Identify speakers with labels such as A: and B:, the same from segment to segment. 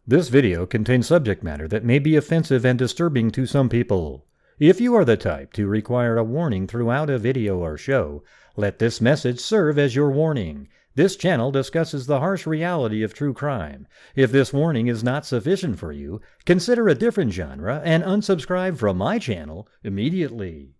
A: This video contains subject matter that may be offensive and disturbing to some people. If you are the type to require a warning throughout a video or show, let this message serve as your warning. This channel discusses the harsh reality of true crime. If this warning is not sufficient for you, consider a different genre and unsubscribe from my channel immediately.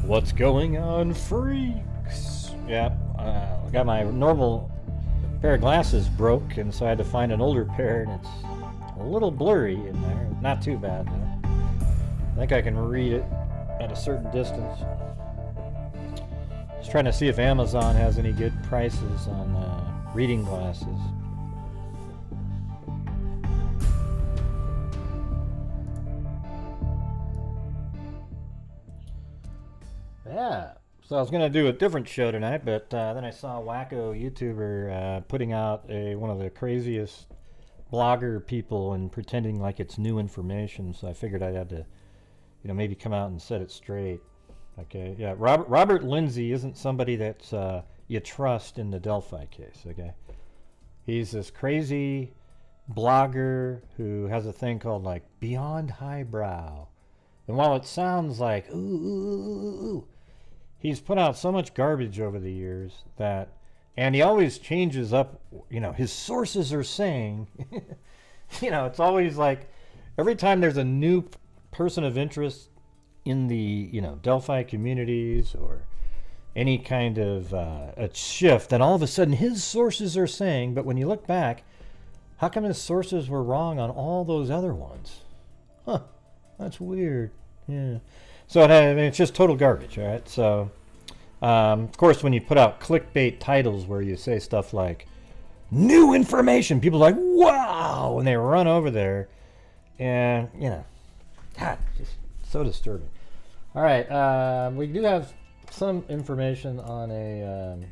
A: What's going on, freaks? Yep, I got my normal pair of glasses broke, and so I had to find an older pair, and it's a little blurry in there. Not too bad, though. I think I can read it at a certain distance. Just trying to see if Amazon has any good prices on reading glasses. Yeah, so I was going to do a different show tonight, but then I saw a wacko YouTuber putting out one of the craziest blogger people and pretending like it's new information, so I figured I had to, maybe come out and set it straight. Okay, yeah, Robert Lindsay isn't somebody that you trust in the Delphi case, okay? He's this crazy blogger who has a thing called, like, Beyond Highbrow. And while it sounds like, ooh, he's put out so much garbage over the years and he always changes up, his sources are saying, it's always like every time there's a new person of interest in the, Delphi communities or any kind of a shift, then all of a sudden his sources are saying, but when you look back, how come his sources were wrong on all those other ones? Huh, that's weird. Yeah. So it's just total garbage, all right? So, of course, when you put out clickbait titles where you say stuff like, new information, people are like, wow, and they run over there. And, God, just so disturbing. All right, we do have some information on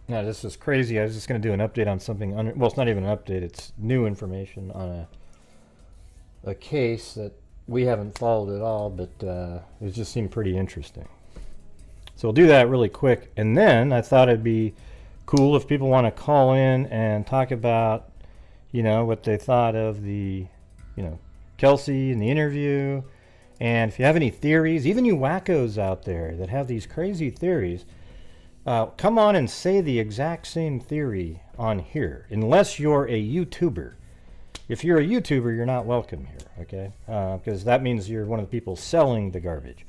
A: now, this is crazy. I was just going to do an update on something. Well, it's not even an update. It's new information on a case that we haven't followed at all, but it just seemed pretty interesting. So we'll do that really quick, and then I thought it'd be cool if people want to call in and talk about, what they thought of the, Kelsi and the interview, and if you have any theories, even you wackos out there that have these crazy theories, come on and say the exact same theory on here, unless you're a YouTuber. If you're a YouTuber, you're not welcome here, okay? Because that means you're one of the people selling the garbage.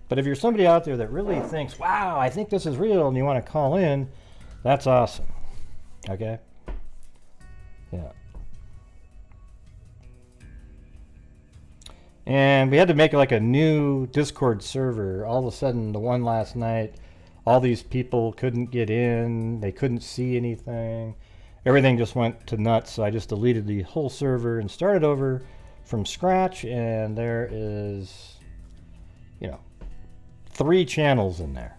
A: But if you're somebody out there that really thinks, wow, I think this is real, and you want to call in, that's awesome, okay? Yeah. And we had to make like a new Discord server. All of a sudden, the one last night, all these people couldn't get in. They couldn't see anything. Everything just went to nuts, so I just deleted the whole server and started over from scratch, and there is, 3 channels in there,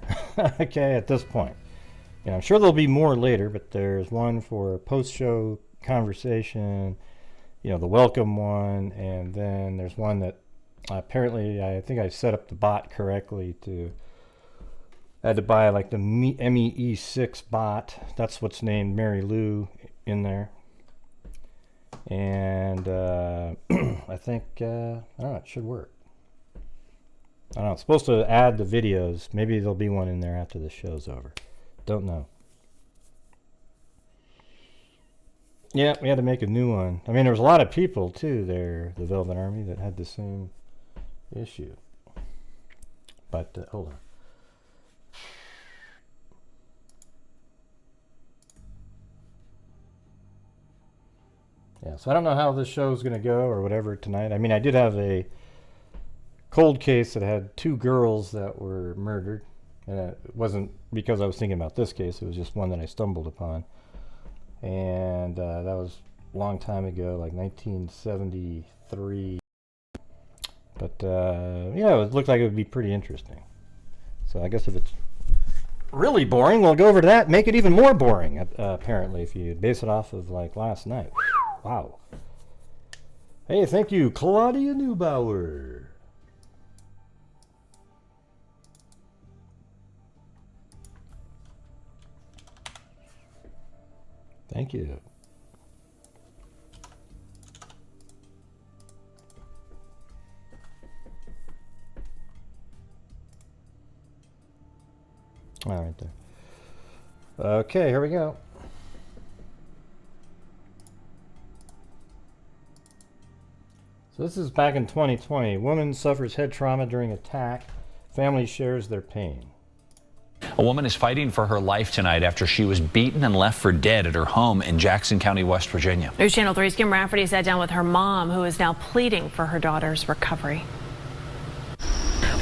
A: okay, at this point. I'm sure there'll be more later, but there's one for post-show conversation, the welcome one, and then there's one that apparently I think I set up the bot correctly I had to buy like the MEE6 bot. That's what's named Mary Lou in there. And I think, I don't know, it should work. I don't know, it's supposed to add the videos. Maybe there'll be one in there after the show's over. Don't know. Yeah, we had to make a new one. I mean, there was a lot of people, too, there, the Velvet Army, that had the same issue. But, hold on. Yeah, so I don't know how this show's going to go or whatever tonight. I mean, I did have a cold case that had 2 girls that were murdered. It wasn't because I was thinking about this case. It was just one that I stumbled upon. And that was a long time ago, like 1973. But yeah, it looked like it would be pretty interesting. So I guess if it's really boring, we'll go over to that. Make it even more boring, apparently, if you base it off of like last night. Wow. Hey, thank you, Claudia Neubauer. Thank you. All right there. Okay, here we go. So this is back in 2020. Woman suffers head trauma during attack. Family shares their pain.
B: A woman is fighting for her life tonight after she was beaten and left for dead at her home in Jackson County, West Virginia.
C: News Channel 3's Kim Rafferty sat down with her mom, who is now pleading for her daughter's recovery.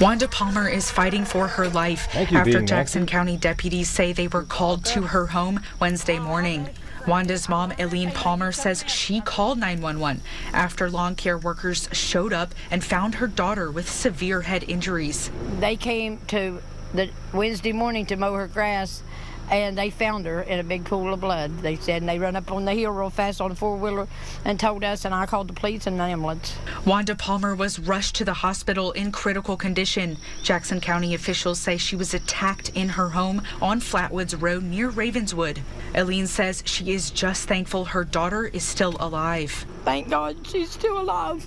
D: Wanda Palmer is fighting for her life after Jackson County deputies say they were called to her home Wednesday morning. Wanda's mom, Eileen Palmer, says she called 911 after lawn care workers showed up and found her daughter with severe head injuries.
E: They came to the Wednesday morning to mow her grass, and they found her in a big pool of blood, they said, and they run up on the hill real fast on a four-wheeler and told us, and I called the police and an ambulance.
D: Wanda Palmer was rushed to the hospital in critical condition. Jackson County officials say she was attacked in her home on Flatwoods Road near Ravenswood. Eileen says she is just thankful her daughter is still alive.
E: Thank God she's still alive.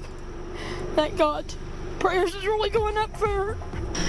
E: Thank God. Prayers is really going up for her.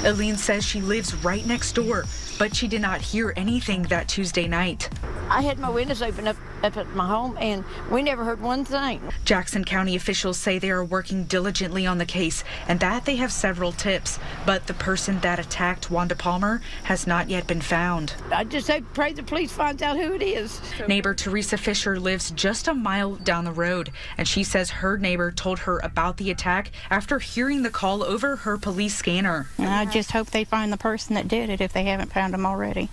D: Eileen says she lives right next door, but she did not hear anything that Tuesday night.
E: I had my windows open up at my home, and we never heard one thing.
D: Jackson County officials say they are working diligently on the case and that they have several tips, but the person that attacked Wanda Palmer has not yet been found.
E: I just hope, pray the police finds out who it is.
D: Neighbor Teresa Fisher lives just a mile down the road, and she says her neighbor told her about the attack after hearing the call over her police scanner.
F: I just hope they find the person that did it if they haven't found him already,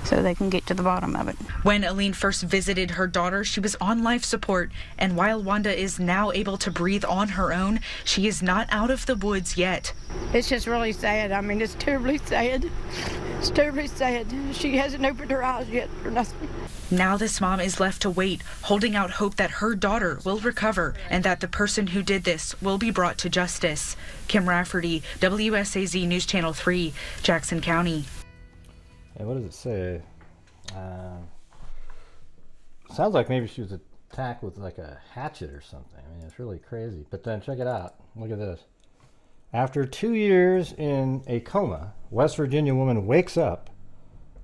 F: so they can get to the bottom of it.
D: When Eileen first visited her daughter, she was on life support, and while Wanda is now able to breathe on her own, she is not out of the woods yet.
E: It's just really sad. I mean, it's terribly sad. It's terribly sad. She hasn't opened her eyes yet or nothing.
D: Now this mom is left to wait, holding out hope that her daughter will recover and that the person who did this will be brought to justice. Kim Rafferty, WSAZ News Channel 3, Jackson County.
A: Hey, what does it say? Sounds like maybe she was attacked with like a hatchet or something. I mean, it's really crazy. But then check it out. Look at this. After 2 years in a coma, West Virginia woman wakes up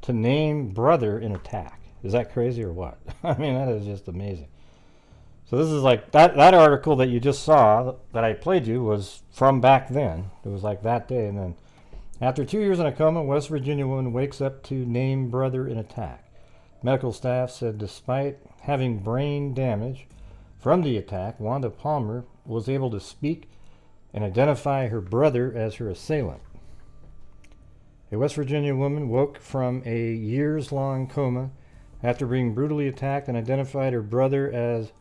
A: to name brother in attack. Is that crazy or what? I mean, that is just amazing. So this is like, that article that you just saw that I played you was from back then. It was like that day. And then after 2 years in a coma, West Virginia woman wakes up to name brother in attack. Medical staff said despite having brain damage from the attack, Wanda Palmer was able to speak and identify her brother as her assailant. A West Virginia woman woke from a years-long coma after being brutally attacked and identified her brother as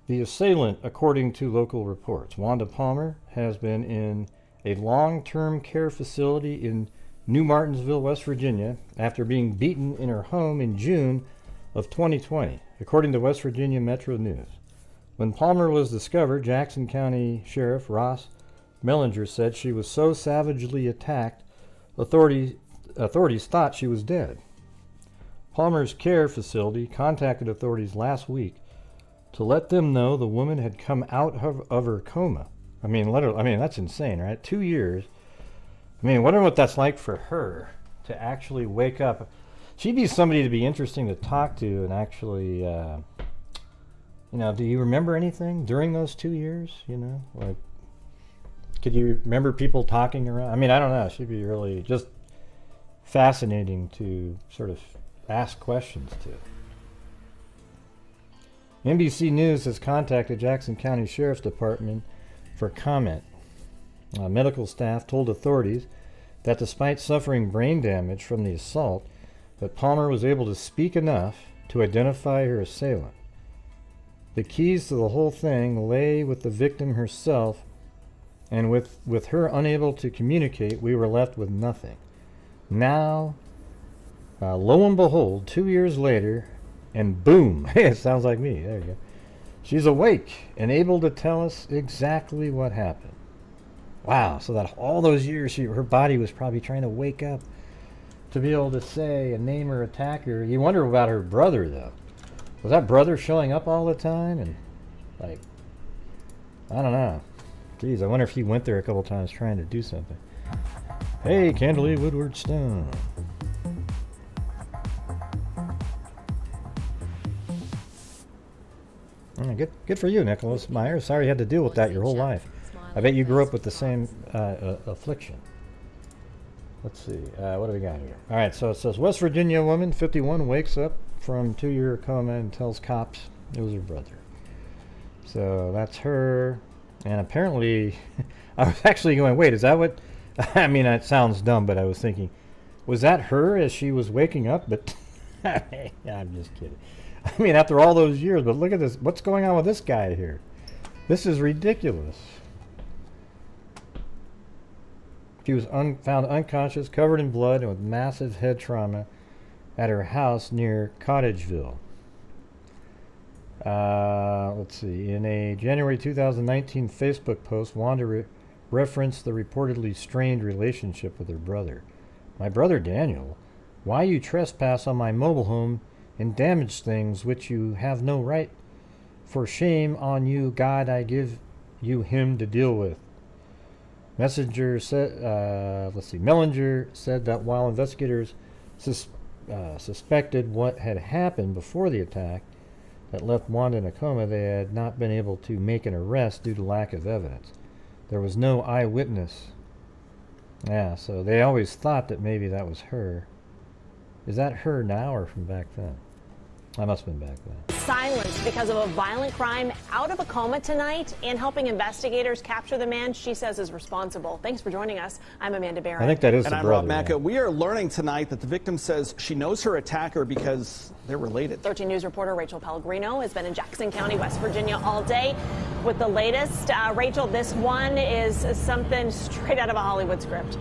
A: the assailant, according to local reports. Wanda Palmer has been in a long-term care facility in New Martinsville, West Virginia, after being beaten in her home in June of 2020, according to West Virginia Metro News. When Palmer was discovered, Jackson County Sheriff Ross Mellinger said she was so savagely attacked, authorities thought she was dead. Palmer's care facility contacted authorities last week to let them know the woman had come out of her coma. I mean, literally, I mean, that's insane, right? 2 years. I mean, wonder what that's like for her to actually wake up. She'd be somebody to be interesting to talk to and actually, you know, do you remember anything during those 2 years? You know, like, could you remember people talking around? I mean, I don't know. She'd be really just fascinating to sort of ask questions to. NBC News has contacted Jackson County Sheriff's Department for comment. Medical staff told authorities that despite suffering brain damage from the assault, that Palmer was able to speak enough to identify her assailant. The keys to the whole thing lay with the victim herself, and with her unable to communicate, we were left with nothing. Now, lo and behold, 2 years later, and boom, it sounds like me, there you go. She's awake and able to tell us exactly what happened. Wow, so that all those years her body was probably trying to wake up to be able to say and name her attacker. You wonder about her brother, though. Was that brother showing up all the time? And, like, I don't know. Geez, I wonder if he went there a couple times trying to do something. Hey, Candlely Woodward Stone. Good for you, Nicholas Meyer. Sorry you had to deal with that your whole life. I bet you grew up with the same affliction. Let's see. What do we got here? All right, so it says, West Virginia woman, 51, wakes up from 2-year coma and tells cops it was her brother. So that's her. And apparently, I was actually going, wait, is that what? I mean, it sounds dumb, but I was thinking, was that her as she was waking up? But I'm just kidding. I mean, after all those years, but look at this. What's going on with this guy here? This is ridiculous. She was found unconscious, covered in blood, and with massive head trauma at her house near Cottageville. Let's see. In a January 2019 Facebook post, Wanda referenced the reportedly strained relationship with her brother. My brother Daniel, why you trespass on my mobile home and damage things which you have no right? For shame on you, God, I give you him to deal with. Mellinger said that while investigators suspected what had happened before the attack that left Wanda in a coma, they had not been able to make an arrest due to lack of evidence. There was no eyewitness. Yeah, so they always thought that maybe that was her. Is that her now or from back then? I must have been back then.
C: Silenced because of a violent crime, out of a coma tonight, and helping investigators capture the man she says is responsible. Thanks for joining us. I'm Amanda Barrett.
A: I think that is the brother.
G: And I'm Rob Macca. We are learning tonight that the victim says she knows her attacker because they're related.
C: 13 News reporter Rachel Pellegrino has been in Jackson County, West Virginia all day with the latest. Rachel, this one is something straight out of a Hollywood script.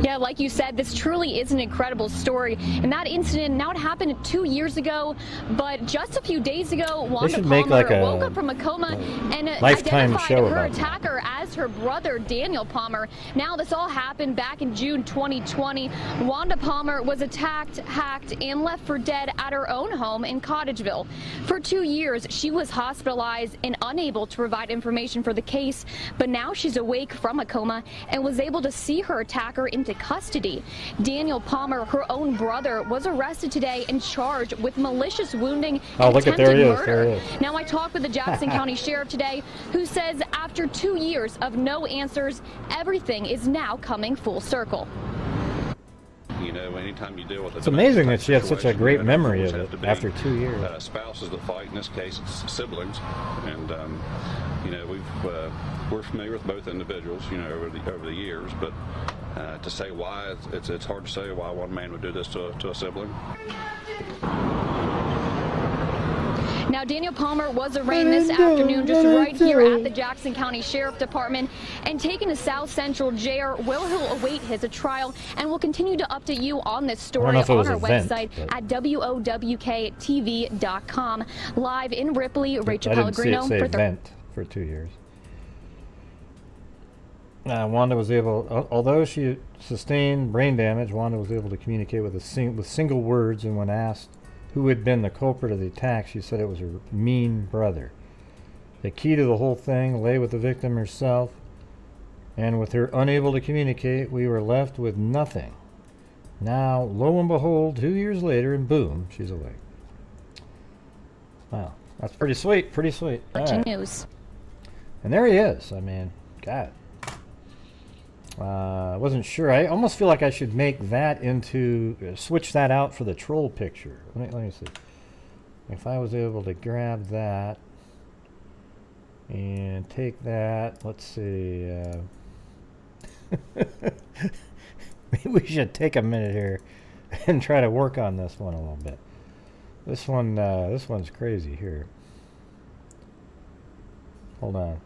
H: Yeah, like you said, this truly is an incredible story. And that incident, now it happened 2 years ago, but just a few days ago, Wanda Palmer woke up from a coma and identified her attacker as her brother, Daniel Palmer. Now, this all happened back in June 2020. Wanda Palmer was attacked, hacked, and left for dead at her own home in Cottageville. For 2 years, she was hospitalized and unable to provide information for the case, but now she's awake from a coma and was able to see her attacker into custody. Daniel Palmer, her own brother, was arrested today and charged with malicious wounding and attempted murder. Now, I talked with the Jackson County Sheriff today, who says after 2 years of no answers, everything is now coming full circle.
I: You know, anytime you deal with
A: it's amazing that she had such a great memory of it after 2 years.
I: Spouses that fight, in this case, it's siblings, and you know, we're familiar with both individuals, you know, over the years, but to say why, it's hard to say why one man would do this to a sibling.
H: Now, Daniel Palmer was arraigned this afternoon just right here at the Jackson County Sheriff Department and taken to South Central Jail, where he'll await his trial, and we'll continue to update you on this story on our website at WOWKTV.com. Live in Ripley, Rachel Pellegrino.
A: I didn't see it say vent for 2 years. Wanda was able, although she sustained brain damage, Wanda was able to communicate with single words, and when asked who had been the culprit of the attack, she said it was her mean brother. The key to the whole thing lay with the victim herself, and with her unable to communicate, we were left with nothing. Now, lo and behold, 2 years later, and boom, she's awake. Wow, that's pretty sweet, pretty sweet.
H: News.
A: And there he is. I mean, God. I wasn't sure. I almost feel like I should make that into, switch that out for the troll picture. Let me see. If I was able to grab that and take that, let's see, Maybe we should take a minute here and try to work on this one a little bit. This one's crazy here. Hold on.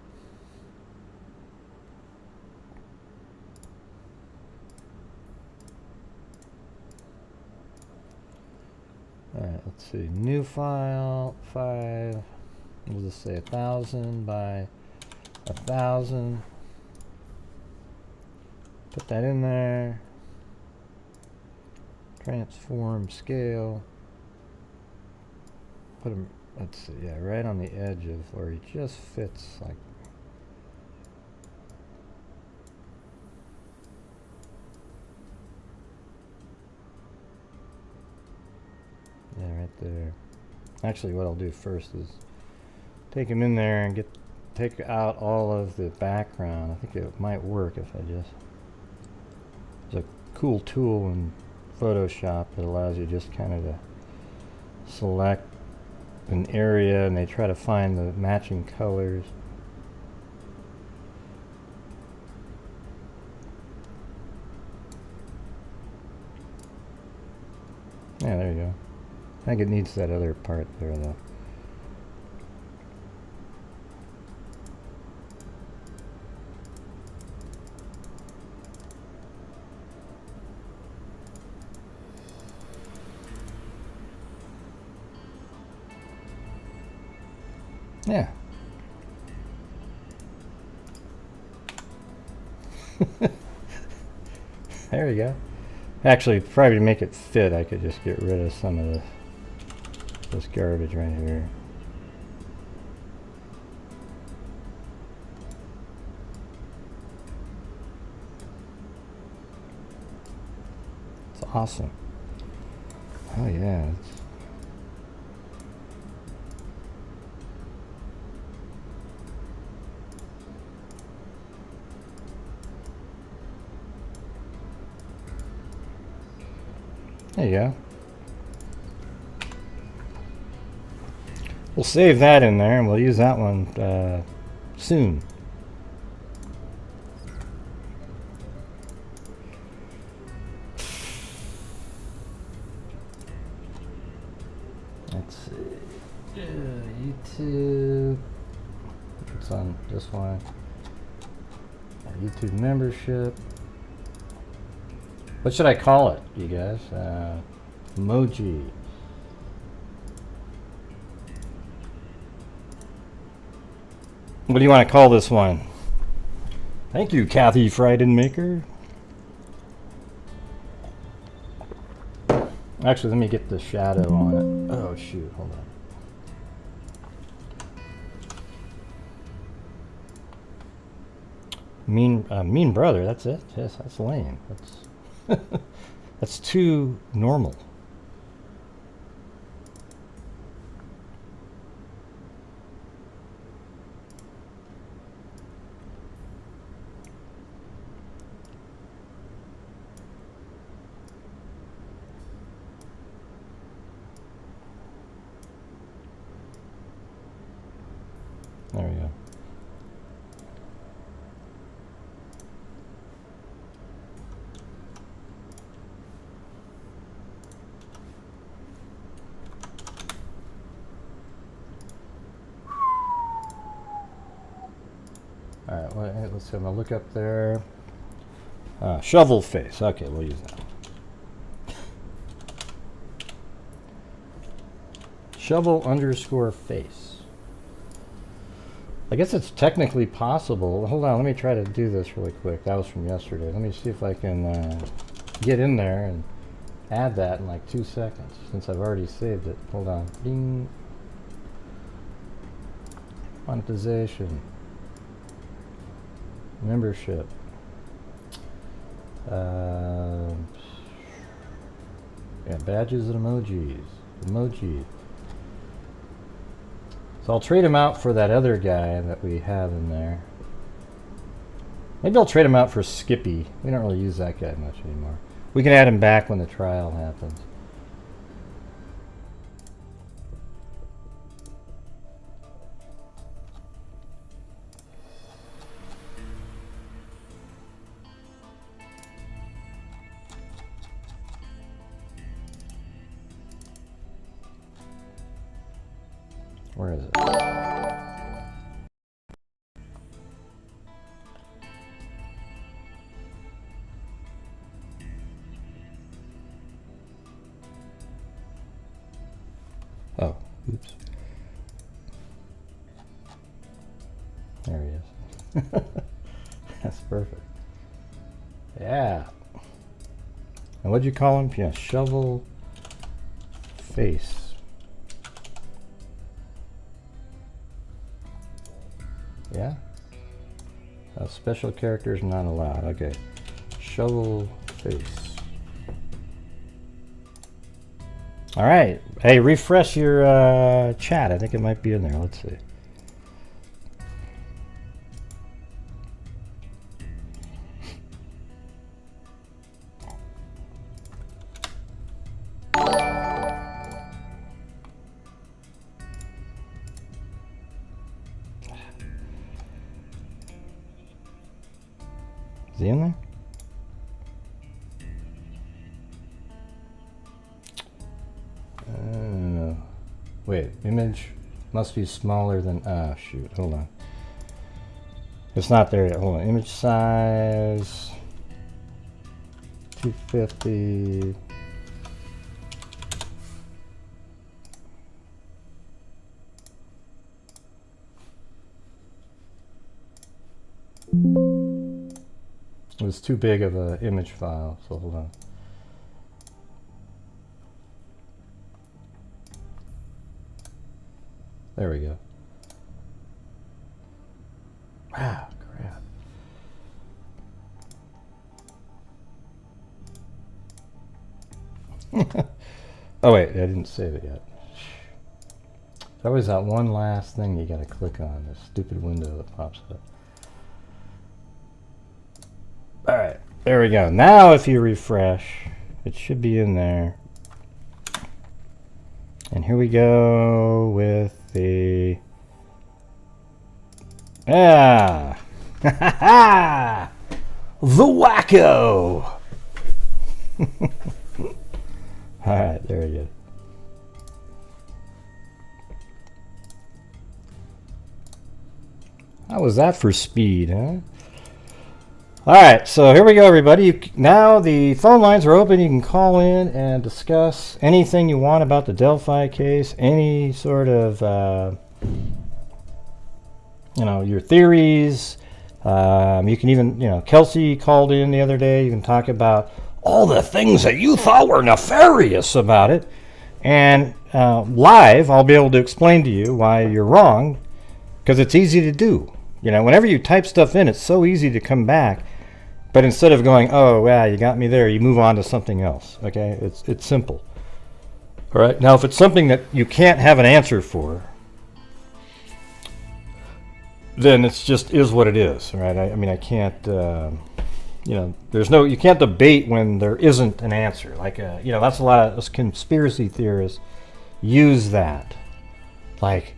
A: Alright, let's see. New file, 5. We'll just say 1,000 by 1,000. Put that in there. Transform scale. Put him, let's see, yeah, right on the edge of where he just fits, like. Yeah, right there. Actually, what I'll do first is take him in there and take out all of the background. I think it might work if I just. There's a cool tool in Photoshop that allows you just kind of to select an area and they try to find the matching colors. Yeah, there you go. I think it needs that other part there though. Yeah. There we go. Actually, probably to make it fit, I could just get rid of some of this garbage right here. It's awesome. Oh yeah. There you go. We'll save that in there and we'll use that one soon. Let's see. YouTube. It's on this one. YouTube membership. What should I call it, you guys? Emoji. What do you want to call this one? Thank you, Kathy Freidenmaker. Actually, let me get the shadow on it. Oh, shoot. Hold on. Mean brother. That's it. Yes, that's lame. That's too normal. There we go. Alright, well, let's see, I'm going to look up there. Shovel face. Okay, we'll use that. Shovel underscore face. I guess it's technically possible. Hold on, let me try to do this really quick. That was from yesterday. Let me see if I can get in there and add that in like 2 seconds since I've already saved it. Hold on. Ding. Monetization. Membership. Yeah, badges and emojis. Emoji. So I'll trade him out for that other guy that we have in there. Maybe I'll trade him out for Skippy. We don't really use that guy much anymore. We can add him back when the trial happens. Where is it? Oh, oops. There he is. That's perfect. Yeah. And what'd you call him? Yeah, shovel face. Yeah? Special characters not allowed. Okay. Shovel face. All right. Hey, refresh your chat. I think it might be in there. Let's see. Is he in there? Wait, image must be smaller than, shoot, hold on. It's not there yet, hold on. Image size, 250. It was too big of an image file, so hold on. There we go. Ah, crap. Oh wait, I didn't save it yet. There's always that one last thing you gotta click on, this stupid window that pops up. Alright, there we go. Now if you refresh, it should be in there. And here we go with the... Ah! The wacko! Alright, there we go. How was that for speed, huh? Alright, so here we go, everybody. Now the phone lines are open. You can call in and discuss anything you want about the Delphi case, any sort of, you know, your theories. You can even, you know, Kelsi called in the other day. You can talk about all the things that you thought were nefarious about it. And live, I'll be able to explain to you why you're wrong, because it's easy to do. You know, whenever you type stuff in, it's so easy to come back. But instead of going, oh, wow, you got me there, you move on to something else. Okay, it's simple. All right. Now, if it's something that you can't have an answer for, then it's just is what it is. Right. I mean, I can't. You know, you can't debate when there isn't an answer. Like, you know, that's a lot of conspiracy theorists use that. Like,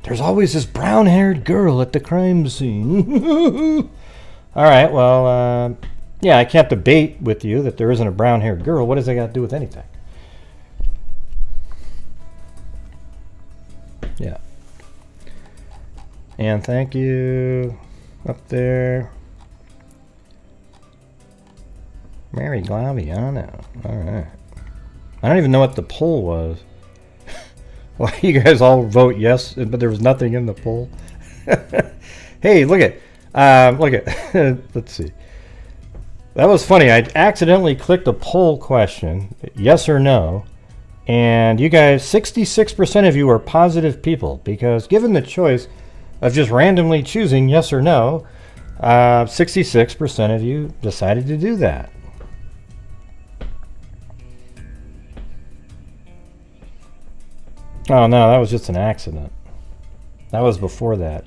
A: there's always this brown-haired girl at the crime scene. All right, well, yeah, I can't debate with you that there isn't a brown-haired girl. What does that got to do with anything? Yeah. And thank you up there. Mary Glaviano. All right. I don't even know what the poll was. Why you guys all vote yes, but there was nothing in the poll? Hey, look at. Let's see. That was funny. I accidentally clicked a poll question, yes or no, and you guys, 66% of you are positive people, because given the choice of just randomly choosing yes or no, 66% of you decided to do that. Oh no, that was just an accident. That was before that.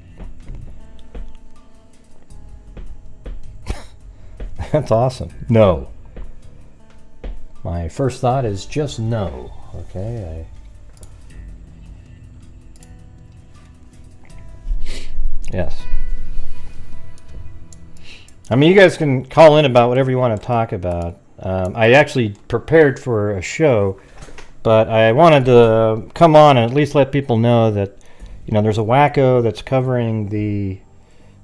A: That's awesome. No. My first thought is just no. Okay. Yes. I mean, you guys can call in about whatever you want to talk about. I actually prepared for a show, but I wanted to come on and at least let people know that you know, there's a wacko that's covering the.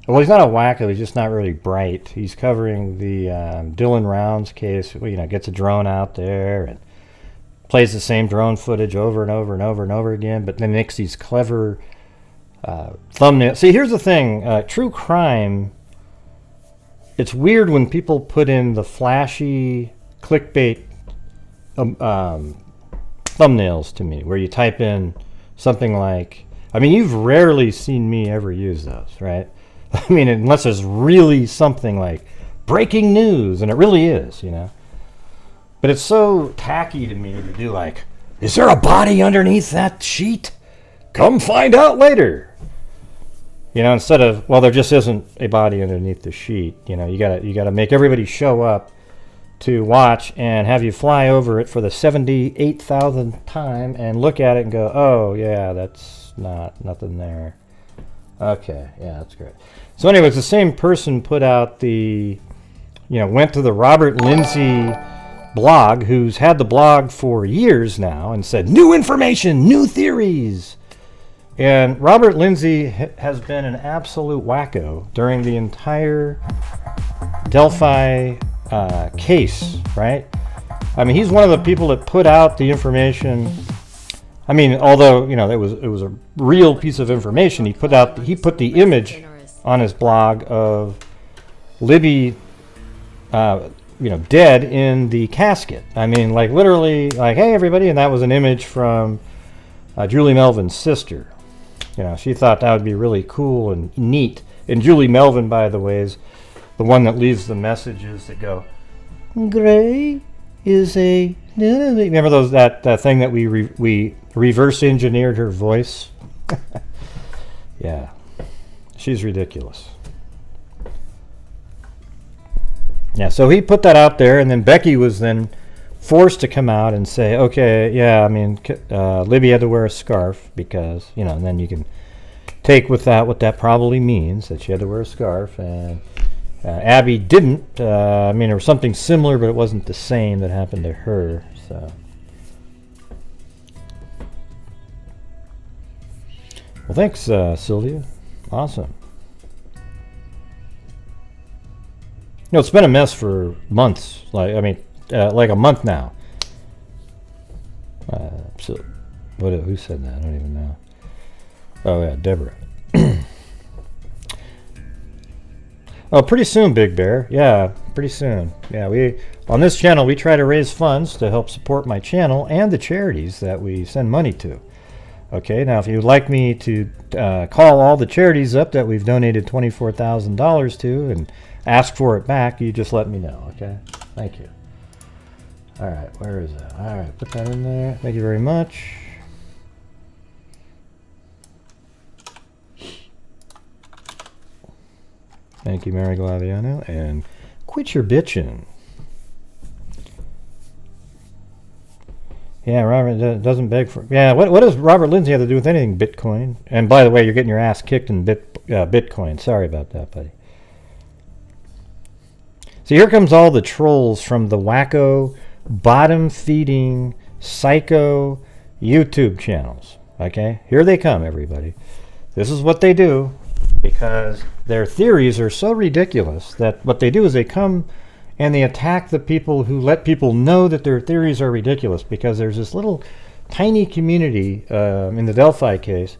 A: Well, he's not a wacko. He's just not really bright. He's covering the Dylan Rounds case. You know, gets a drone out there and plays the same drone footage over and over and over and over again, but then makes these clever thumbnails. See, here's the thing. True crime, it's weird when people put in the flashy clickbait thumbnails to me, where you type in something like, I mean, you've rarely seen me ever use those, right? I mean, unless there's really something like breaking news, and it really is, you know. But it's so tacky to me to do like, is there a body underneath that sheet? Come find out later. You know, instead of, well, there just isn't a body underneath the sheet. You know, you gotta make everybody show up to watch and have you fly over it for the 78,000th time and look at it and go, oh yeah, that's nothing there. Okay, yeah, that's great. So anyways, the same person put out the, you know, went to the Robert Lindsay blog, who's had the blog for years now, and said, new information, new theories. And Robert Lindsay has been an absolute wacko during the entire Delphi case, right? I mean, he's one of the people that put out the information. I mean, although, you know, it was a real piece of information, he put the image on his blog of Libby, you know, dead in the casket. I mean, like literally, like, hey everybody, and that was an image from Julie Melvin's sister. You know, she thought that would be really cool and neat. And Julie Melvin, by the way, is the one that leaves the messages that go, Gray is a. Remember those that thing that we reverse engineered her voice? Yeah, she's ridiculous. Yeah, so he put that out there, and then Becky was then forced to come out and say, okay, yeah, I mean, Libby had to wear a scarf because, you know, and then you can take with that what that probably means, that she had to wear a scarf, and Abby didn't. I mean, there was something similar, but it wasn't the same that happened to her, so. Well, thanks, Sylvia. Awesome. You know, it's been a mess for months. Like a month now. So, who said that? I don't even know. Oh yeah, Deborah. Oh, pretty soon, Big Bear. Yeah, pretty soon. Yeah, we on this channel we try to raise funds to help support my channel and the charities that we send money to. Okay, now if you'd like me to call all the charities up that we've donated $24,000 to and ask for it back, you just let me know, okay? Thank you. All right, where is that? All right, put that in there. Thank you very much. Thank you, Mary Glaviano. And quit your bitching. Yeah, Robert doesn't beg for... Yeah, what does Robert Lindsay have to do with anything Bitcoin? And by the way, you're getting your ass kicked in Bitcoin. Sorry about that, buddy. So here comes all the trolls from the wacko, bottom-feeding, psycho YouTube channels. Okay? Here they come, everybody. This is what they do, because their theories are so ridiculous that what they do is they come and they attack the people who let people know that their theories are ridiculous, because there's this little tiny community in the Delphi case.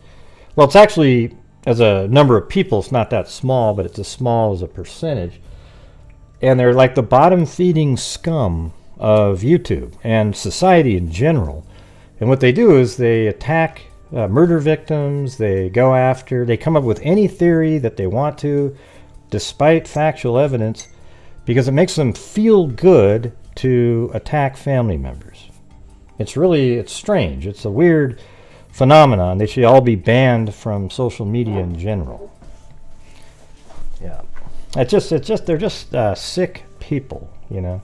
A: Well, it's actually, as a number of people, it's not that small, but it's as small as a percentage. And they're like the bottom-feeding scum of YouTube and society in general. And what they do is they attack murder victims. They go after, they come up with any theory that they want to, despite factual evidence, because it makes them feel good to attack family members. It's strange. It's a weird phenomenon. They should all be banned from social media in general. Yeah. They're just sick people, you know.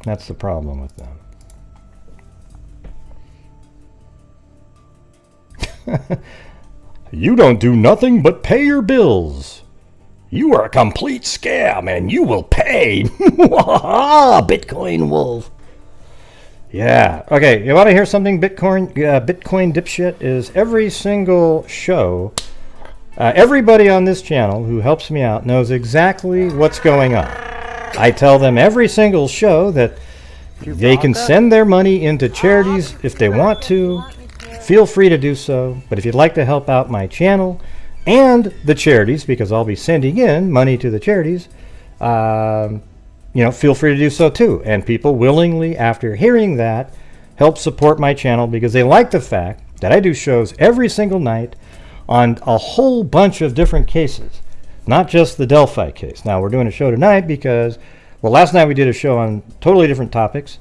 A: That's the problem with them. You don't do nothing but pay your bills. You are a complete scam and you will pay. Bitcoin wolf. Yeah. Okay. You want to hear something? Bitcoin dipshit is every single show. Everybody on this channel who helps me out knows exactly what's going on. I tell them every single show that they can send their money into charities if they want to. Feel free to do so. But if you'd like to help out my channel and the charities, because I'll be sending in money to the charities, feel free to do so too. And people willingly, after hearing that, help support my channel because they like the fact that I do shows every single night on a whole bunch of different cases, not just the Delphi case. Now, we're doing a show tonight because, well, last night we did a show on totally different topics,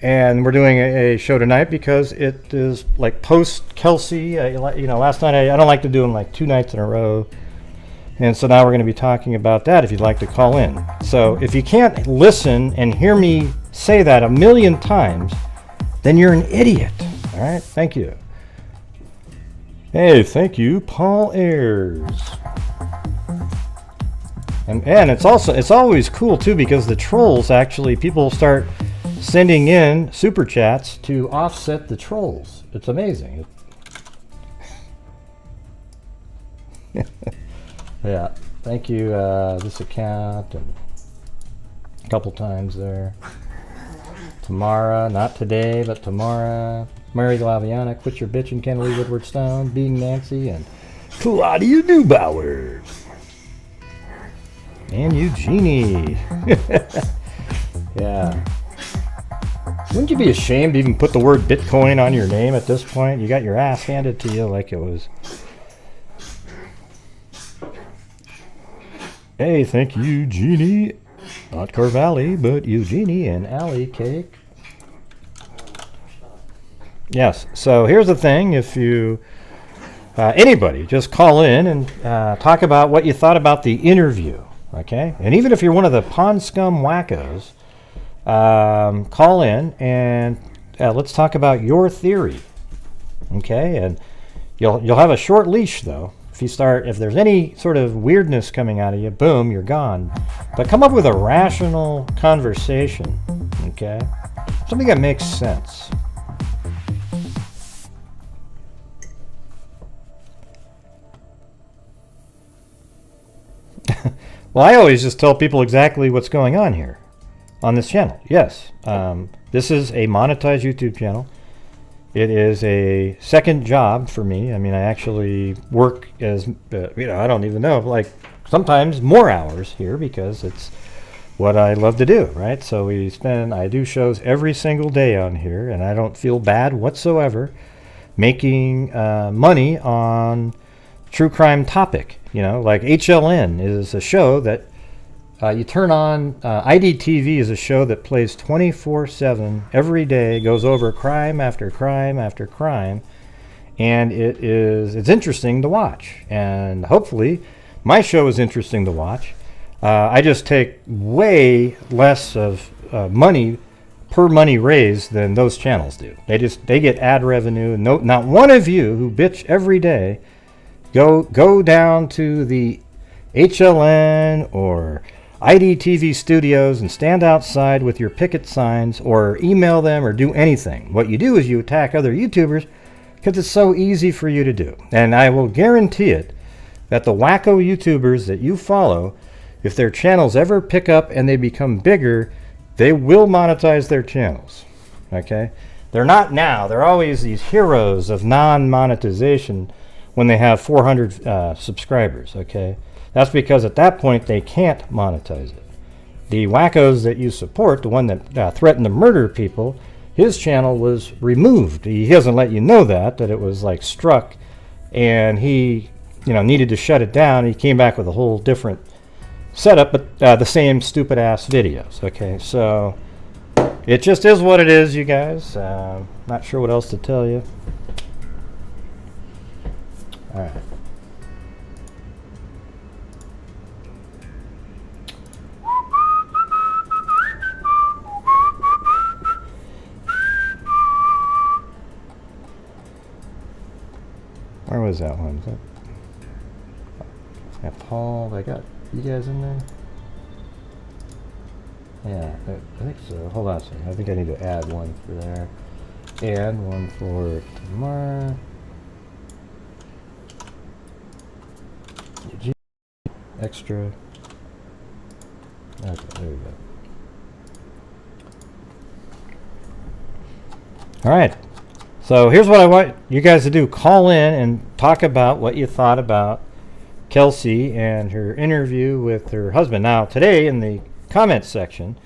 A: and we're doing a show tonight because it is like post-Kelsi. Last night I don't like to do them like 2 nights in a row, and so now we're going to be talking about that if you'd like to call in. So if you can't listen and hear me say that a million times, then you're an idiot. All right? Thank you. Hey, thank you, Paul Ayers. And it's always cool too because the trolls actually, people start sending in super chats to offset the trolls. It's amazing. Yeah, thank you, this account, and a couple times there. Tamara, not today, but Tamara. Mary Glaviana, Quit Your Bitchin', Kennedy Woodward Stone, Being Nancy, and Claudia Neubauer. And Eugenie. Yeah. Wouldn't you be ashamed to even put the word Bitcoin on your name at this point? You got your ass handed to you like it was. Hey, thank you, Eugenie. Not Carvalli, but Eugenie and Alley Cake. Yes, so here's the thing. If you, anybody, just call in and talk about what you thought about the interview, okay? And even if you're one of the pond scum wackos, call in and let's talk about your theory, okay? And you'll have a short leash, though. If there's any sort of weirdness coming out of you, boom, you're gone. But come up with a rational conversation, okay? Something that makes sense. Well, I always just tell people exactly what's going on here on this channel. Yes, this is a monetized YouTube channel. It is a second job for me. I mean, I actually work as, I don't even know, like sometimes more hours here because it's what I love to do, right? So I do shows every single day on here, and I don't feel bad whatsoever making money on true crime topic. Like HLN is a show that you turn on. IDTV is a show that plays 24/7 every day, goes over crime after crime after crime, and it's interesting to watch. And hopefully, my show is interesting to watch. I just take way less of money per money raised than those channels do. They get ad revenue. No, not one of you who bitch every day. Go down to the HLN or IDTV studios and stand outside with your picket signs or email them or do anything. What you do is you attack other YouTubers because it's so easy for you to do. And I will guarantee it that the wacko YouTubers that you follow, if their channels ever pick up and they become bigger, they will monetize their channels. Okay? They're not now. They're always these heroes of non-monetization when they have 400 subscribers, okay? That's because at that point they can't monetize it. The wackos that you support, the one that threatened to murder people, his channel was removed. He doesn't let you know that it was like struck, and he needed to shut it down. He came back with a whole different setup, but the same stupid ass videos, okay? So it just is what it is, you guys. Not sure what else to tell you. All right. Where was that one? Paul, I got you guys in there? Yeah, I think so. Hold on a second. I think I need to add one for there. And one for tomorrow. Extra. Okay, there we go. All right. So here's what I want you guys to do. Call in and talk about what you thought about Kelsi and her interview with her husband. Now, today in the comments section,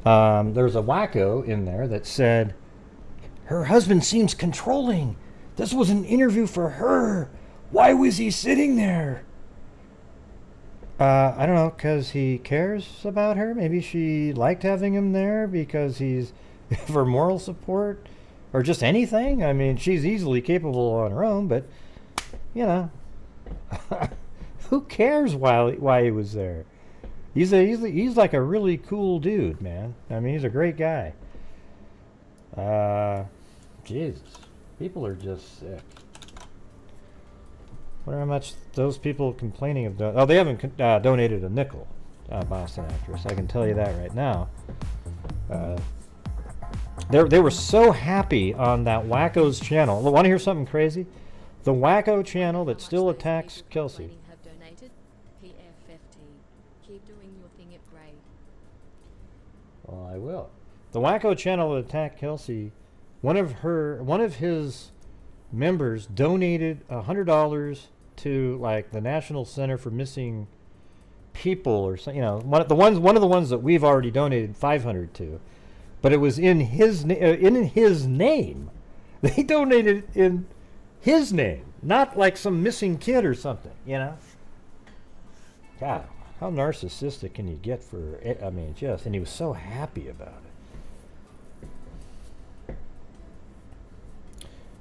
A: there's a wacko in there that said, her husband seems controlling. This was an interview for her. Why was he sitting there? I don't know, because he cares about her. Maybe she liked having him there because he's for moral support or just anything. I mean, she's easily capable on her own, but, you know, who cares why he was there? He's like a really cool dude, man. I mean, he's a great guy. Jesus, people are just sick. I wonder how much those people complaining have done. Oh, they haven't donated a nickel, Boston Actress. I can tell you that right now. They were so happy on that Wacko's channel. Want to hear something crazy? The Wacko channel that still attacks Kelsi. Well, I will. The Wacko channel that attacked Kelsi, one of his members donated $100 to like the National Center for Missing People or something. You know, one of the ones that we've already donated $500 to, but it was in his name. They donated in his name, not like some missing kid or something. You know. God, how narcissistic can you get for? I mean, just and he was so happy about it.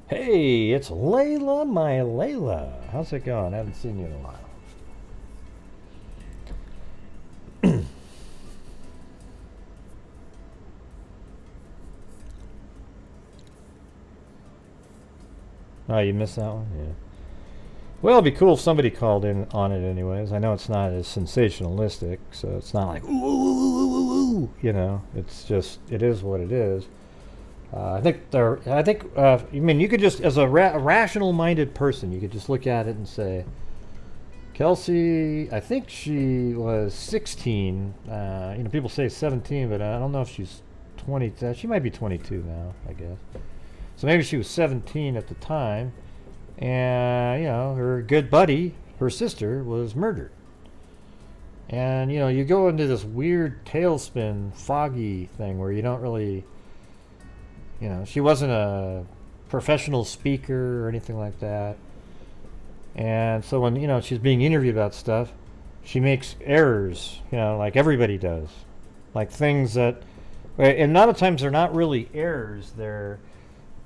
A: Hey, it's Layla, my Layla. How's it going? I haven't seen you in a while. Oh, you missed that one? Yeah. Well, it'd be cool if somebody called in on it anyways. I know it's not as sensationalistic, so it's not like, ooh, ooh, ooh, ooh, ooh, you know, it's just, it is what it is. I mean, you could just, as a rational-minded person, you could just look at it and say, Kelsi, I think she was 16. You know, people say 17, but I don't know if she's 20. She might be 22 now, I guess. So maybe she was 17 at the time, and, you know, her good buddy, her sister, was murdered. And, you know, you go into this weird tailspin, foggy thing where you don't really... You know, she wasn't a professional speaker or anything like that. And so when, you know, she's being interviewed about stuff, she makes errors, you know, like everybody does. Like things that, and a lot of times they're not really errors, they're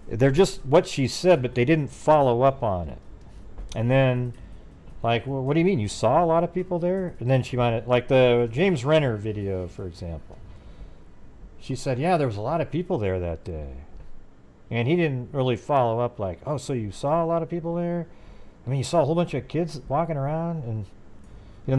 A: just what she said, but they didn't follow up on it. And then, like, well, what do you mean? You saw a lot of people there? And then she might have, like the James Renner video, for example. She said, yeah, there was a lot of people there that day. And he didn't really follow up like, oh, so you saw a lot of people there? I mean, you saw a whole bunch of kids walking around? And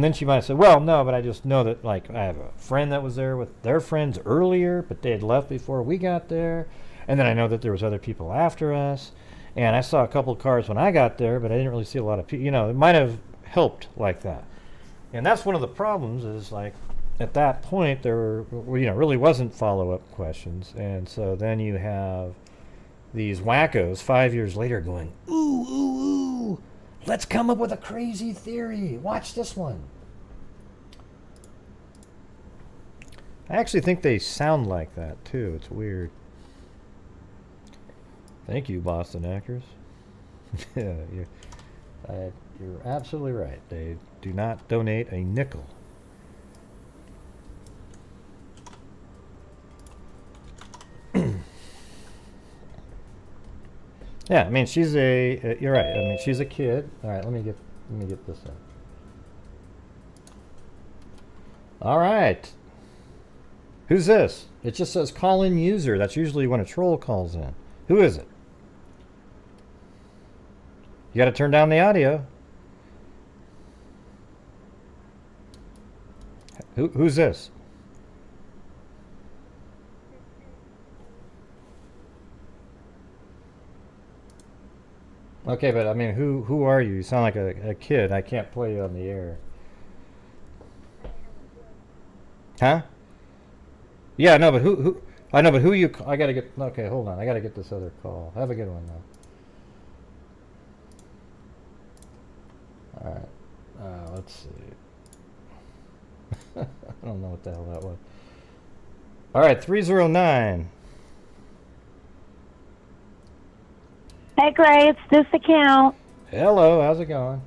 A: then she might have said, well, no, but I just know that, like, I have a friend that was there with their friends earlier, but they had left before we got there. And then I know that there was other people after us. And I saw a couple of cars when I got there, but I didn't really see a lot of people. You know, it might have helped like that. And that's one of the problems is, like, at that point, there were, you know, really wasn't follow-up questions. And so then you have these wackos 5 years later going, ooh, ooh, ooh, let's come up with a crazy theory. Watch this one. I actually think they sound like that, too. It's weird. Thank you, Boston Actors. Yeah, you're absolutely right. They do not donate a nickel. Yeah, I mean, she's you're right. I mean, she's a kid. All right, let me get this in. All right. Who's this? It just says call in user. That's usually when a troll calls in. Who is it? You got to turn down the audio. Who's this? Okay, but I mean, who are you? You sound like a kid. I can't play you on the air. Huh? Yeah, no, but who? I know, but who you? I gotta get. Okay, hold on. I gotta get this other call. Have a good one though. All right. Let's see. I don't know what the hell that was. All right, 309.
J: Hey, Gray, it's this account.
A: Hello, how's it going?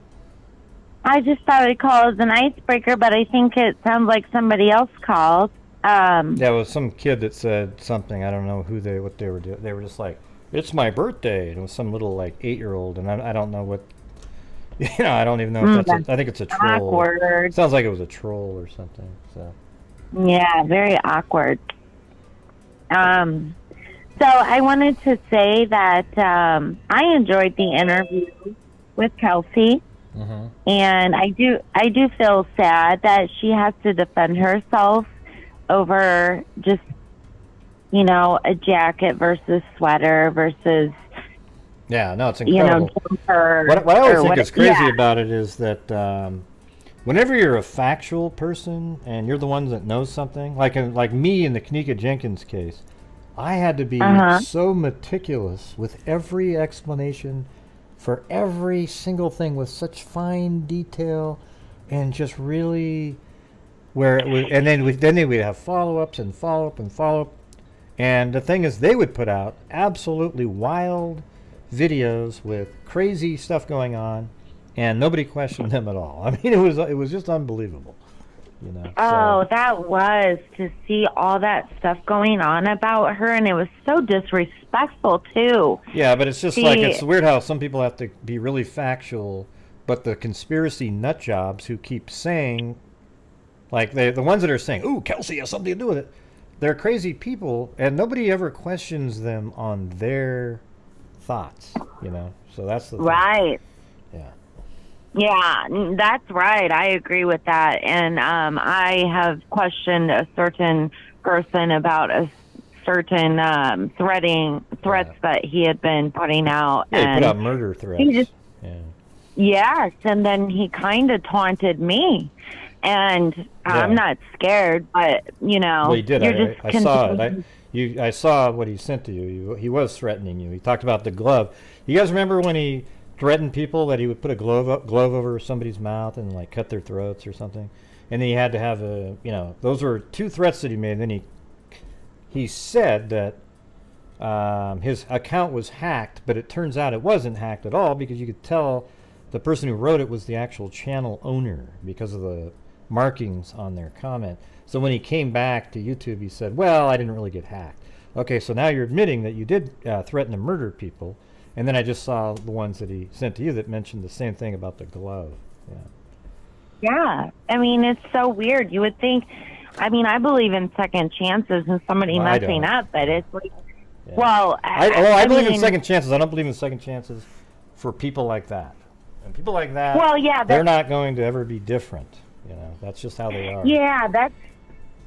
J: I just thought I'd call as an icebreaker, but I think it sounds like somebody else called.
A: Yeah, it was some kid that said something. I don't know what they were doing. They were just like, "It's my birthday." And it was some little like 8-year-old, and I don't know what. I don't even know if that's. I think it's a troll.
J: Awkward.
A: Sounds like it was a troll or something. So.
J: Yeah, very awkward. So I wanted to say that I enjoyed the interview with Kelsi.
A: Mm-hmm.
J: And I do feel sad that she has to defend herself over just, a jacket versus sweater versus.
A: Yeah, no, it's incredible. What I always think is crazy about it is that whenever you're a factual person and you're the one that knows something, like me in the Kanika Jenkins case, I had to be so meticulous with every explanation for every single thing with such fine detail, and just really where it was, and then we'd have follow-ups and follow-up and follow-up. And the thing is, they would put out absolutely wild videos with crazy stuff going on, and nobody questioned them at all. I mean, it was just unbelievable.
J: Oh, that was to see all that stuff going on about her, and it was so disrespectful too.
A: Yeah, but it's just it's weird how some people have to be really factual, but the conspiracy nut jobs who keep saying, like the ones that are saying, "Ooh, Kelsi has something to do with it," they're crazy people, and nobody ever questions them on their thoughts. So that's the thing.
J: Right.
A: Yeah.
J: Yeah, that's right. I agree with that. And I have questioned a certain person about a certain threats that he had been putting out.
A: Yeah, he put out murder threats.
J: Yes, and then he kind of taunted me. And I'm not scared, but,
A: Well, he did. I saw it. I saw what he sent to you. He was threatening you. He talked about the glove. You guys remember when he threatened people that he would put a glove over somebody's mouth and like cut their throats or something, and then he had to have those were 2 threats that he made. And then he said that his account was hacked, but it turns out it wasn't hacked at all, because you could tell the person who wrote it was the actual channel owner because of the markings on their comment. So when he came back to YouTube, he said, "Well, I didn't really get hacked." Okay, so now you're admitting that you did threaten to murder people. And then I just saw the ones that he sent to you that mentioned the same thing about the glove.
J: Yeah. I mean, it's so weird. You would think, I believe in second chances and somebody messing up, but it's like,
A: I believe in second chances. I don't believe in second chances for people like that. And people like that, they're not going to ever be different. That's just how they are.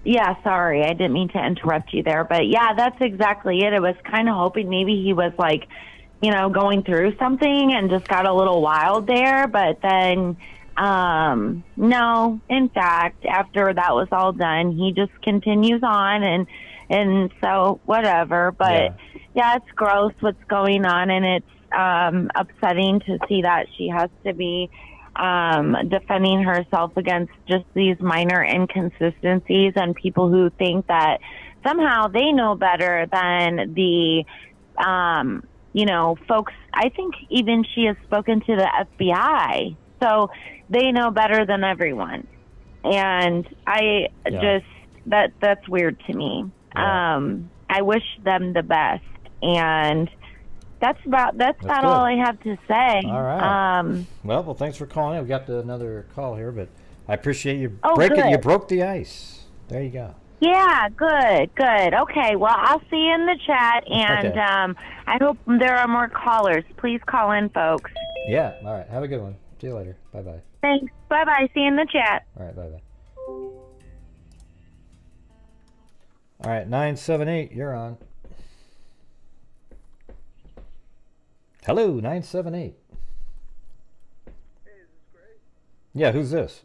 J: Yeah, sorry. I didn't mean to interrupt you there. But yeah, that's exactly it. I was kind of hoping maybe he was like, going through something and just got a little wild there. But then, no, in fact, after that was all done, he just continues on and so whatever. But yeah, it's gross what's going on, and it's upsetting to see that she has to be defending herself against just these minor inconsistencies and people who think that somehow they know better than the folks. I think even she has spoken to the FBI, so they know better than everyone. And I just, that's weird to me. I wish them the best. And that's about all I have to say.
A: All right. Well, thanks for calling in. We got another call here, but I appreciate you You broke the ice. There you go.
J: Yeah, good. Okay, well, I'll see you in the chat, and I hope there are more callers. Please call in, folks.
A: Yeah, all right. Have a good one. See you later. Bye-bye.
J: Thanks. Bye-bye. See you in the chat.
A: All right, bye-bye. All right, 978, you're on. Hello, 978. Yeah, who's this?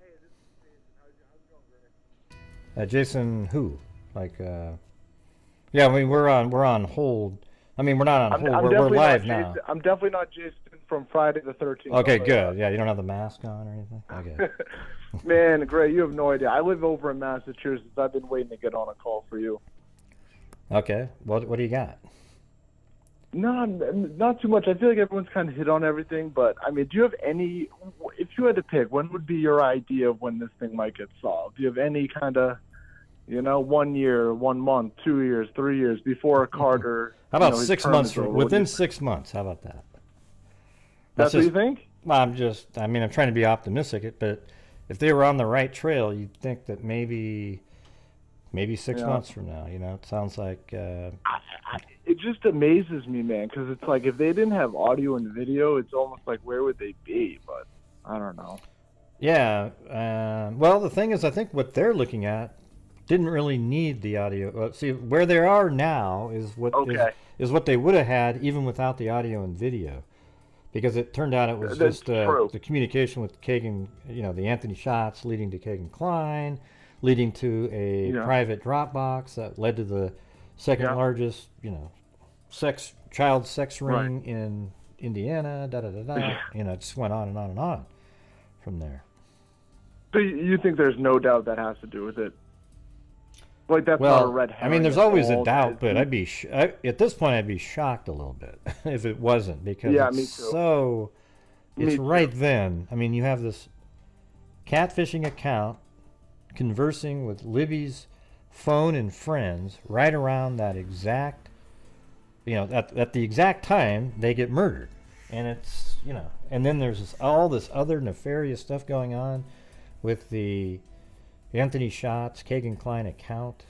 K: Hey, this is Jason. How's it going, Grant?
A: Jason who? Like, yeah, I mean, we're on hold. I mean, we're not on hold. We're live now.
K: I'm definitely not Jason from Friday the 13th.
A: Okay, good. Yeah, you don't have the mask on or anything? Okay.
K: Man, Gray, you have no idea. I live over in Massachusetts. I've been waiting to get on a call for you.
A: Okay. What do you got?
K: No, not too much. I feel like everyone's kind of hit on everything, but, I mean, do you have any, if you had to pick, when would be your idea of when this thing might get solved? Do you have any kind of, 1 year, 1 month, 2 years, 3 years before Carter?
A: How about 6 months? Within 6 months, how about that?
K: That's what you think?
A: I'm trying to be optimistic, but if they were on the right trail, you'd think that maybe 6 months from now, it sounds like...
K: It just amazes me, man, because it's like if they didn't have audio and video, it's almost like where would they be? But I don't know.
A: Yeah. Well, the thing is, I think what they're looking at didn't really need the audio. See, where they are now is what is what they would have had even without the audio and video. Because it turned out it was just the communication with Kagan, the Anthony shots leading to Kagan Klein, leading to a private Dropbox that led to the second largest, child sex ring in Indiana, it just went on and on and on from there.
K: So you think there's no doubt that has to do with it? Like that's not a red herring.
A: I mean, there's always a doubt, but at this point I'd be shocked a little bit if it wasn't, because it's right then. I mean, you have this catfishing account conversing with Libby's phone and friends right around that exact, at the exact time they get murdered. And it's, and then there's all this other nefarious stuff going on with the Anthony Shots, Kagan Klein account.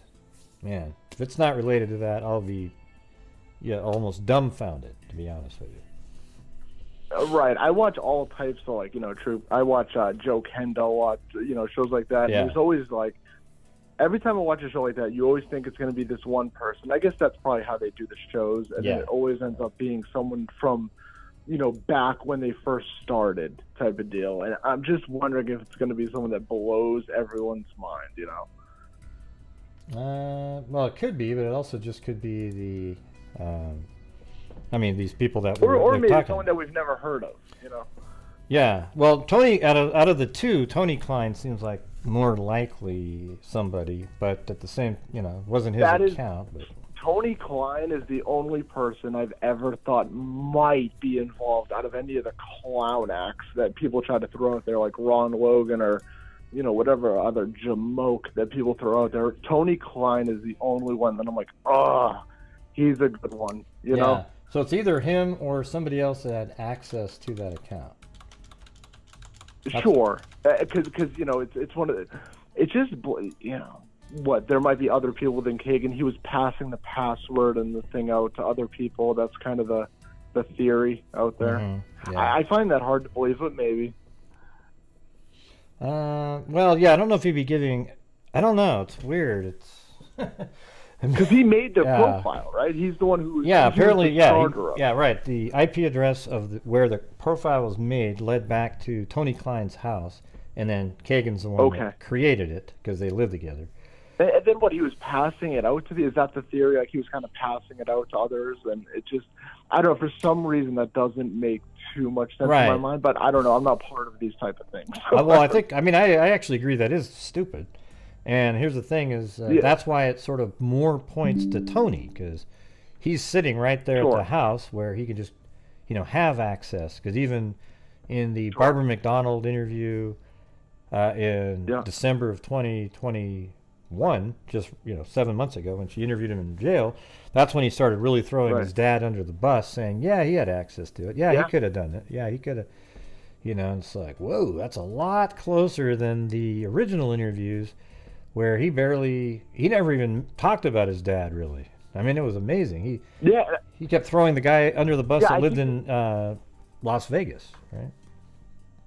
A: Man, if it's not related to that, I'll be almost dumbfounded, to be honest with you.
K: Right. I watch all types of, true. I watch Joe Kendall, shows like that. Yeah. And there's always, every time I watch a show like that, you always think it's going to be this one person. I guess that's probably how they do the shows. And then it always ends up being someone from, back when they first started type of deal. And I'm just wondering if it's going to be someone that blows everyone's mind,
A: Well, it could be, but it also just could be these people that
K: or maybe someone that we've never heard of,
A: Yeah. Well, Tony, out of the two, Tony Klein seems like more likely somebody, but at the same, wasn't his account. But
K: Tony Klein is the only person I've ever thought might be involved out of any of the clown acts that people try to throw out there, like Ron Logan or, whatever other jamoke that people throw out there. Tony Klein is the only one that I'm like, he's a good one, you know?
A: So it's either him or somebody else that had access to that account.
K: Sure, because it's one of the, it's just what there might be other people than Kagan. He was passing the password and the thing out to other people. That's kind of the theory out there.
A: Mm-hmm. Yeah.
K: I find that hard to believe, but maybe.
A: Well, yeah, I don't know if he'd be giving. I don't know. It's weird. It's
K: because he made the profile, right? He's the one who.
A: Apparently, right. The IP address of where the profile was made led back to Tony Klein's house, and then Kagan's the one that created it because they live together.
K: And then what, he was passing it out to is that the theory? Like he was kind of passing it out to others, and it just, I don't know, for some reason that doesn't make too much sense in my mind, but I don't know, I'm not part of these type of things. So.
A: Well, I actually agree that is stupid. And here's the thing is, that's why it sort of more points to Tony, because he's sitting right there at the house where he can just, have access. Because even in the Barbara McDonald interview in December of 2021, just 7 months ago, when she interviewed him in jail, that's when he started really throwing his dad under the bus, saying, he had access to it. He could have done it. Yeah, he could have. And it's like, whoa, that's a lot closer than the original interviews, where he never even talked about his dad, really. I mean, it was amazing. He kept throwing the guy under the bus that lived in Las Vegas, right?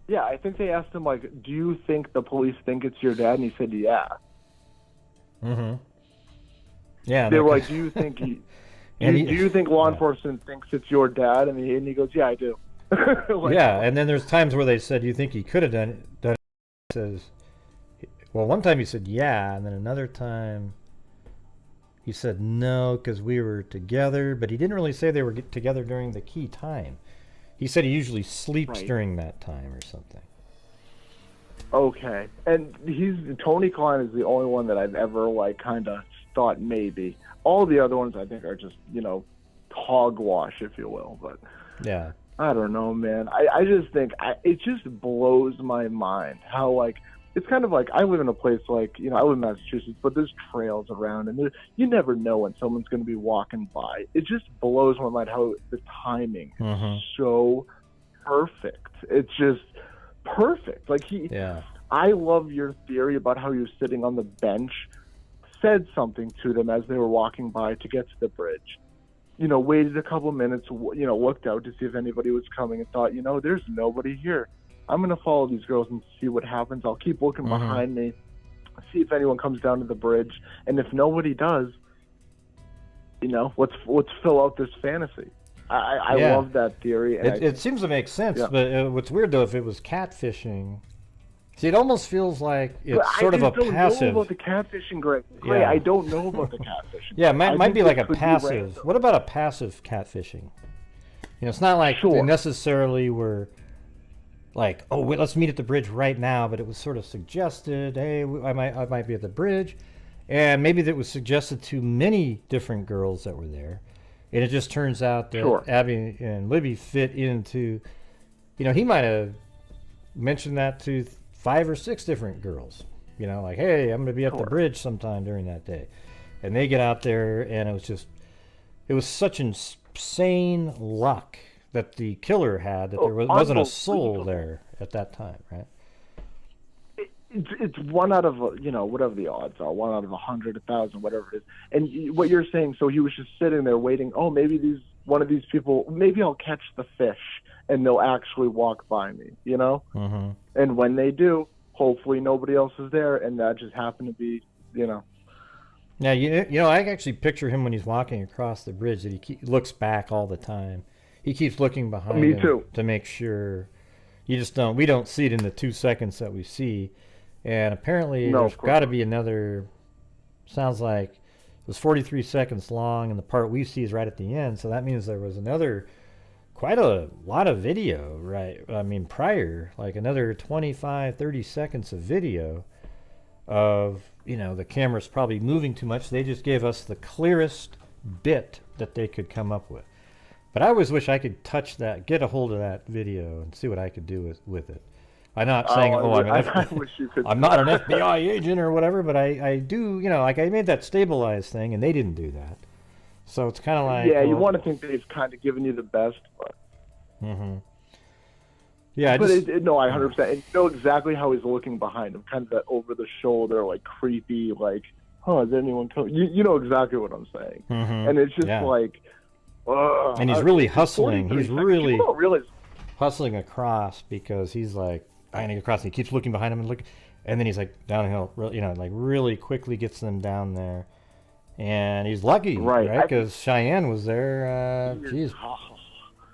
K: Yeah, I think they asked him, do you think the police think it's your dad? And he said, yeah.
A: Mm-hmm. Yeah.
K: They were like, do you think do you think law enforcement thinks it's your dad? And he goes, yeah, I do.
A: Yeah, and then there's times where they said, "You think he could have done it?" He says, well, one time he said, "Yeah," and then another time he said, "No, because we were together." But he didn't really say they were together during the key time. He said he usually sleeps during that time or something.
K: Okay, and Tony Klein is the only one that I've ever like kind of thought maybe. All the other ones I think are just hogwash, if you will. But
A: yeah,
K: I don't know, man. I just think it just blows my mind how like it's kind of like I live in a place like I live in Massachusetts, but there's trails around, and you never know when someone's going to be walking by. It just blows my mind how the timing is so perfect. It's just perfect. Like I love your theory about how he was sitting on the bench, said something to them as they were walking by to get to the bridge. Waited a couple minutes, looked out to see if anybody was coming and thought, there's nobody here. I'm going to follow these girls and see what happens. I'll keep looking behind me, see if anyone comes down to the bridge. And if nobody does, let's fill out this fantasy. I love that theory. And
A: it seems to make sense, but what's weird, though, if it was catfishing, see, it almost feels like it's sort of a passive.
K: I don't know about the catfishing, Greg.
A: Yeah.
K: I don't know about the catfishing.
A: Yeah, it might be like a passive. What about a passive catfishing? It's not like they necessarily were like, oh, wait, let's meet at the bridge right now, but it was sort of suggested, hey, I might be at the bridge, and maybe that was suggested to many different girls that were there, and it just turns out that Abby and Libby fit into, he might have mentioned that to 5 or 6 different girls, like, hey, I'm going to be at the bridge sometime during that day, and they get out there, and it was such insane luck that the killer had that there wasn't a soul there at that time, right?
K: It's one out of whatever the odds are, 1 out of 100, 1,000, whatever it is. And what you're saying, so he was just sitting there waiting. Oh, maybe one of these people, maybe I'll catch the fish, and they'll actually walk by me, And when they do, hopefully nobody else is there, and that just happened to be,
A: Yeah, I actually picture him when he's walking across the bridge that he looks back all the time. He keeps looking behind him to make sure. We don't see it in the 2 seconds that we see. And apparently there's got to be another, sounds like it was 43 seconds long, and the part we see is right at the end. So that means there was quite a lot of video, right? I mean, prior, like another 25, 30 seconds of video of, the camera's probably moving too much. They just gave us the clearest bit that they could come up with. But I always wish I could touch that, get a hold of that video, and see what I could do with it. I'm not saying, I'm not an FBI agent or whatever, but I do, like I made that stabilized thing, and they didn't do that. So it's kind of like...
K: Yeah, you want to think they've kind of given you the best, but...
A: Yeah,
K: but no, I 100%. And you know exactly how he's looking behind him, kind of that over-the-shoulder, like, creepy, like, is anyone coming? You know exactly what I'm saying. And it's just like...
A: and he's really hustling. He's really hustling across because he's like, I'm going to get across. And he keeps looking behind him and then he's like downhill, like really quickly gets them down there. And he's lucky, right? Because Cheyenne was there,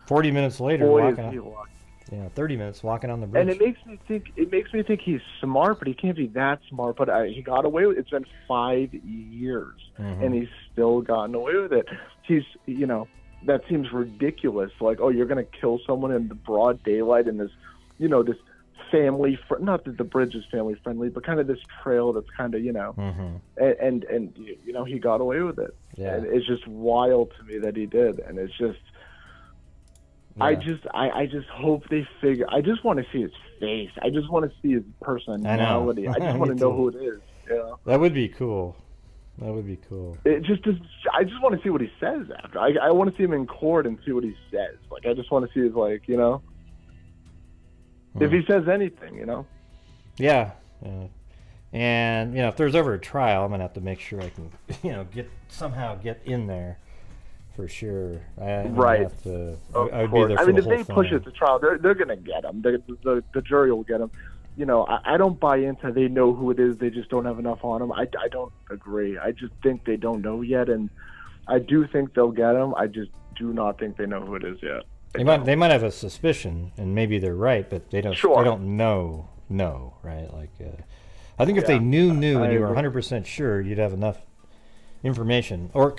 A: 40 minutes later, 30 minutes walking on the bridge.
K: And it makes me think he's smart, but he can't be that smart. But he got away with it. It's been 5 years, and he's still gotten away with it. He's, that seems ridiculous. Like, oh, you're going to kill someone in the broad daylight in this, this family, not that the bridge is family friendly, but kind of this trail that's kind of, and he got away with it.
A: Yeah.
K: And it's just wild to me that he did. And it's just, I just hope they figure, I just want to see his face. I just want to see his personality. I just want to know who it is.
A: That would be cool. That would be cool.
K: I just want to see what he says after. I want to see him in court and see what he says. Like, I just want to see his, like, if he says anything,
A: Yeah. And, if there's ever a trial, I'm going to have to make sure I can, somehow get in there for sure.
K: Right.
A: I'd be there for
K: if they push it to trial, they're going to get him. The jury will get him. I don't buy into they know who it is, they just don't have enough on him. I don't agree. I just think they don't know yet, and I do think they'll get him. I just do not think they know who it is yet.
A: They might have a suspicion, and maybe they're right, but they don't.
K: Sure.
A: They don't know, right? Like, I think if they knew, and you were 100% sure, you'd have enough information. Or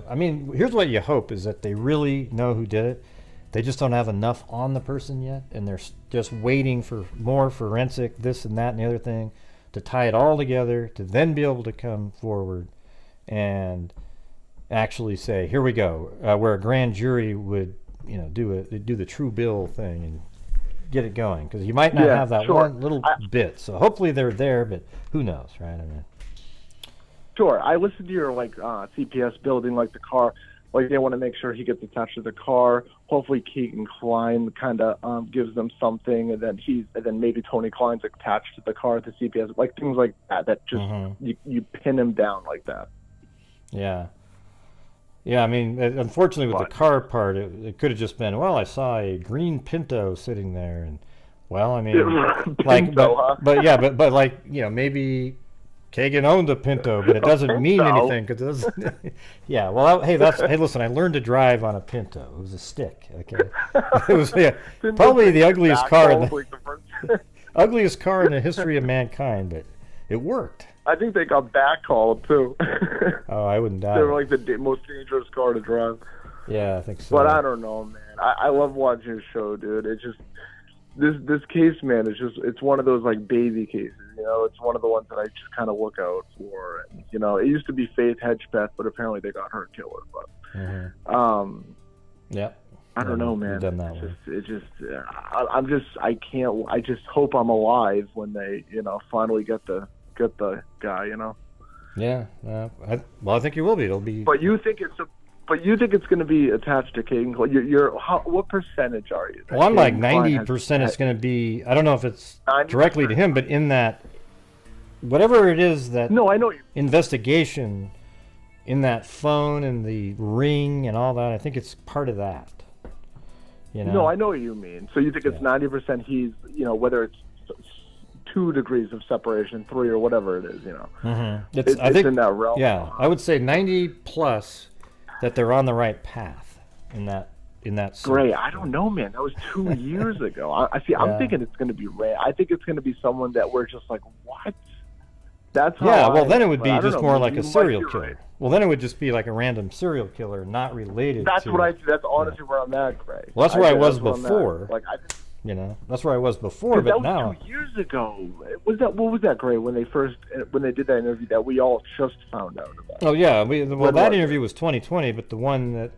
A: I mean, here's what you hope is that they really know who did it. They just don't have enough on the person yet, and they're just waiting for more forensic this and that and the other thing to tie it all together to then be able to come forward and actually say, here we go, where a grand jury would do the true bill thing and get it going, because you might not have that one little bit. So hopefully they're there, but who knows, right? I mean,
K: sure. I listened to your CPS building the car. They want to make sure he gets attached to the car. Hopefully Keegan Klein kind of gives them something, and then maybe Tony Klein's attached to the car at the CPS, things like that. That just you pin him down like that.
A: Yeah. Yeah, I mean, unfortunately with the car part, it could have just been, well, I saw a green Pinto sitting there, and I mean,
K: Pinto,
A: but maybe Kagan owned a Pinto, but it doesn't mean anything because it doesn't. Yeah, well, hey, listen, I learned to drive on a Pinto. It was a stick, okay. It was probably the ugliest car in the history of mankind, but it worked.
K: I think they got backcalled too.
A: Oh, I wouldn't doubt.
K: They were the most dangerous car to drive.
A: Yeah, I think so.
K: But I don't know, man. I love watching your show, dude. It's just this case, man. It's one of those baby cases. It's one of the ones that I just kind of look out for. And, it used to be Faith Hedgepeth, but apparently they got her killer. But
A: yeah.
K: I don't know, man.
A: Done that
K: I can't. I just hope I'm alive when they, finally get the guy.
A: Yeah. I think you will be. It'll be.
K: But you think it's going to be attached to Kagan? What percentage are you?
A: Well, I'm 90%. It's going to be. I don't know if it's 90%. Directly to him, but in that, whatever it is that.
K: No, I know you.
A: Investigation, in that phone and the ring and all that. I think it's part of that.
K: No, I know what you mean. So you think it's 90%? He's, whether it's 2 degrees of separation, 3 or whatever it is.
A: It's
K: in that realm.
A: Yeah, I would say 90 plus. That they're on the right path in that.
K: Great. I don't know, man. That was 2 years ago. I'm thinking it's going to be Ray. I think it's going to be someone that we're just what? That's how.
A: Well, then it would be just more like a serial killer. Right. Well, then it would just be like a random serial killer, not related.
K: That's honestly where I'm at, Gray.
A: Well, that's where I was before. That's where I was before, but now.
K: That was 2 years ago. What was that, Gray? When they did that interview that we all just found out about.
A: Oh yeah, that interview was 2020, but the one that,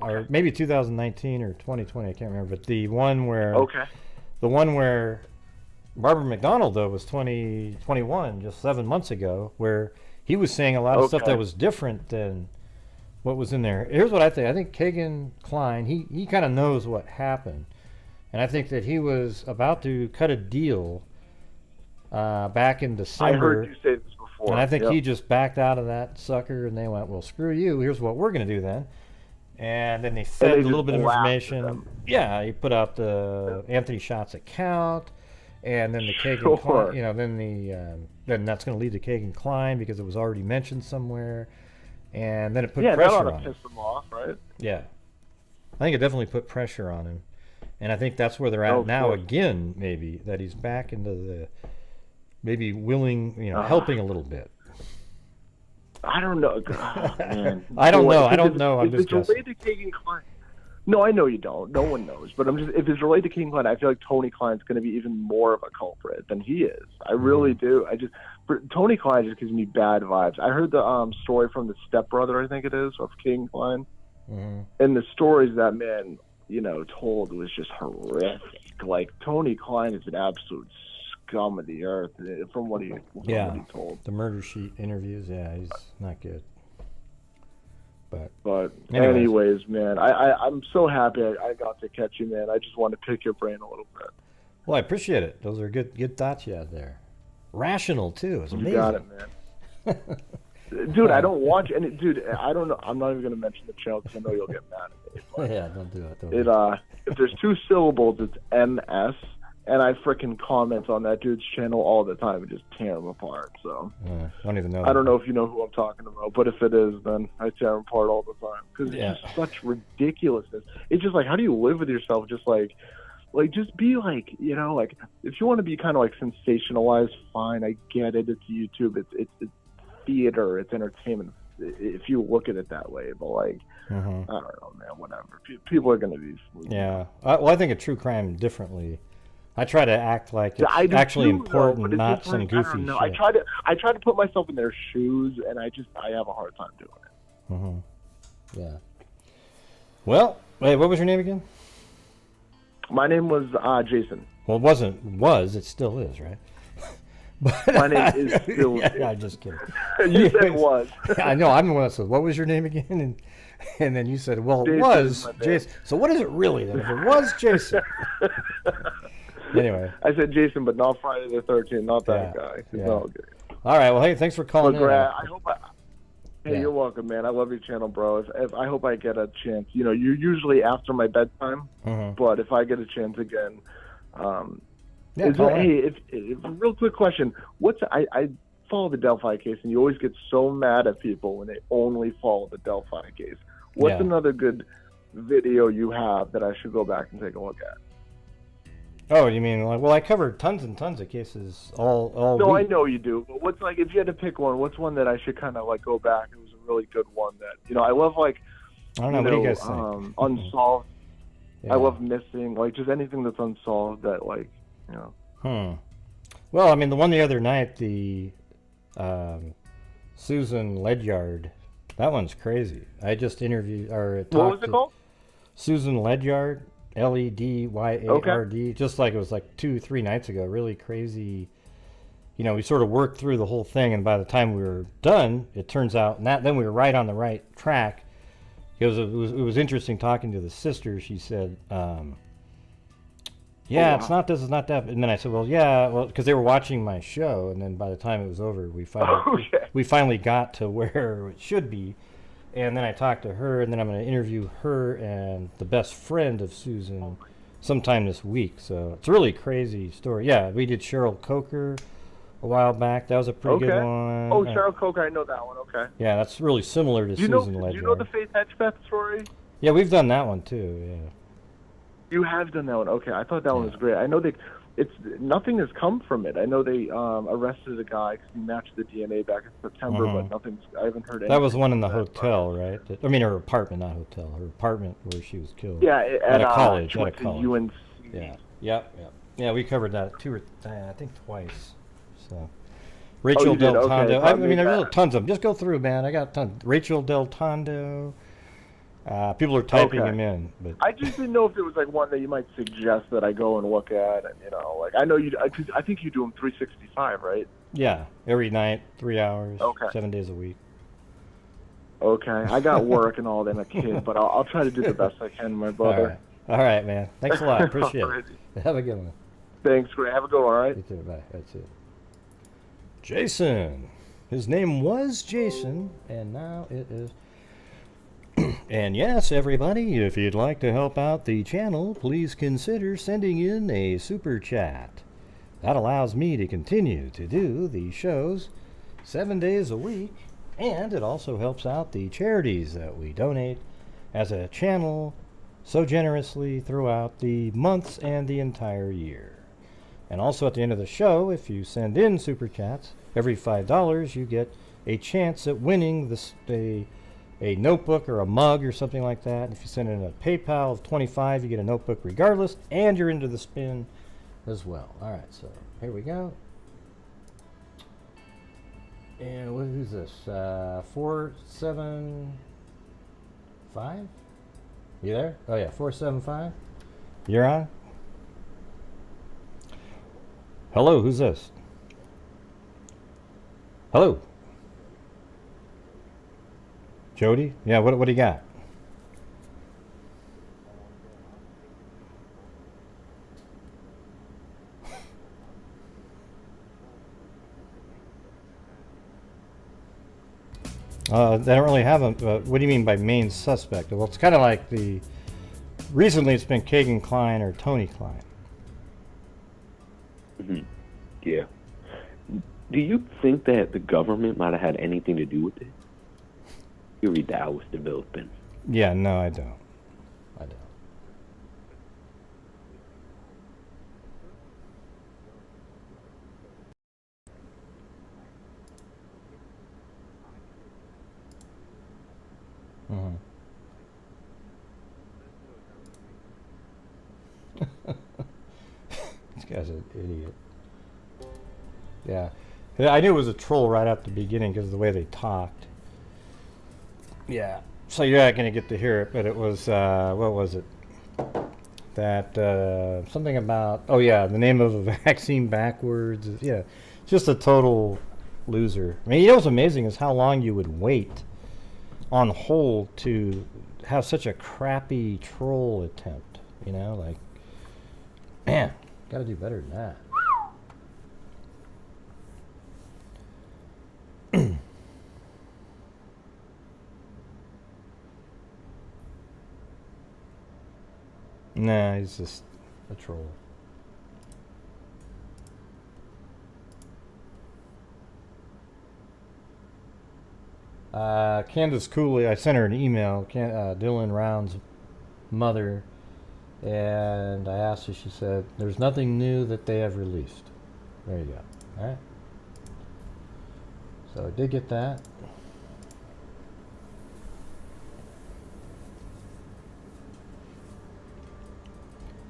A: or maybe 2019 or 2020, I can't remember. But the one where.
K: Okay.
A: The one where Barbara McDonald though was 2021, just 7 months ago, where he was saying a lot of stuff that was different than what was in there. Here's what I think. I think Kagan Klein, he kind of knows what happened. And I think that he was about to cut a deal back in December.
K: I heard you say this before.
A: And I think he just backed out of that sucker, and they went, well, screw you. Here's what we're going to do then. And then they fed a little bit of information. Yeah, he put out the Anthony Schott's account, and then the Kagan Klein, then that's going to lead to Kagan Klein because it was already mentioned somewhere. And then it put pressure on him.
K: Piss them off, right?
A: Yeah. I think it definitely put pressure on him. And I think that's where they're at now again, maybe, that he's back into the, maybe willing, helping a little bit.
K: I don't know. Oh, man.
A: I don't know. I'm just guessing.
K: Related to Kagan Klein. No, I know you don't. No one knows. But if it's related to Kagan Klein, I feel like Tony Klein's going to be even more of a culprit than he is. I really do. Tony Klein just gives me bad vibes. I heard the story from the stepbrother, I think it is, of Kagan Klein. And the stories that man told was just horrific. Tony Klein is an absolute scum of the earth, from what he told.
A: The murder sheet interviews, he's not good.
K: But anyways, man, I'm so happy I got to catch you, man. I just want to pick your brain a little bit.
A: Well, I appreciate it. Those are good thoughts you had there. Rational too. It's amazing.
K: You got it, man. Dude, I don't watch any. Dude, I don't know. I'm not even going to mention the channel because I know you'll get mad at me.
A: Yeah, don't do it.
K: If there's 2 syllables, it's MS, and I frickin' comment on that dude's channel all the time and just tear him apart. So
A: I don't even know.
K: I don't know if you know who I'm talking about, but if it is, then I tear him apart all the time because it's just such ridiculousness. It's just like, how do you live with yourself? Just like just be like, you know, like if you want to be kind of like sensationalized, fine, I get it. It's YouTube. It's theater. It's entertainment. If you look at it that way, but like, I don't know, man. Whatever. People are gonna be.
A: Yeah. Well, I think of true crime differently. I try to act like it's actually important, not some goofy shit.
K: I try to put myself in their shoes, and I have a hard time doing it.
A: Yeah. Well, wait, what was your name again?
K: My name was Jason.
A: Well, it still is, right?
K: My name is still.
A: Yeah, I'm just kidding.
K: You said was.
A: I know. I'm the one that said, "What was your name again?" And then you said, "Well, it was Jason." So what is it really then? If it was Jason. Anyway.
K: I said Jason, but not Friday the 13th, not that guy. It's all good.
A: All right. Well, hey, thanks for calling in.
K: Hey, you're welcome, man. I love your channel, bro. If I hope I get a chance. You know, you're usually after my bedtime, but if I get a chance again, real quick question. I follow the Delphi case, and you always get so mad at people when they only follow the Delphi case. What's another good video you have that I should go back and take a look at?
A: Oh, you mean like? Well, I covered tons and tons of cases all
K: No,
A: week.
K: I know you do. But what's like if you had to pick one? What's one that I should kind of like go back? It was a really good one that I love. Like
A: I don't know. What do you guys think?
K: Unsolved. I love missing. Like just anything that's unsolved that
A: Well, I mean the one the other night, the Susan Ledyard. That one's crazy. I just interviewed or talked
K: what was it called?
A: Susan Ledyard. Ledyard, just like it was like 2-3 nights ago. Really crazy. We sort of worked through the whole thing, and by the time we were done, it turns out then we were right on the right track. It was interesting talking to the sister. She said, it's not this, it's not that. And then I said, well, because they were watching my show, and then by the time it was over, we finally got to where it should be. And then I talked to her, and then I'm going to interview her and the best friend of Susan sometime this week. So it's a really crazy story. Yeah, we did Cheryl Coker a while back. That was a pretty good one.
K: Oh, Cheryl Coker, I know that one. Okay.
A: Yeah, that's really similar to Susan Ledyard.
K: Do you know the Faith Hedgepeth story?
A: Yeah, we've done that one too. Yeah.
K: You have done that one. Okay, I thought that one was great. I know nothing has come from it. I know they arrested a guy because he matched the DNA back in September, but I haven't heard anything.
A: That was one in the hotel, right? I mean, her apartment, not hotel. Her apartment where she was killed.
K: Yeah,
A: at a college.
K: At a college. UNC.
A: Yeah. Yep. Yeah, we covered that I think twice. So, Rachel Del Tondo.
K: Okay,
A: I mean, there's tons of them. Just go through, man. I got tons. Rachel Del Tondo. People are typing them in, but
K: I just didn't know if it was like one that you might suggest that I go and look at, and like I know you. I think you do them 365, right?
A: Yeah, every night, 3 hours, 7 days a week.
K: Okay, I got work and all that, and a kid, but I'll try to do the best I can, my brother.
A: All right, man. Thanks a lot. Appreciate it. Have a good one.
K: Thanks, Grant. Have a good one. All right.
A: You too. Bye. That's it. Jason. His name was Jason, and now it is. And yes, everybody, if you'd like to help out the channel, please consider sending in a super chat. That allows me to continue to do the shows 7 days a week, and it also helps out the charities that we donate as a channel so generously throughout the months and the entire year. And also at the end of the show, if you send in super chats, every $5 you get a chance at winning a notebook or a mug or something like that. And if you send in a PayPal of $25, you get a notebook regardless, and you're into the spin as well. All right, so here we go. And who's this? 475? You there? Oh yeah, 475. You're on. Hello, who's this? Hello. Jody? Yeah, what do you got? They don't really have a, what do you mean by main suspect? Well, it's kind of like recently it's been Kagan Klein or Tony Klein.
L: Mm-hmm. Yeah. Do you think that the government might have had anything to do with it? You read that was developing.
A: Yeah, no, I don't. Mm-hmm. This guy's an idiot. Yeah. I knew it was a troll right at the beginning because of the way they talked. Yeah. So you're not going to get to hear it, but it was, what was it? That, something about, oh yeah, the name of a vaccine backwards. Yeah. Just a total loser. I mean, you know what's amazing is how long you would wait on hold to have such a crappy troll attempt. You know, like, man, gotta do better than that. Nah, he's just a troll. Candace Cooley, I sent her an email, Dylan Round's mother, and I asked her, she said, there's nothing new that they have released. There you go. Alright. So I did get that.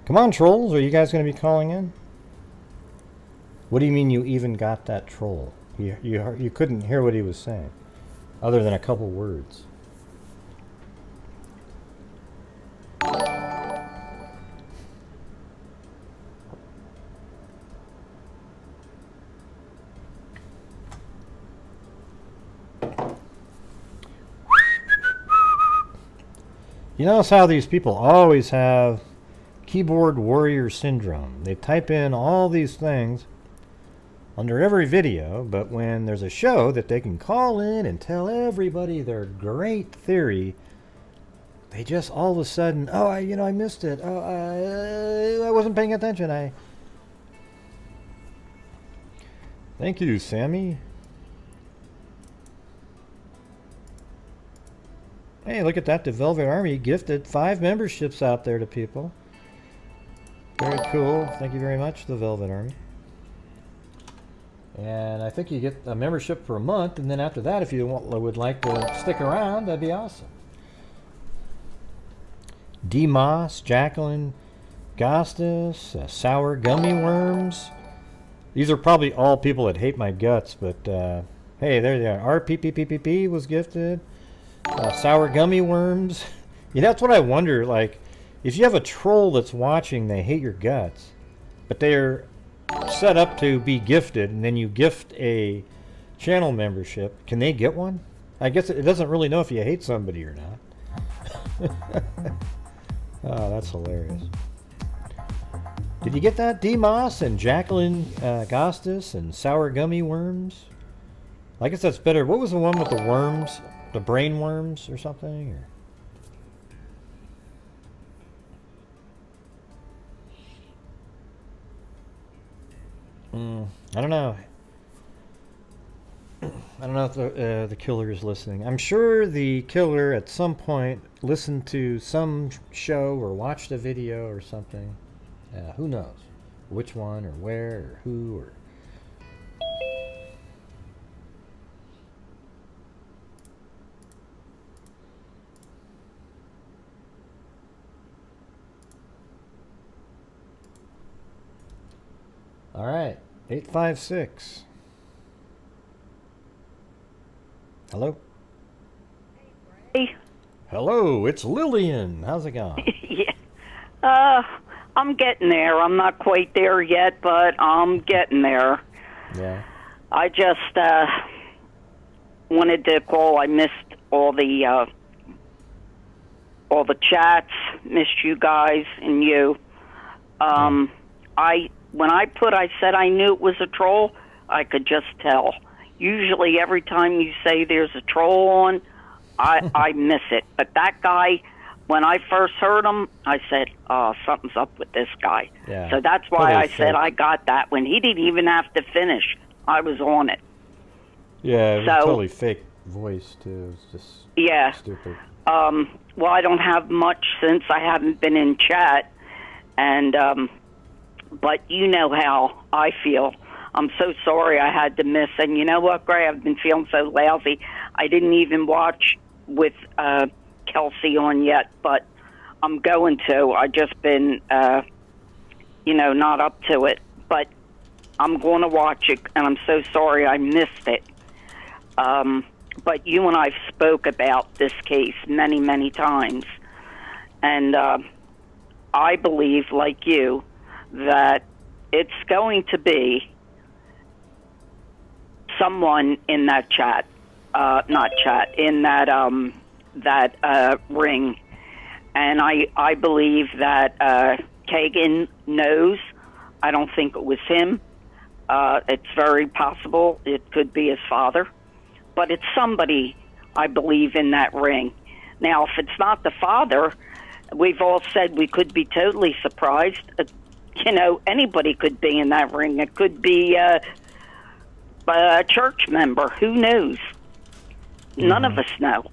A: Come on, trolls, are you guys going to be calling in? What do you mean you even got that troll? You couldn't hear what he was saying, other than a couple words. You notice how these people always have keyboard warrior syndrome. They type in all these things under every video, but when there's a show that they can call in and tell everybody their great theory, they just all of a sudden, oh, I missed it. Oh, I wasn't paying attention. Thank you, Sammy. Hey, look at that. The Velvet Army gifted 5 memberships out there to people. Very cool. Thank you very much, the Velvet Army. And I think you get a membership for a month, and then after that, if you would like to stick around, that'd be awesome. D. Moss, Jacqueline, Gostis, Sour Gummy Worms. These are probably all people that hate my guts, but hey, there they are. RPPPPP was gifted. Sour Gummy Worms. Yeah, that's what I wonder, like, if you have a troll that's watching, they hate your guts, but they're set up to be gifted, and then you gift a channel membership, can they get one? I guess it doesn't really know if you hate somebody or not. Oh, that's hilarious. Did you get that? D. Moss and Jacqueline Gostis and Sour Gummy Worms? I guess that's better. What was the one with the worms? The brain worms or something? I don't know. I don't know if the killer is listening. I'm sure the killer at some point listened to some show or watched a video or something. Who knows? Which one or where or who or... All right, 856. Hello?
M: Hey.
A: Hello, it's Lillian. How's it going?
M: Yeah. I'm getting there. I'm not quite there yet, but I'm getting there.
A: Yeah.
M: I just wanted to call. I missed all the chats. Missed you guys and you. When I said I knew it was a troll, I could just tell. Usually every time you say there's a troll on, I miss it. But that guy, when I first heard him, I said, "Oh, something's up with this guy."
A: Yeah,
M: so that's why
A: totally
M: I said
A: fake.
M: I got that when he didn't even have to finish. I was on it.
A: Yeah, it was
M: So-
A: a totally fake voice too. It's just
M: Yeah.
A: stupid.
M: Well, I don't have much since I haven't been in chat, and but you know how I feel. I'm so sorry I had to miss. And you know what, Gray? I've been feeling so lousy. I didn't even watch with Kelsi on yet, but I'm going to. I just been, not up to it. But I'm going to watch it, and I'm so sorry I missed it. But you and I spoke about this case many, many times. And I believe, like you, that it's going to be someone in that chat, in that ring. And I believe that Kagan knows. I don't think it was him. It's very possible it could be his father. But it's somebody, I believe, in that ring. Now, if it's not the father, we've all said we could be totally surprised. Anybody could be in that ring. It could be a church member. Who knows? None of us know.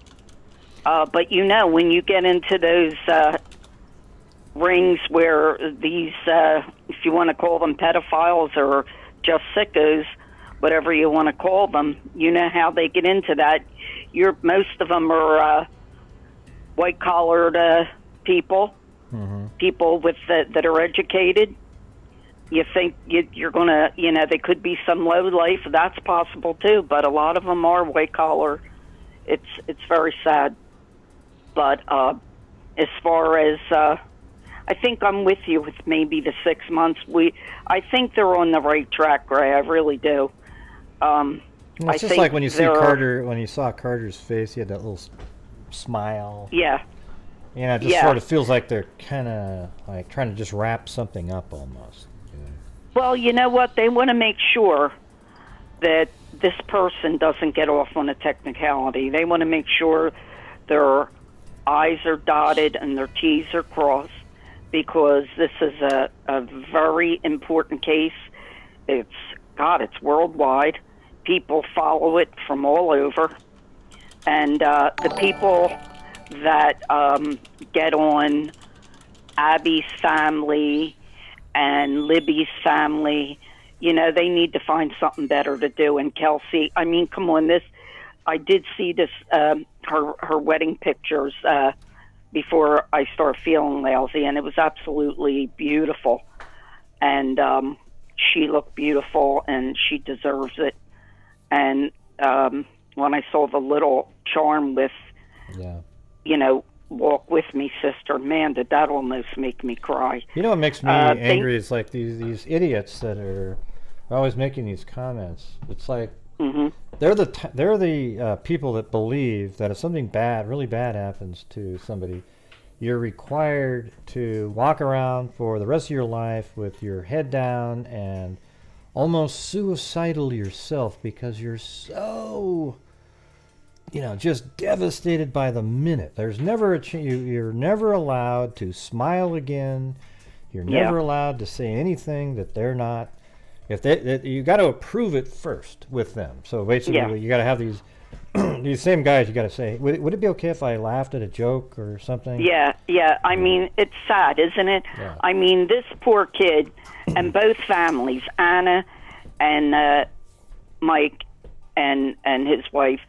M: But when you get into those rings where these, if you want to call them pedophiles or just sickos, whatever you want to call them, you know how they get into that. Most of them are white-collared people, people that are educated. You think you're going to, they could be some low life. That's possible too, but a lot of them are white-collar. It's very sad. But as far as, I think I'm with you with maybe the 6 months. I think they're on the right track, Ray. I really do.
A: It's just like when you see Carter, when you saw Carter's face, he had that little smile.
M: Yeah.
A: It just sort of feels like they're kind of like trying to just wrap something up almost.
M: Well, you know what? They want to make sure that this person doesn't get off on a technicality. They want to make sure their I's are dotted and their T's are crossed, because this is a very important case. It's worldwide. People follow it from all over. And the people that get on Abby's family and Libby's family, they need to find something better to do. And Kelsi, I mean, come on, I did see this, her wedding pictures before I started feeling lousy, and it was absolutely beautiful. And she looked beautiful, and she deserves it. And when I saw the little charm with, walk with me, sister, man, did that almost make me cry.
A: What makes me angry is like these idiots that are always making these comments. It's like they're the people that believe that if something really bad happens to somebody, you're required to walk around for the rest of your life with your head down and almost suicidal yourself because you're so, just devastated by the minute. There's never you're never allowed to smile again. You're never allowed to say anything that they're not. You got to approve it first with them. So basically, you got to have these these same guys. You got to say, would it be okay if I laughed at a joke or something?
M: Yeah. I mean, it's sad, isn't it?
A: Yeah.
M: I mean, this poor kid and both families, Anna and Mike and his wife.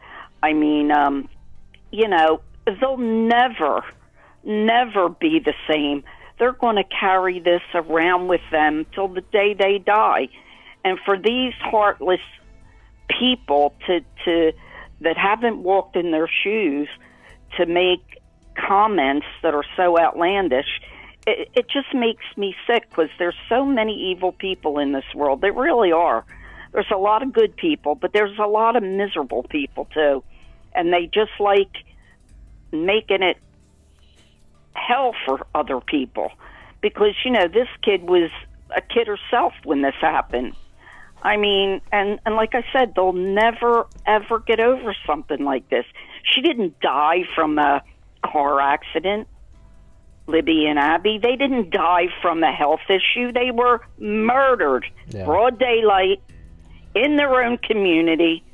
M: I mean, they'll never be the same. They're going to carry this around with them till the day they die. And for these heartless people that haven't walked in their shoes to make comments that are so outlandish, it just makes me sick, because there's so many evil people in this world. There really are. There's a lot of good people, but there's a lot of miserable people too. And they just like making it hell for other people. Because, this kid was a kid herself when this happened. I mean, and like I said, they'll never, ever get over something like this. She didn't die from a car accident. Libby and Abby. They didn't die from a health issue. They were murdered, broad daylight, in their own community.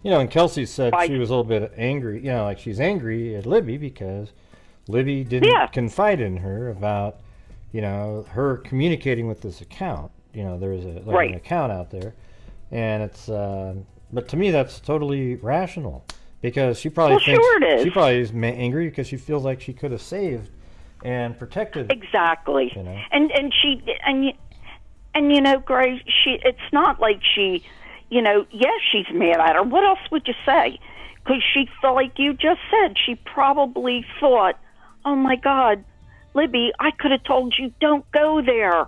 A: And Kelsi said she was a little bit angry. Like she's angry at Libby because Libby didn't confide in her about, her communicating with this account. There's an account out there, and it's. But to me, that's totally rational because she probably thinks she probably is angry because she feels like she could have saved and protected.
M: Exactly. And she Gray. It's not like she. Yes, she's mad at her. What else would you say? Because she felt, like you just said, she probably thought, oh my God, Libby, I could have told you don't go there.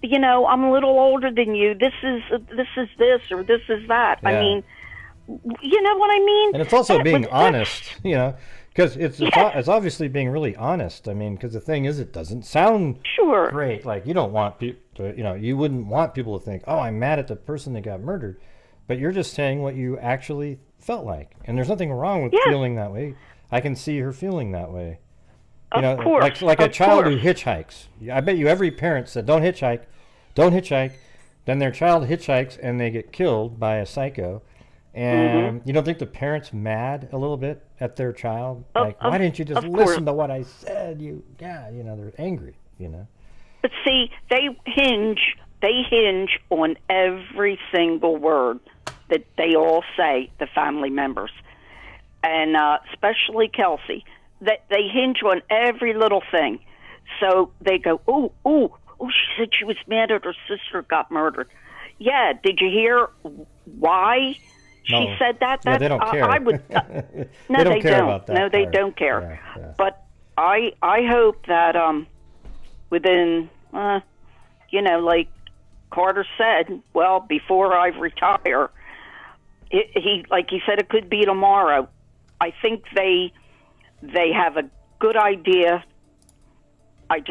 M: I'm a little older than you. This is this or this is that. Yeah. I mean, you know what I mean?
A: And it's also being honest, because it's obviously being really honest. I mean, because the thing is, it doesn't sound great. Like you don't want people to, you wouldn't want people to think, oh, I'm mad at the person that got murdered. But you're just saying what you actually felt like. And there's nothing wrong with feeling that way. I can see her feeling that way.
M: Of course.
A: Like a child who hitchhikes. I bet you every parent said, don't hitchhike. Don't hitchhike. Then their child hitchhikes and they get killed by a psycho. And you don't think the parent's mad a little bit at their child? Like, why didn't you just listen to what I said? They're angry,
M: But see, they hinge on every single word that they all say, the family members. And especially Kelsi. They hinge on every little thing. So they go, oh, she said she was mad at her sister got murdered. Yeah, did you hear why she said that?
A: Yeah, they don't care.
M: I would. No, they don't. No, they don't care. Yeah. But I hope that within, like Carter said, well, before I retire, he said, it could be tomorrow. I think they have a good idea. I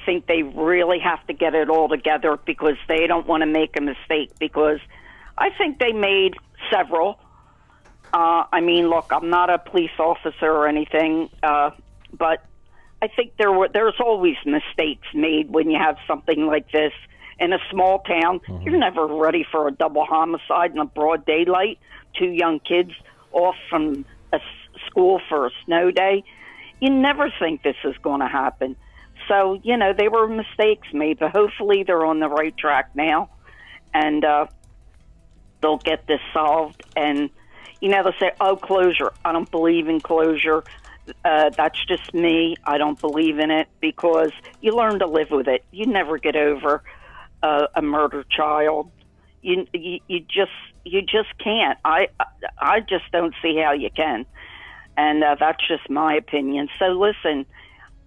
M: think they really have to get it all together because they don't want to make a mistake, because I think they made several. I mean, look, I'm not a police officer or anything, but I think there's always mistakes made when you have something like this in a small town. You're never ready for a double homicide in a broad daylight, 2 young kids off from a school for a snow day. You never think this is going to happen. So, they were mistakes made, but hopefully they're on the right track now, and they'll get this solved. And, they'll say, oh, closure. I don't believe in closure. That's just me. I don't believe in it, because you learn to live with it. You never get over a murdered child. You just can't. I just don't see how you can. And that's just my opinion. So listen,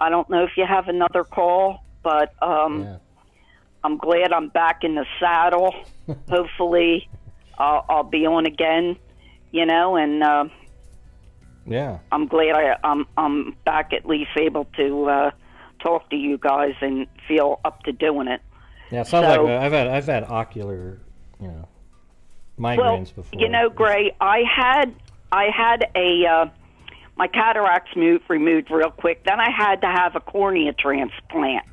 M: I don't know if you have another call, but I'm glad I'm back in the saddle. Hopefully I'll be on again, and I'm glad I'm back, at least able to talk to you guys and feel up to doing it.
A: Yeah, it sounds like I've had ocular, migraines before.
M: Gray, I had my cataracts removed real quick. Then I had to have a cornea transplant.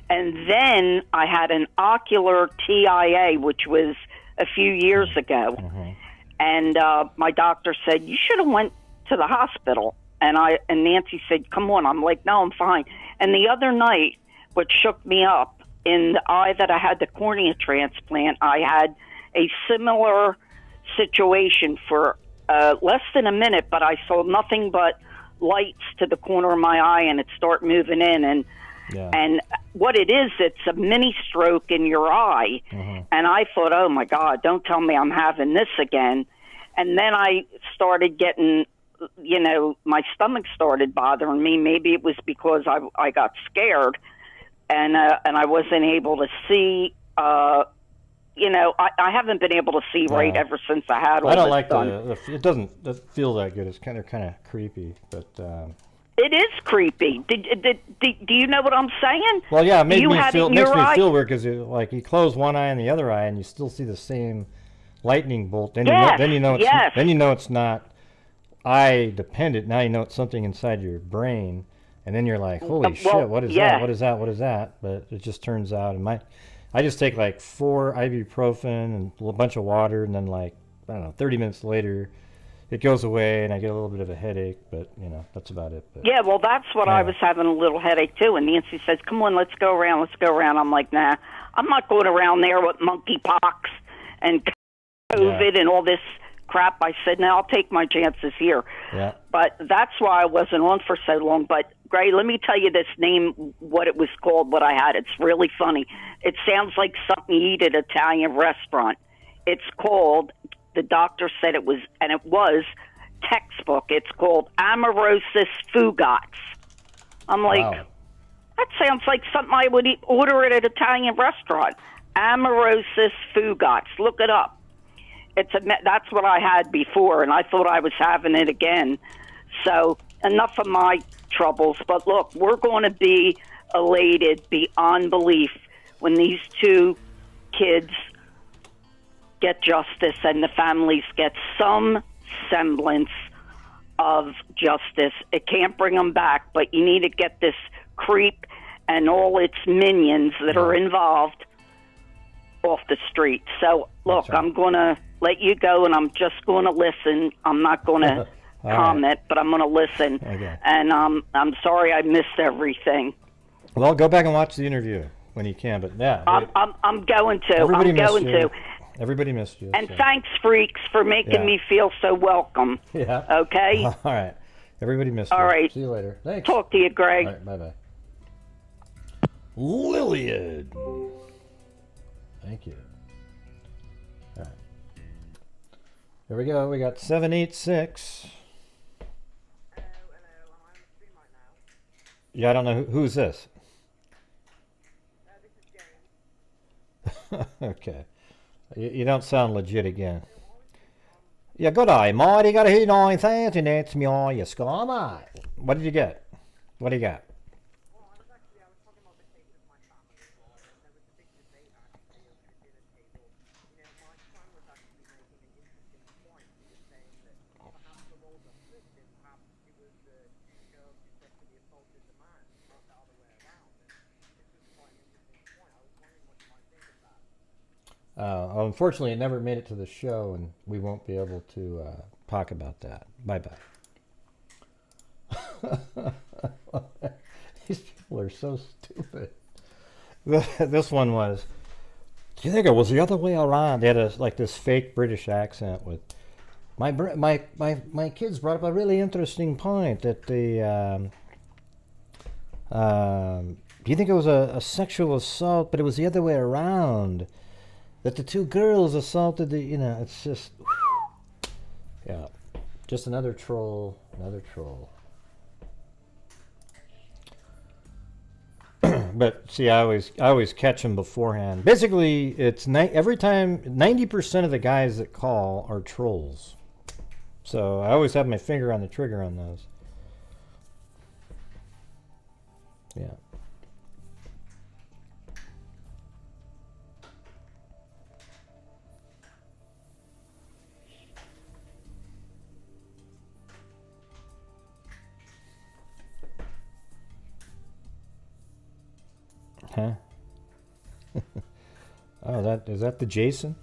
M: And then I had an ocular TIA, which was a few years ago. And my doctor said, you should have went to the hospital. And Nancy said, come on. I'm like, no, I'm fine. And the other night, what shook me up, in the eye that I had the cornea transplant, I had a similar situation for less than a minute, but I saw nothing but lights to the corner of my eye, and it started moving in. And what it is, it's a mini stroke in your eye. And I thought, oh my God, don't tell me I'm having this again. And then I started getting, my stomach started bothering me. Maybe it was because I got scared, and I wasn't able to see. I haven't been able to see right ever since I had all this.
A: I don't like it doesn't feel that good. It's kind of creepy, but
M: it is creepy. Do you know what I'm saying?
A: Well, yeah, it makes me feel weird, because you close one eye and the other eye, and you still see the same lightning bolt. Then you know it's not eye dependent. Now you know it's something inside your brain And then you're like, holy shit, what is that? What is that? What is that? But it just turns out, I just take like 4 ibuprofen and a bunch of water, and then like, I don't know, 30 minutes later, it goes away, and I get a little bit of a headache, but, you know, that's about it. But,
M: yeah, well, that's what I was having a little headache, too. And Nancy says, come on, let's go around. I'm like, nah, I'm not going around there with monkeypox and COVID and all this crap. I said, no, I'll take my chances here.
A: Yeah.
M: But that's why I wasn't on for so long. But, Gray, let me tell you this name, what it was called, what I had. It's really funny. It sounds like something you eat at an Italian restaurant. It's called, the doctor said it was, and it was textbook. It's called Amaurosis Fugats. I'm like, that sounds like something I would order at an Italian restaurant. Amaurosis Fugats. Look it up. That's what I had before, and I thought I was having it again. So enough of my troubles. But look, we're going to be elated beyond belief when these 2 kids get justice and the families get some semblance of justice. It can't bring them back, but you need to get this creep and all its minions that are involved off the street. So, look, I'm going to let you go, and I'm just going to listen. I'm not going to comment, but I'm going to listen.
A: Okay.
M: And I'm sorry I missed everything.
A: Well, go back and watch the interview when you can, but yeah.
M: I'm going to.
A: Everybody missed you.
M: And thanks, freaks, for making me feel so welcome.
A: Yeah.
M: Okay?
A: All right. Everybody missed you.
M: All right.
A: See you later. Thanks.
M: Talk to you, Greg.
A: All right, bye-bye. Lillian. Thank you. All right. Here we go. We got 786. Yeah, I don't know. Who's this? Okay. You don't sound legit again. Yeah, good eye, mate. You got to hear 9,000. That's me eye, you sky, mate. What did you get? What do you got? Unfortunately, it never made it to the show, and we won't be able to talk about that. Bye-bye. These people are so stupid. This one was, do you think it was the other way around? They had like this fake British accent with, my kids brought up a really interesting point that the, do you think it was a sexual assault, but it was the other way around? That the 2 girls assaulted the, you know, it's just, yeah, just another troll, But see, I always catch them beforehand. Basically, it's every time 90% of the guys that call are trolls. So I always have my finger on the trigger on those. Yeah. Huh? Oh, is that the Jason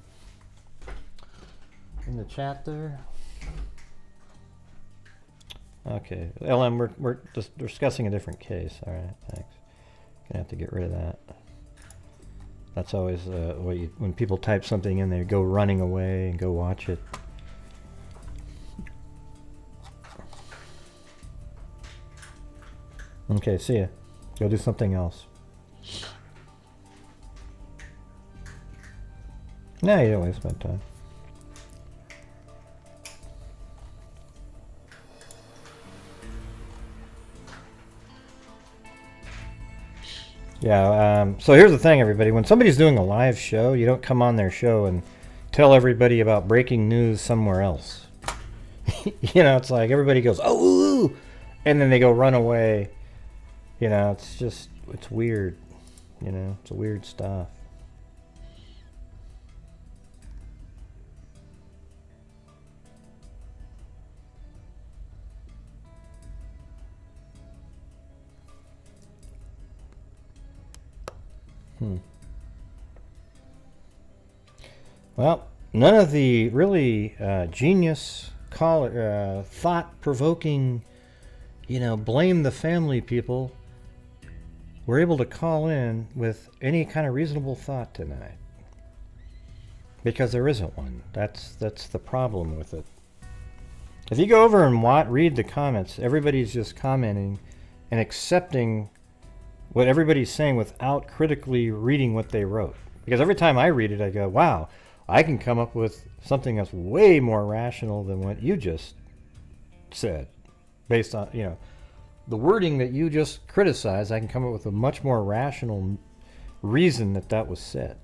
A: in the chat there? Okay, LM, we're just discussing a different case. All right, thanks. Gonna have to get rid of that. That's always when people type something in, they go running away and go watch it. Okay, see ya. Go do something else. No, you don't waste my time. Yeah, so here's the thing, everybody. When somebody's doing a live show, you don't come on their show and tell everybody about breaking news somewhere else. You know, it's like everybody goes, oh, ooh, and then they go run away. You know, it's weird. You know, it's weird stuff. Well, none of the really genius, thought-provoking, blame the family people were able to call in with any kind of reasonable thought tonight. Because there isn't one. That's the problem with it. If you go over and read the comments, everybody's just commenting and accepting what everybody's saying without critically reading what they wrote. Because every time I read it, I go, wow, I can come up with something that's way more rational than what you just said. Based on, the wording that you just criticized, I can come up with a much more rational reason that was said.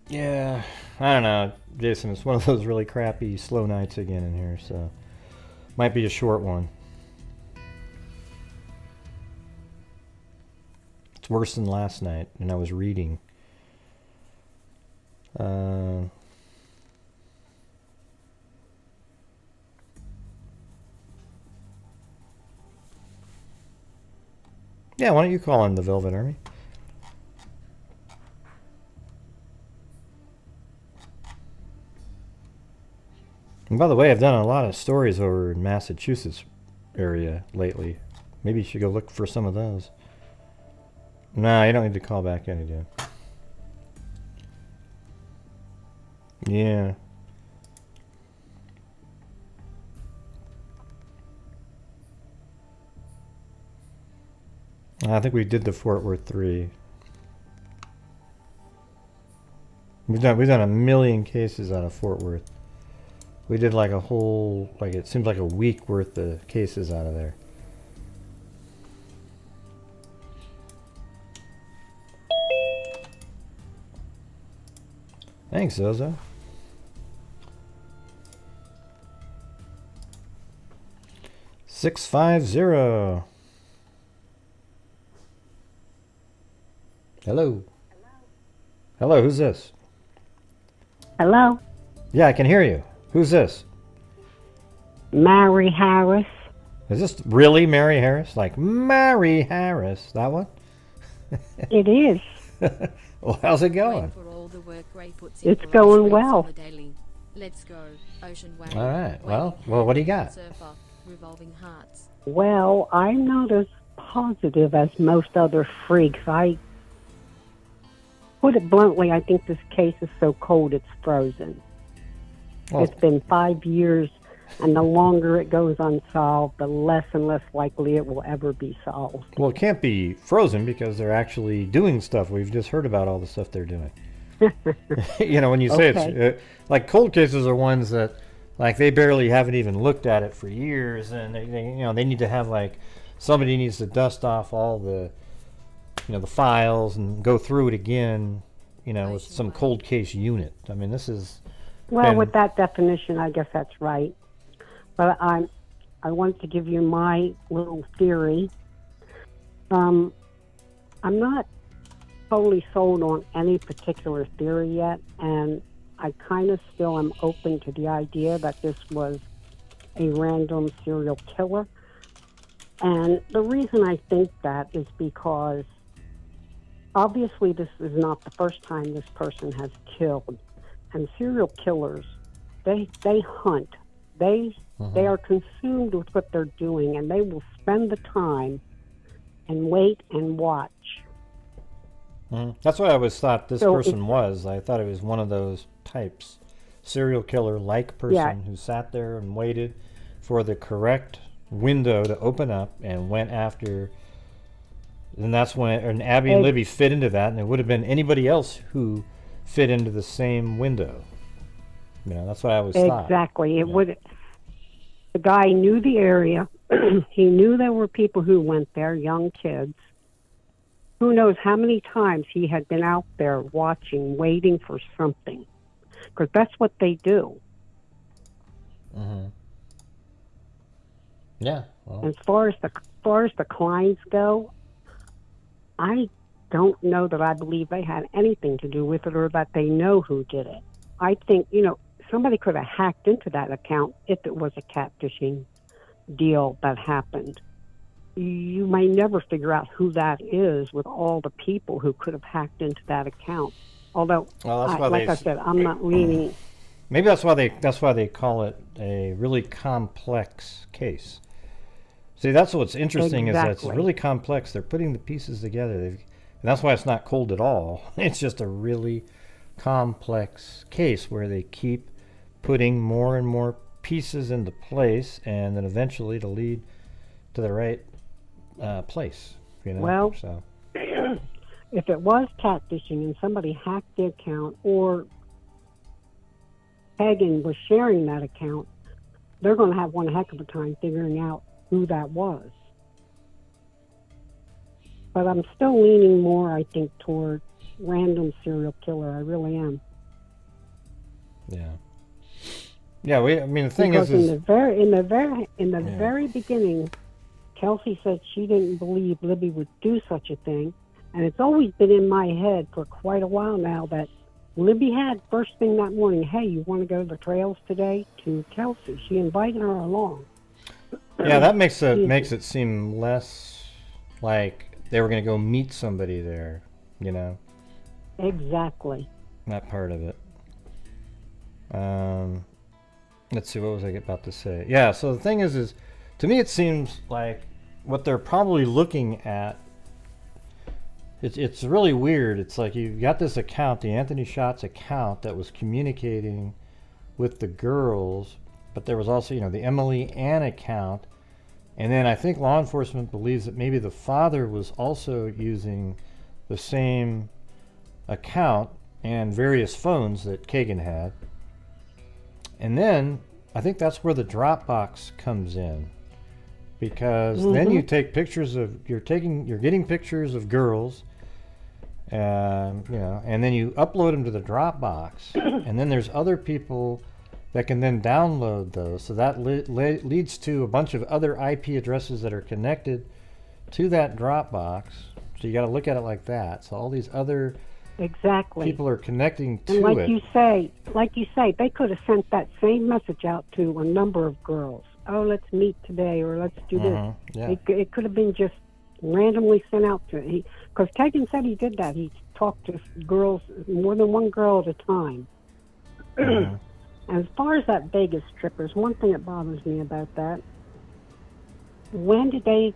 A: Yeah, I don't know, Jason, it's one of those really crappy slow nights again in here, so might be a short one. It's worse than last night, and I was reading. Yeah, why don't you call in the Velvet Army? And by the way, I've done a lot of stories over in Massachusetts area lately. Maybe you should go look for some of those. Nah, you don't need to call back in again. Yeah. I think we did the Fort Worth 3. We've done a million cases out of Fort Worth. We did like a whole, it seems like a week worth of cases out of there. Thanks, Zozo. $650. Hello. Hello, who's this?
N: Hello.
A: Yeah, I can hear you. Who's this?
N: Mary Harris.
A: Is this really Mary Harris? Like Mary Harris, that one?
N: It is.
A: Well, how's it going?
N: It's going well.
O: Let's go. Ocean Wave.
A: All right. Well, what do you got?
O: Surfer, revolving hearts.
N: Well, I'm not as positive as most other freaks. I put it bluntly, I think this case is so cold it's frozen. Well, it's been 5 years, and the longer it goes unsolved, the less and less likely it will ever be solved.
A: Well, it can't be frozen because they're actually doing stuff. We've just heard about all the stuff they're doing. When you say it's like cold cases are ones that they barely haven't even looked at it for years, and they need to have somebody needs to dust off all the the files and go through it again, with some cold case unit. I mean, this is.
N: Well, with that definition, I guess that's right. But I want to give you my little theory. I'm not totally sold on any particular theory yet, and I kind of still am open to the idea that this was a random serial killer. And the reason I think that is because obviously this is not the first time this person has killed. And serial killers, they hunt. They are consumed with what they're doing, and they will spend the time and wait and watch.
A: That's what I always thought this person was. I thought it was one of those types, serial killer-like person who sat there and waited for the correct window to open up and went after. And that's when Abby and Libby fit into that, and it would have been anybody else who fit into the same window. That's what I always thought.
N: Exactly. The guy knew the area. He knew there were people who went there, young kids. Who knows how many times he had been out there watching, waiting for something. Because that's what they do.
A: Yeah. Well.
N: As far as the Kleins go, I don't know that I believe they had anything to do with it or that they know who did it. I think, somebody could have hacked into that account if it was a catfishing deal that happened. you may never figure out who that is with all the people who could have hacked into that account. Although, like I said, I'm not leaning.
A: Maybe that's why they call it a really complex case. See, that's what's interesting is that it's really complex. They're putting the pieces together, and that's why it's not cold at all. It's just a really complex case where they keep putting more and more pieces into place, and then eventually to lead to the right place.
N: Well,
A: so
N: if it was catfishing and somebody hacked the account, or Hagen was sharing that account, they're going to have one heck of a time figuring out who that was. But I'm still leaning more, I think, toward random serial killer. I really am.
A: Yeah. Yeah. I mean, the thing
N: because
A: is,
N: in the very beginning, Kelsi said she didn't believe Libby would do such a thing, and it's always been in my head for quite a while now that Libby had first thing that morning, hey, you want to go to the trails today? To Kelsi. She invited her along.
A: Yeah, that makes it seem less like they were going to go meet somebody there,
N: Exactly.
A: That part of it. Let's see, what was I about to say? Yeah, so the thing is to me it seems like what they're probably looking at, it's really weird. It's like you've got this account, the Anthony Schatz account, that was communicating with the girls, but there was also, the Emily Ann account. And then I think law enforcement believes that maybe the father was also using the same account and various phones that Kagan had. And then I think that's where the Dropbox comes in, because then you take pictures of you're getting pictures of girls, and then you upload them to the Dropbox, and then there's other people that can then download those. So that leads to a bunch of other IP addresses that are connected to that Dropbox. So you got to look at it like that. So all these other people are connecting to
N: and
A: it.
N: Like you say, they could have sent that same message out to a number of girls. Oh, let's meet today, or let's do this.
A: Yeah.
N: It could have been just randomly sent out to because Kagan said he did that. He talked to girls, more than one girl at a time. And as far as that Vegas trip, there's one thing that bothers me about that. When did they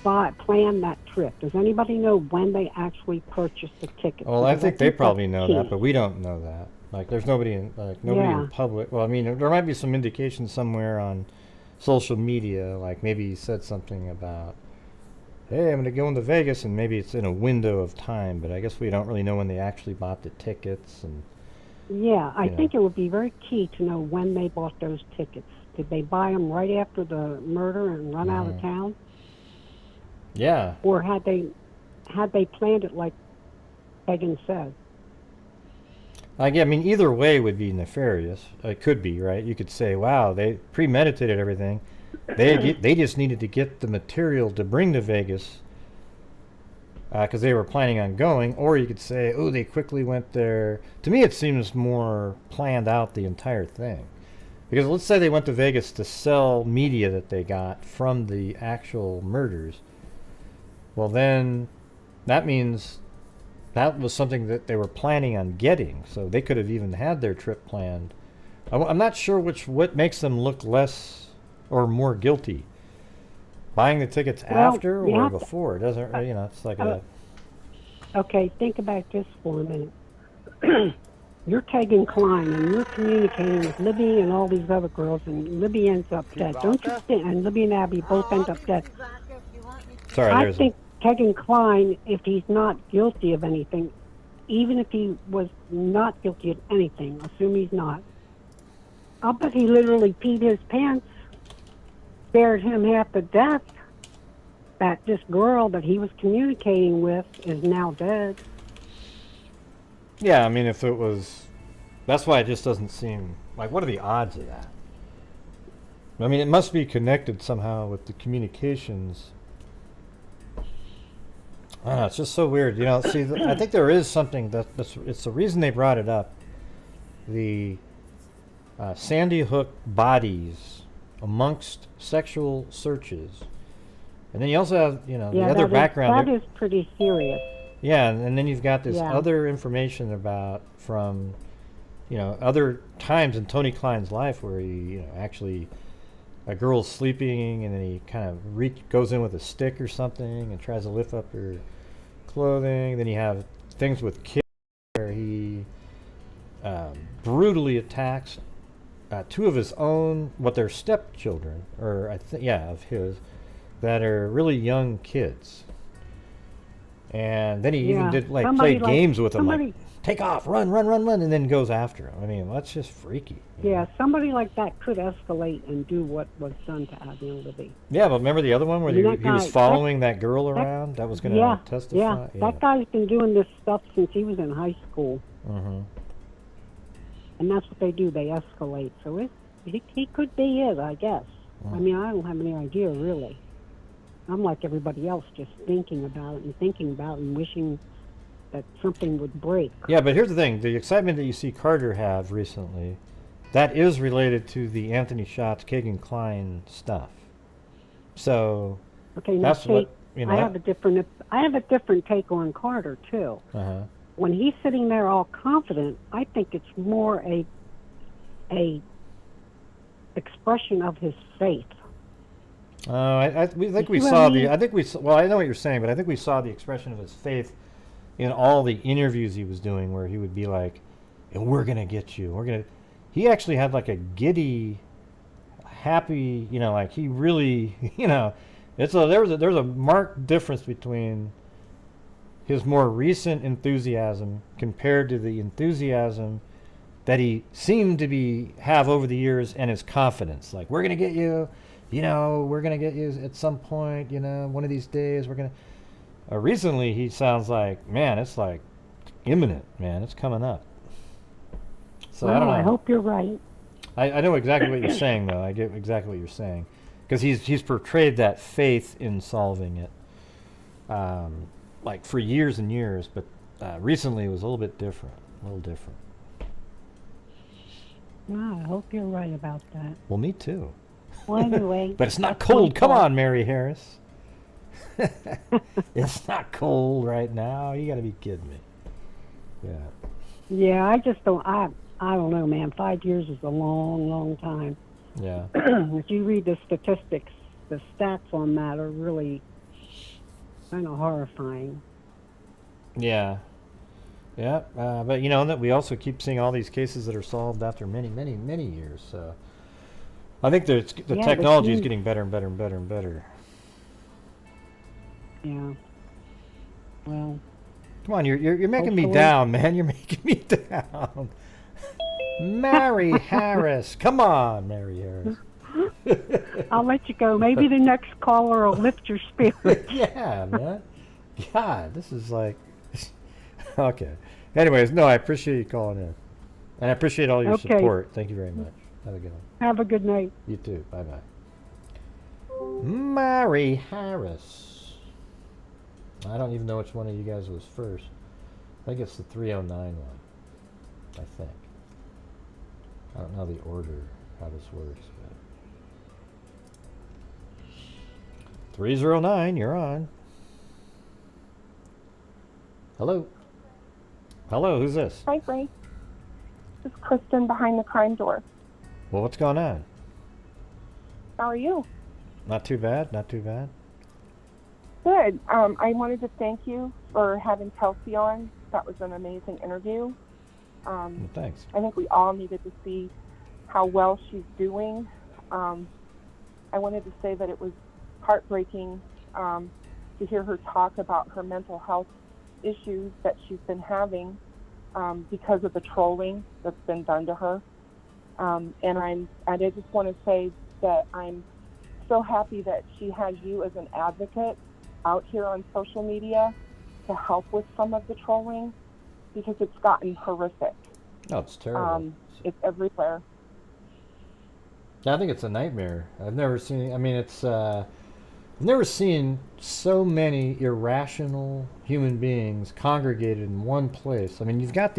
N: plan that trip? Does anybody know when they actually purchased the ticket?
A: Well, I think they probably know that, but we don't know that. Like, there's nobody in public. Well, I mean, there might be some indication somewhere on social media, like maybe he said something about, hey, I'm going to go into Vegas, and maybe it's in a window of time, but I guess we don't really know when they actually bought the tickets. And
N: yeah, I think it would be very key to know when they bought those tickets. Did they buy them right after the murder and run out of town?
A: Yeah.
N: Or had they planned it like Hagen said?
A: I mean, either way would be nefarious. It could be, right? You could say, wow, they premeditated everything. They just needed to get the material to bring to Vegas because they were planning on going. Or you could say, oh, they quickly went there. To me, it seems more planned out, the entire thing. Because let's say they went to Vegas to sell media that they got from the actual murders. Well, then that means that was something that they were planning on getting. So they could have even had their trip planned. I'm not sure what makes them look less or more guilty. Buying the tickets after or before. It doesn't, it's like a...
N: Okay, think about this for a minute. You're taking Klein and you're communicating with Libby and all these other girls, and Libby ends up dead. Don't you think? And Libby and Abby both end up dead.
A: Sorry,
N: I think Tegan Klein, if he's not guilty of anything, even if he was not guilty of anything, assume he's not, I'll bet he literally peed his pants, scared him half to death, that this girl that he was communicating with is now dead.
A: Yeah, I mean, if it was... That's why it just doesn't seem... Like, what are the odds of that? I mean, it must be connected somehow with the communications. I don't know, it's just so weird. See, I think there is something it's the reason they brought it up. The Sandy Hook bodies amongst sexual searches. And then you also have, you know,
N: Yeah,
A: the other background.
N: That is pretty serious.
A: Yeah, and then you've got this other information about from, you know, other times in Tony Klein's life where he, you know, actually a girl's sleeping and then he kind of goes in with a stick or something and tries to lift up her clothing. Then you have things with kids where he brutally attacks two of his own, what they're stepchildren, or of his, that are really young kids. And then he even did played games with them, like take off, run, and then goes after him. I mean, that's just freaky.
N: Yeah, somebody like that could escalate and do what was done to Abigail Williams.
A: Yeah, but remember the other one where he was following that girl around that was going to testify?
N: Yeah, that guy's been doing this stuff since he was in high school.
A: Mm-hmm.
N: And that's what they do, they escalate. So he could be it, I guess.
A: Mm.
N: I mean, I don't have any idea, really. I'm like everybody else, just thinking about it and wishing that something would break.
A: Yeah, but here's the thing. The excitement that you see Carter have recently, that is related to the Anthony Schatz, Kagan Klein stuff. So that's what, you know.
N: I have a different take on Carter, too.
A: Uh-huh.
N: When he's sitting there all confident, I think it's more a expression of his faith.
A: I think we saw well, I know what you're saying, but I think we saw the expression of his faith in all the interviews he was doing where he would be like, and we're going to get you. He actually had like a giddy, happy, you know, like he really, you know, there's a marked difference between his more recent enthusiasm compared to the enthusiasm that he seemed to have over the years and his confidence. Like, we're going to get you, you know, we're going to get you at some point, you know, one of these days we're going to... recently he sounds like, man, it's like imminent, man, it's coming up. So I don't know.
N: I hope you're right.
A: I know exactly what you're saying, though. I get exactly what you're saying. Because he's portrayed that faith in solving it. Like for years and years, but recently it was a little bit different.
N: I hope you're right about that.
A: Well, me too.
N: Well, anyway.
A: But it's not cold. Come on, Mary Harris. It's not cold right now. You got to be kidding me. Yeah.
N: Yeah, I just don't. I don't know, man. 5 years is a long, long time.
A: Yeah.
N: If you read the statistics, the stats on that are really kind of horrifying.
A: Yeah. Yeah, but you know that we also keep seeing all these cases that are solved after many, many, many years. So I think the technology is getting better and better and better and better.
N: Yeah. Well.
A: Come on, you're making me down, man. You're making me down. Mary Harris, come on, Mary Harris.
N: I'll let you go. Maybe the next caller will lift your spirits.
A: Yeah, man. God, this is like... Okay. Anyways, no, I appreciate you calling in. And I appreciate all your support. Thank you very much. Have a good one.
N: Have a good night.
A: You too. Bye-bye. Mary Harris. I don't even know which one of you guys was first. I think it's the 309 one. I think. I don't know the order, how this works. But 309, you're on. Hello. Hello, who's this?
P: Hi, Ray. This is Kristen behind the crime door.
A: Well, what's going on?
P: How are you?
A: Not too bad, not too bad.
P: Good. I wanted to thank you for having Kelsi on. That was an amazing interview.
A: Well, thanks.
P: I think we all needed to see how well she's doing. I wanted to say that it was heartbreaking to hear her talk about her mental health issues that she's been having because of the trolling that's been done to her. And I just want to say that I'm so happy that she has you as an advocate out here on social media to help with some of the trolling, because it's gotten horrific.
A: Oh, it's terrible.
P: It's everywhere.
A: I think it's a nightmare. I've never seen, I mean, it's, I've never seen so many irrational human beings congregated in one place. I mean, you've got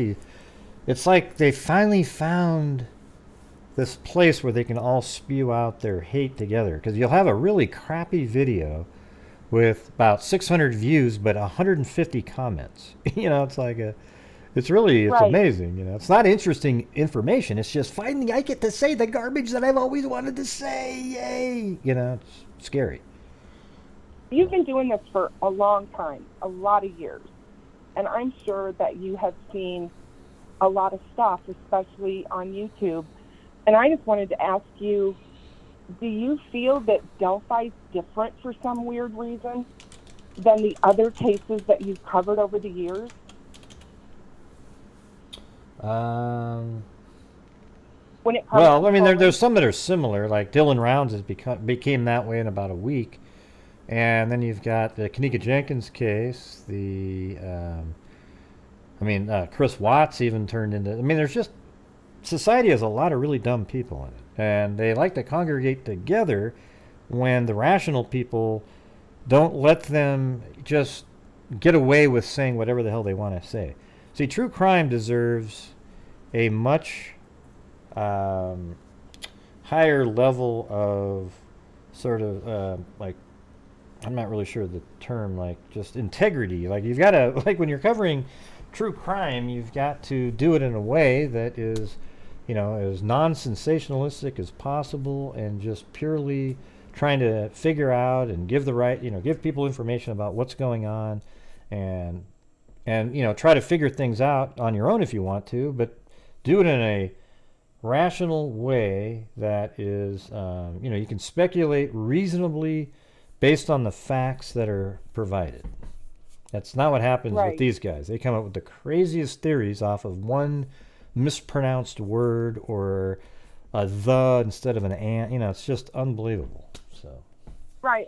A: it's like they finally found this place where they can all spew out their hate together. Because you'll have a really crappy video with about 600 views, but 150 comments. It's like it's amazing. It's not interesting information. It's just finally I get to say the garbage that I've always wanted to say. Yay! It's scary.
P: You've been doing this for a long time, a lot of years, and I'm sure that you have seen a lot of stuff, especially on YouTube. And I just wanted to ask you, do you feel that Delphi is different for some weird reason than the other cases that you've covered over the years?
A: When it comes there's some that are similar, like Dylan Rounds became that way in about a week. And then you've got the Kanika Jenkins case, Chris Watts even turned into, there's just, society has a lot of really dumb people in it. And they like to congregate together when the rational people don't let them just get away with saying whatever the hell they want to say. See, true crime deserves a much higher level of sort of I'm not really sure the term, just integrity. You've got to, when you're covering true crime, you've got to do it in a way that is, as non-sensationalistic as possible and just purely trying to figure out and give give people information about what's going on and try to figure things out on your own if you want to, but do it in a rational way that is, you can speculate reasonably based on the facts that are provided. That's not what happens with these guys. They come up with the craziest theories off of one mispronounced word or a the instead of an and. It's just unbelievable. So.
P: Right.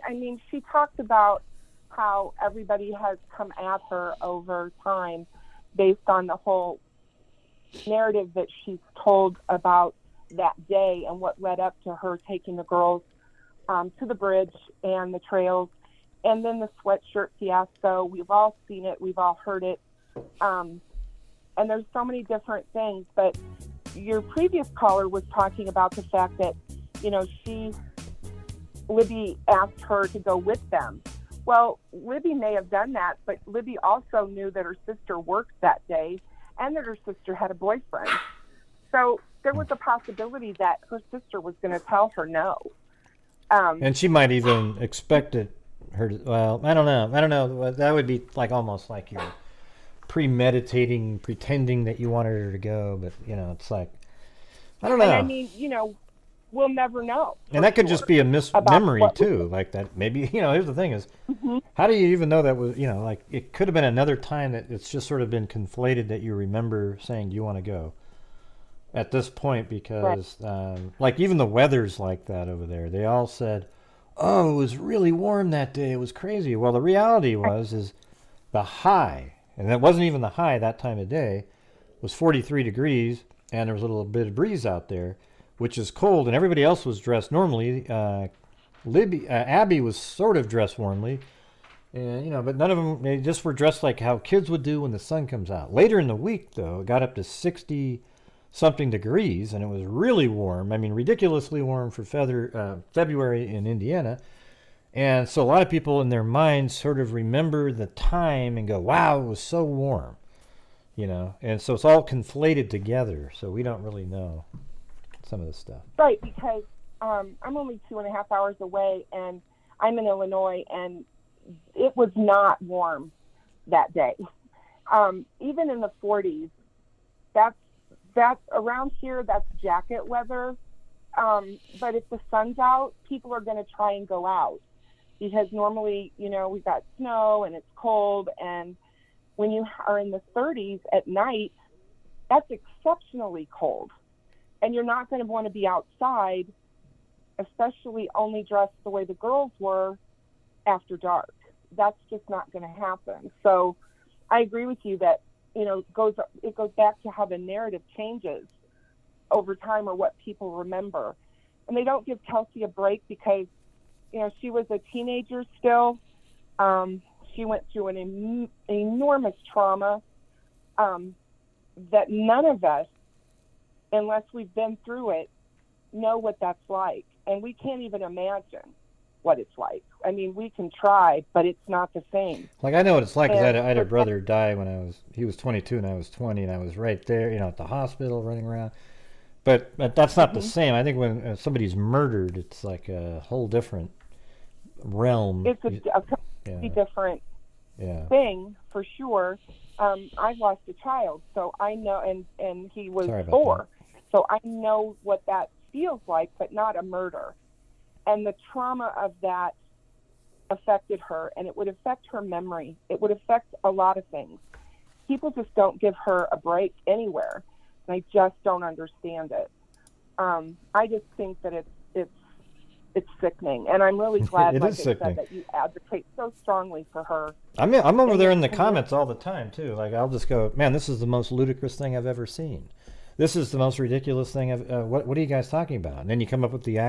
P: She talked about how everybody has come at her over time based on the whole narrative that she's told about that day and what led up to her taking the girls to the bridge and the trails, and then the sweatshirt fiasco. We've all seen it. We've all heard it. And there's so many different things. But your previous caller was talking about the fact that, Libby asked her to go with them. Well, Libby may have done that, but Libby also knew that her sister worked that day and that her sister had a boyfriend. So there was a possibility that her sister was going to tell her no.
A: And she might even expect her to, well, I don't know. That would be almost like you're premeditating, pretending that you wanted her to go, but, it's I don't know.
P: And we'll never know.
A: And that could just be a memory too, like that. Maybe, here's the thing is, how do you even know that was, it could have been another time that it's just sort of been conflated that you remember saying, do you want to go? At this point, because even the weather's like that over there. They all said, oh, it was really warm that day. It was crazy. Well, the reality is the high, and it wasn't even the high that time of day, was 43 degrees, and there was a little bit of breeze out there, which is cold, and everybody else was dressed normally. Abby was sort of dressed warmly, and but none of them, they just were dressed like how kids would do when the sun comes out. Later in the week, though, it got up to 60-something degrees, and it was really warm. Ridiculously warm for February in Indiana. And so a lot of people in their minds sort of remember the time and go, wow, it was so warm. And so it's all conflated together, so we don't really know some of this stuff. Right,
P: because I'm only 2.5 hours away, and I'm in Illinois, and it was not warm that day. Even in the 40s, that's around here, that's jacket weather. But if the sun's out, people are going to try and go out because normally, we've got snow and it's cold. And when you are in the 30s at night, that's exceptionally cold. And you're not going to want to be outside, especially only dressed the way the girls were after dark. That's just not going to happen. So I agree with you that, it goes back to how the narrative changes over time or what people remember. And they don't give Kelsi a break because, she was a teenager still. She went through an enormous trauma that none of us, unless we've been through it, know what that's like. And we can't even imagine. what it's like. I mean, we can try, but it's not the same.
A: Like, I know what it's like, because I had a brother die when he was 22 and I was 20, and I was right there, at the hospital running around. But that's not the same. I think when somebody's murdered, it's like a whole different realm.
P: It's a completely different thing, for sure. I've lost a child, so I know, and he was 4. So I know what that feels like, but not a murder. And the trauma of that affected her, and it would affect her memory. It would affect a lot of things. People just don't give her a break anywhere, and I just don't understand it. I just think that it's sickening, and I'm really glad, like I said, that you advocate so strongly for her.
A: I'm over there in the comments all the time too. Like, I'll just go, man, this is the most ludicrous thing I've ever seen. This is the most ridiculous thing what are you guys talking about? And then you come up with the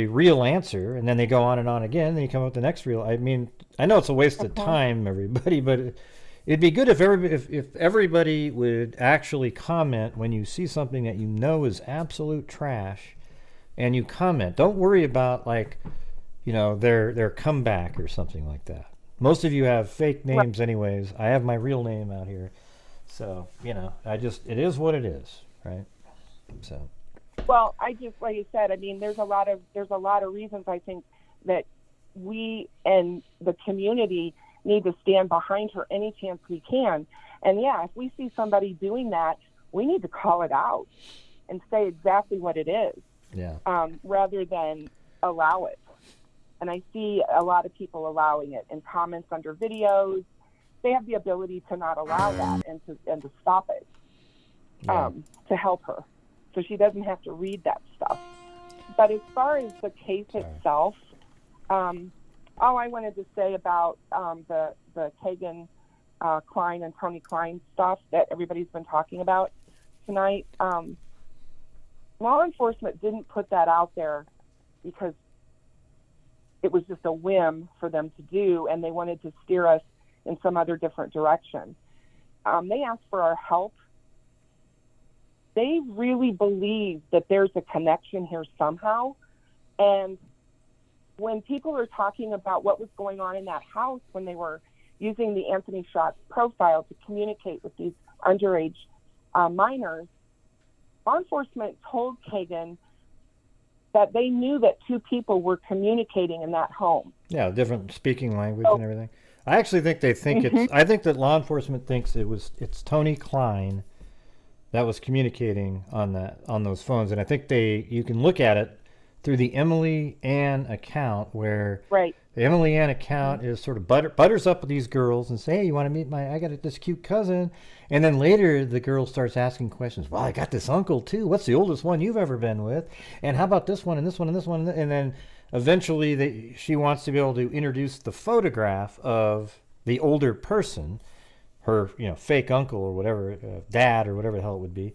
A: real answer, and then they go on and on again, and then you come up with the next real. I mean, I know it's a waste of time, everybody, but it'd be good if everybody would actually comment when you see something that you know is absolute trash, and you comment. Don't worry about, like, their comeback or something like that. Most of you have fake names anyways. I have my real name out here. So, it is what it is, right? So.
P: Well, I just, like I said, I mean, there's a lot of reasons I think that we and the community need to stand behind her any chance we can. And yeah, if we see somebody doing that, we need to call it out and say exactly what it is, rather than allow it. And I see a lot of people allowing it in comments under videos. They have the ability to not allow that and to stop it, to help her, so she doesn't have to read that stuff. But as far as the case itself, all I wanted to say about the Kagan Klein and Tony Klein stuff that everybody's been talking about tonight, law enforcement didn't put that out there because it was just a whim for them to do, and they wanted to steer us in some other different direction. They asked for our help. They really believe that there's a connection here somehow. And when people are talking about what was going on in that house when they were using the Anthony Schatz profile to communicate with these underage minors, law enforcement told Kagan that they knew that 2 people were communicating in that home.
A: Yeah, different speaking language and everything. I actually think they think I think that law enforcement thinks it's Tony Klein that was communicating on those phones, and I think you can look at it through the Emily Ann account, where the Emily Ann account is sort of butters up with these girls and say, hey, you want to meet I got this cute cousin, and then later the girl starts asking questions. Well, I got this uncle too. What's the oldest one you've ever been with? And how about this one and this one and this one? And then eventually she wants to be able to introduce the photograph of the older person, her fake uncle or whatever, dad or whatever the hell it would be,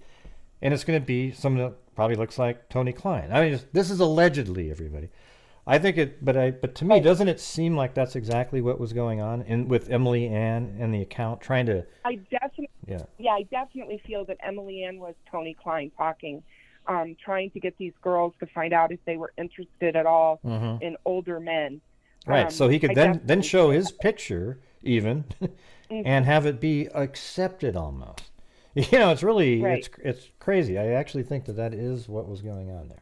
A: and it's going to be someone that probably looks like Tony Klein. I mean, this is allegedly, everybody. I think but to me, doesn't it seem like that's exactly what was going on with Emily Ann and the account trying to?
P: I definitely feel that Emily Ann was Tony Klein talking, trying to get these girls to find out if they were interested at all in older men.
A: Right, so he could then show his picture even, and have it be accepted almost. It's really it's crazy. I actually think that is what was going on there.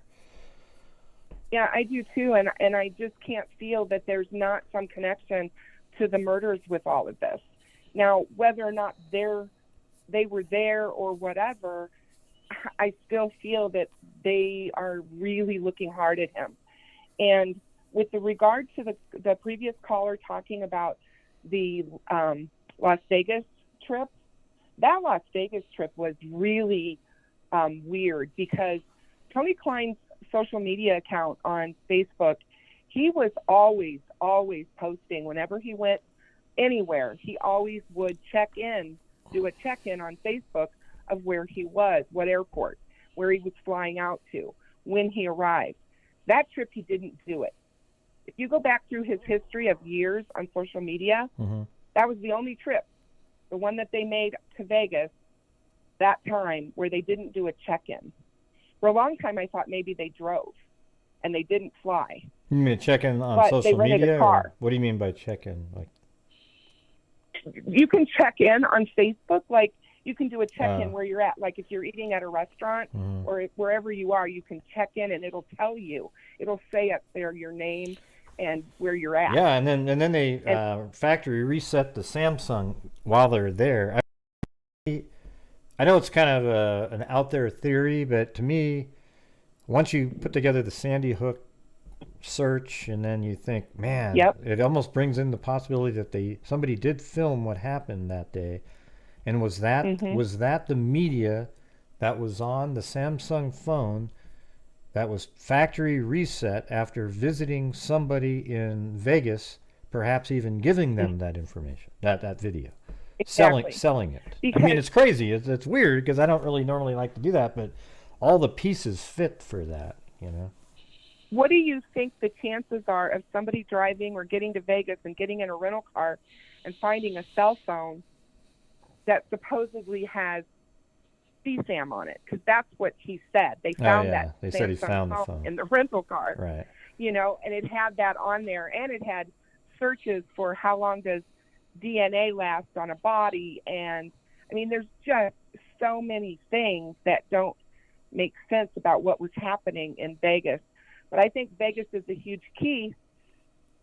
P: Yeah, I do too, and I just can't feel that there's not some connection to the murders with all of this. Now, whether or not they were there or whatever, I still feel that they are really looking hard at him. And with regard to the previous caller talking about the Las Vegas trip, that Las Vegas trip was really weird, because Tony Klein's social media account on Facebook, he was always posting whenever he went anywhere. He always would do a check-in on Facebook of where he was, what airport, where he was flying out to, when he arrived. That trip, he didn't do it. If you go back through his history of years on social media, that was the only trip, the one that they made to Vegas that time, where they didn't do a check-in. For a long time, I thought maybe they drove, and they didn't fly.
A: You mean check in on
P: But
A: social
P: they rented
A: media?
P: a car.
A: Or what do you mean by check in? Like,
P: you can check in on Facebook, like you can do a check-in where you're at. Like if you're eating at a restaurant or wherever you are, you can check in and it'll tell you. It'll say up there your name and where you're at.
A: yeah, and then they factory reset the Samsung while they're there. I know it's kind of an out there theory, but to me, once you put together the Sandy Hook search and then you think, man, it almost brings in the possibility that somebody did film what happened that day. And was that the media that was on the Samsung phone that was factory reset after visiting somebody in Vegas, perhaps even giving them that information, that video, selling it? Because, I mean, it's crazy. It's weird because I don't really normally like to do that, but all the pieces fit for that, you know.
P: What do you think the chances are of somebody driving or getting to Vegas and getting in a rental car and finding a cell phone that supposedly has CSAM on it? Because that's what he said. They found that.
A: They said he found the phone
P: in the rental car.
A: Right.
P: You know, and it had that on there, and it had searches for how long does DNA last on a body, and I mean, there's just so many things that don't make sense about what was happening in Vegas. But I think Vegas is a huge key.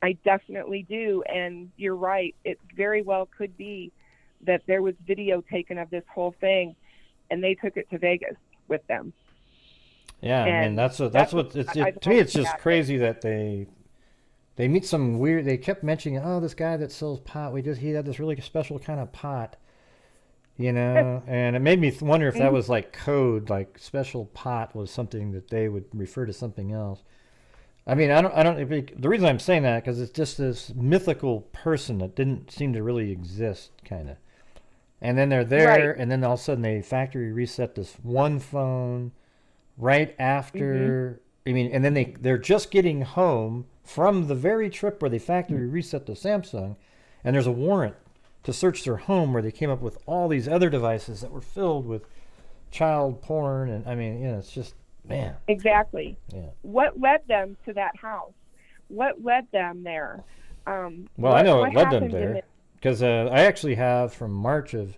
P: I definitely do, and you're right. It very well could be that there was video taken of this whole thing, and they took it to Vegas with them.
A: Yeah, and I mean that's what to me it's just crazy that they meet some weird. They kept mentioning, oh, this guy that sells pot. He had this really special kind of pot, you know, and it made me wonder if that was like code, like special pot was something that they would refer to something else. I mean, I don't. The reason I'm saying that because it's just this mythical person that didn't seem to really exist, kind of. And then they're there, and then all of a sudden they factory reset this one phone right after. I mean, and then they're just getting home from the very trip where they factory reset the Samsung, and there's a warrant to search their home where they came up with all these other devices that were filled with child porn, and I mean, you know, it's just, man.
P: Exactly.
A: Yeah.
P: What led them to that house? What led them there?
A: Well, I know what led them there. Because I actually have from March of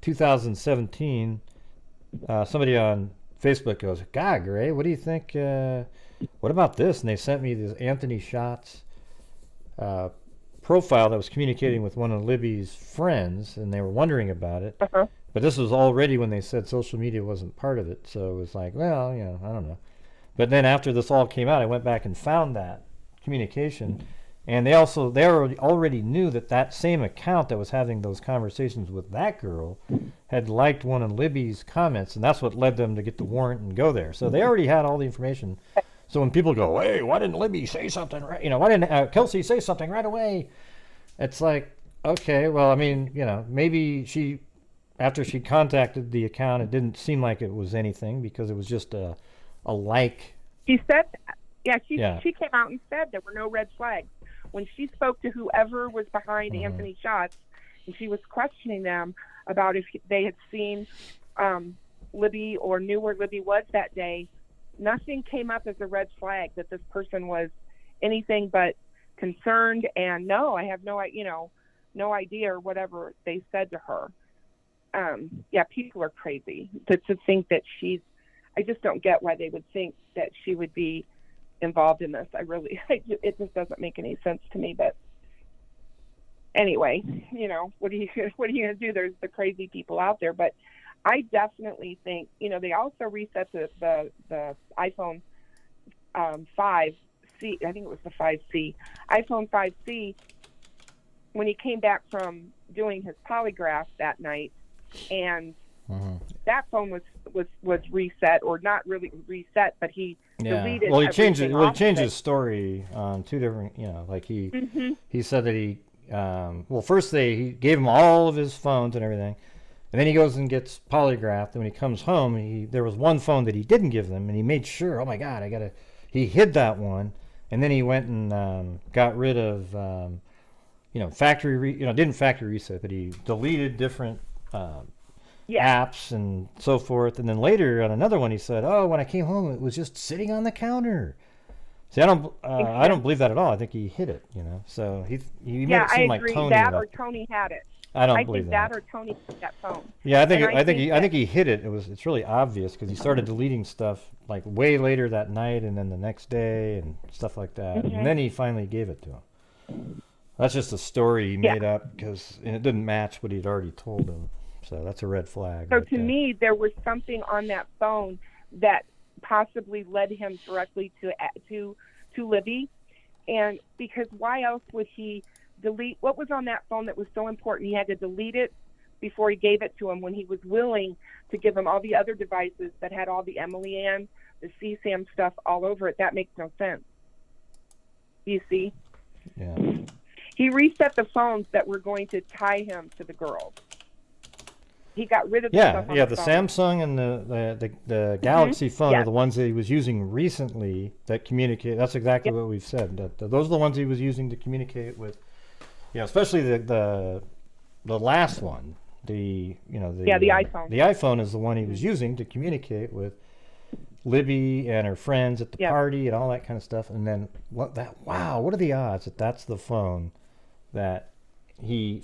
A: 2017, somebody on Facebook goes, God, Gray, what do you think? What about this? And they sent me this Anthony Schatz profile that was communicating with one of Libby's friends, and they were wondering about it. But this was already when they said social media wasn't part of it. So it was like, well, you know, I don't know. But then after this all came out, I went back and found that communication. And they already knew that same account that was having those conversations with that girl had liked one of Libby's comments, and that's what led them to get the warrant and go there. So they already had all the information. So when people go, hey, why didn't Libby say something right? You know, why didn't Kelsi say something right away? It's like, okay, well, I mean, you know, maybe after she contacted the account, it didn't seem like it was anything because it was just a like.
P: She said, she came out and said there were no red flags. When she spoke to whoever was behind Anthony Schatz, and she was questioning them about if they had seen Libby or knew where Libby was that day, nothing came up as a red flag that this person was anything but concerned. And no, I have no idea or whatever they said to her. People are crazy to think that I just don't get why they would think that she would be involved in this. It just doesn't make any sense to me. But anyway, you know, what are you gonna do? There's the crazy people out there. But I definitely think, you know, they also reset the iPhone 5C. I think it was the 5C, iPhone 5C, when he came back from doing his polygraph that night, and that phone was reset, or not really reset, but he deleted.
A: Well, he changed it. Well, he changed his story on two different. You know, like he said that he. First he gave him all of his phones and everything, and then he goes and gets polygraphed. And when he comes home, there was one phone that he didn't give them, and he made sure. Oh my God, he hid that one, and then he went and got rid of. Didn't factory reset, but he deleted different. Apps and so forth, and then later on another one he said, oh, when I came home it was just sitting on the counter. See, I don't believe that at all. I think he hid it, you know. So he made it seem like Tony.
P: That or Tony had it.
A: I don't believe
P: that. I think that or Tony had that phone.
A: Yeah, I think he hid it. It's really obvious because he started deleting stuff like way later that night and then the next day and stuff like that. And then he finally gave it to him. That's just a story he made up because it didn't match what he'd already told him. So that's a red flag.
P: So to me, there was something on that phone that possibly led him directly to Libby, and because why else would he delete what was on that phone that was so important? He had to delete it before he gave it to him when he was willing to give him all the other devices that had all the Emily Ann, the CSAM stuff all over it. That makes no sense. You see?
A: Yeah.
P: He reset the phones that were going to tie him to the girls. He got rid of the stuff on
A: the
P: phone.
A: Samsung and the Galaxy phone are the ones that he was using recently that communicate. That's exactly what we've said. That those are the ones he was using to communicate with, especially the last one. The iPhone. The iPhone is the one he was using to communicate with Libby and her friends at the party and all that kind of stuff. And then what are the odds that that's the phone that he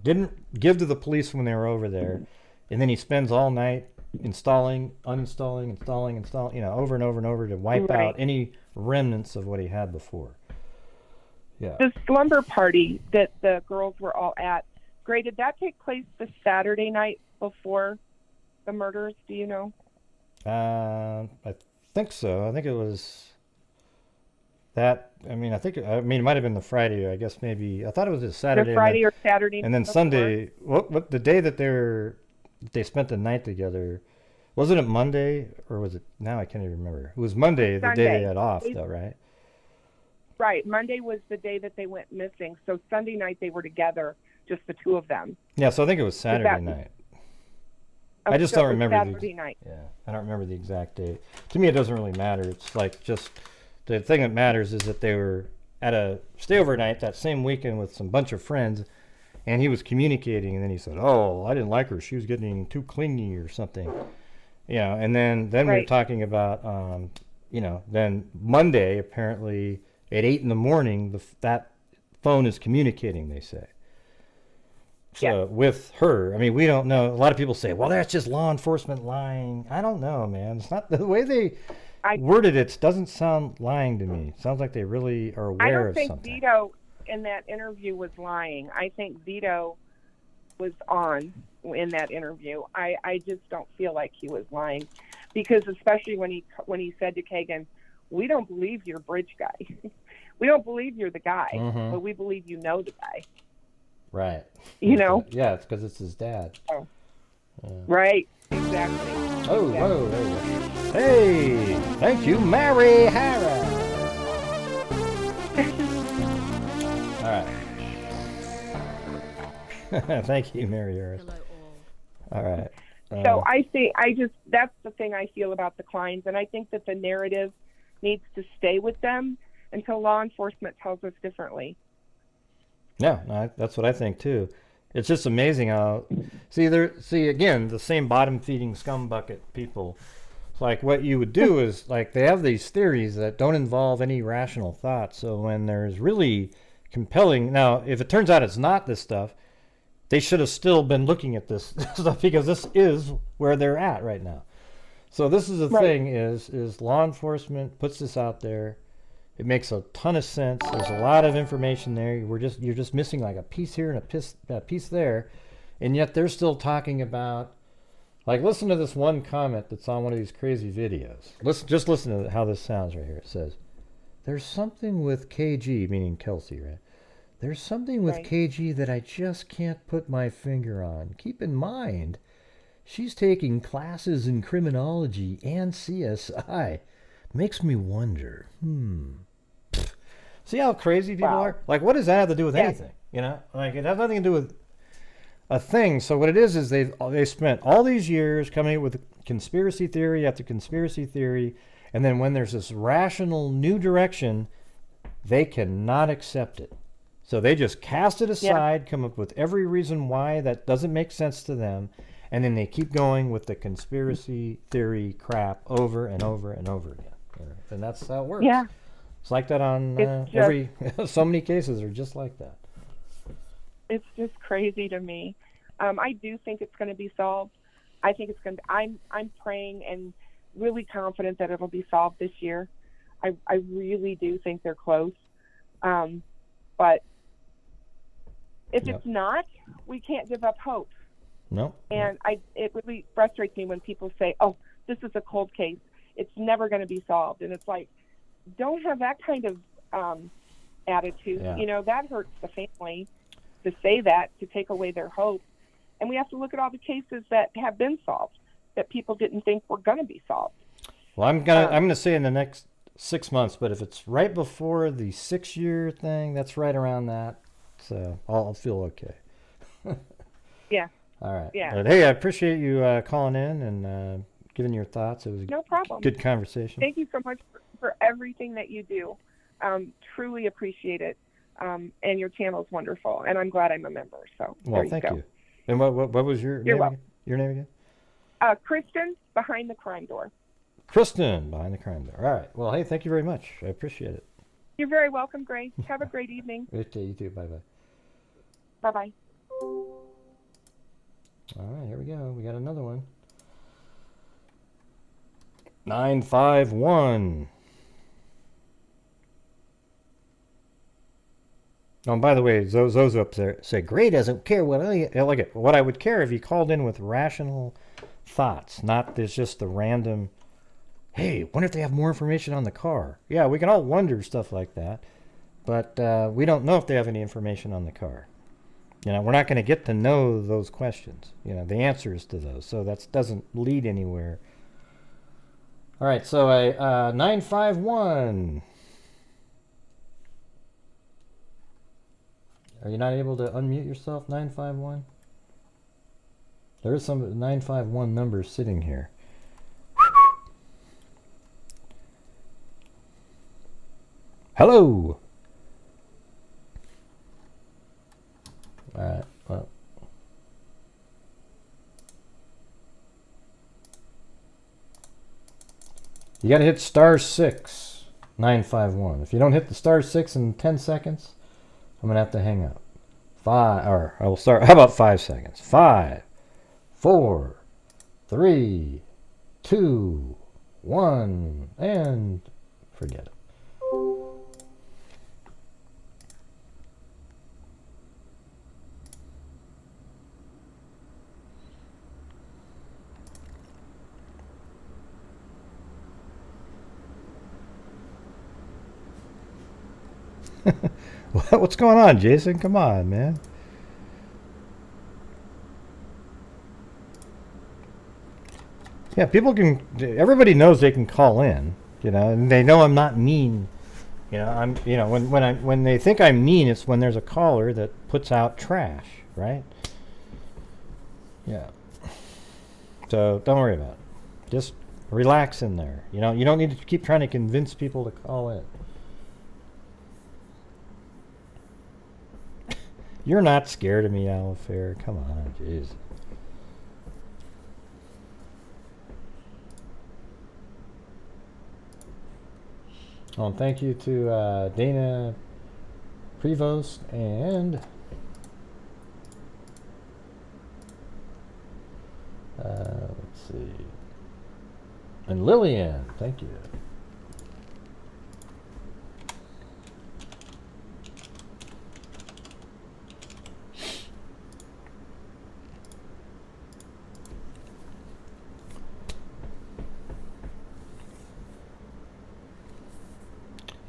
A: didn't give to the police when they were over there, and then he spends all night installing, uninstalling, installing, over and over and over to wipe out any remnants of what he had before. Yeah.
P: The slumber party that the girls were all at, Gray, did that take place the Saturday night before the murders? Do you know?
A: I think so. I think it was that. It might have been the Friday. I guess maybe. I thought it was a Saturday.
P: The Friday or Saturday.
A: And then before. Sunday. What the day that they spent the night together? Wasn't it Monday or was it? Now I can't even remember. It was Monday, the day they had off, though, right?
P: Right. Monday was the day that they went missing. So Sunday night they were together, just the two of them.
A: Yeah. So I think it was Saturday night. I just don't remember
P: Saturday night.
A: Yeah, I don't remember the exact date. To me, it doesn't really matter. It's like just the thing that matters is that they were at a stay overnight that same weekend with some bunch of friends, and he was communicating, and then he said, "Oh, I didn't like her. She was getting too clingy or something," And then we were talking about, then Monday apparently at 8 a.m, that phone is communicating. They say. So with her, we don't know. A lot of people say, well, that's just law enforcement lying. I don't know, man. It's not the way they worded it. Doesn't sound lying to me. It sounds like they really are aware of something.
P: I don't think Vito in that interview was lying. I think Vito was on in that interview. I just don't feel like he was lying, because especially when he said to Kagan, "We don't believe you're bridge guy. We don't believe you're the guy, but we believe you know the guy."
A: Right.
P: Yeah,
A: it's because it's his dad.
P: Oh. Right. Exactly.
A: Oh, whoa. Hey, thank you, Mary Harris. All right. Thank you, Mary Harris. All right.
P: So that's the thing I feel about the Kleins, and I think that the narrative needs to stay with them until law enforcement tells us differently.
A: Yeah, that's what I think too. It's just amazing how again the same bottom feeding scumbucket people. It's like what you would do is like they have these theories that don't involve any rational thought. So when there's really compelling, now if it turns out it's not this stuff, they should have still been looking at this stuff because this is where they're at right now. So this is the thing is law enforcement puts this out there. It makes a ton of sense. There's a lot of information there. You're just missing like a piece here and a piece there, and yet they're still talking about. Like, listen to this one comment that's on one of these crazy videos. Just listen to how this sounds right here. It says, "There's something with KG," meaning Kelsi, right? "There's something with KG that I just can't put my finger on. Keep in mind, she's taking classes in criminology and CSI. Makes me wonder. See how crazy people are? Like, what does that have to do with anything? Like, it has nothing to do with a thing. So what it is they spent all these years coming up with conspiracy theory after conspiracy theory, and then when there's this rational new direction, they cannot accept it. So they just cast it aside, come up with every reason why that doesn't make sense to them, and then they keep going with the conspiracy theory crap over and over and over again. And that's how it works.
P: Yeah.
A: It's like that on so many cases are just like that.
P: It's just crazy to me. I do think it's going to be solved. I think it's going to. I'm praying and really confident that it'll be solved this year. I really do think they're close. But if it's not, we can't give up hope.
A: No.
P: And it really frustrates me when people say, "Oh, this is a cold case. It's never going to be solved." And it's like, don't have that kind of attitude.
A: Yeah.
P: You know, that hurts the family to say that, to take away their hope. And we have to look at all the cases that have been solved that people didn't think were going to be solved.
A: Well, I'm gonna say in the next 6 months, but if it's right before the 6-year thing, that's right around that. So I'll feel okay.
P: Yeah.
A: All right.
P: Yeah.
A: But, hey, I appreciate you calling in and giving your thoughts. It was
P: no problem.
A: Good conversation.
P: Thank you so much for everything that you do. Truly appreciate it. And your channel is wonderful, and I'm glad I'm a member. So
A: well, thank you. And what was your name?
P: Welcome.
A: Your name again?
P: Kristen, Behind the Crime Door.
A: Kristen, Behind the Crime Door. All right. Well, hey, thank you very much. I appreciate it.
P: You're very welcome, Grace. Have a great evening.
A: Okay, you too. Bye-bye.
P: Bye-bye.
A: All right, here we go. We got another one. 951. Oh, and by the way, Zozo up there say, Gray doesn't care what what I would care if he called in with rational thoughts, not there's just the random, hey, wonder if they have more information on the car. Yeah, we can all wonder stuff like that, but we don't know if they have any information on the car. You know, we're not going to get to know those questions, you know, the answers to those, so that doesn't lead anywhere. All right, so 951. Are you not able to unmute yourself, 951? There is some 951 number sitting here. Hello. All right. Well. You got to hit *6, 951. If you don't hit the *6 in 10 seconds, I'm gonna have to hang up. I will start. How about 5 seconds? 5, 4, 3, 2, 1, and forget it. What's going on, Jason? Come on, man. Yeah, everybody knows they can call in, you know, and they know I'm not mean. You know, when they think I'm mean, it's when there's a caller that puts out trash, right? Yeah. So don't worry about it. Just relax in there. You know, you don't need to keep trying to convince people to call in. You're not scared of me, Alifair. Come on, jeez. Oh, and thank you to Dana Prevost and let's see, and Lillian. Thank you.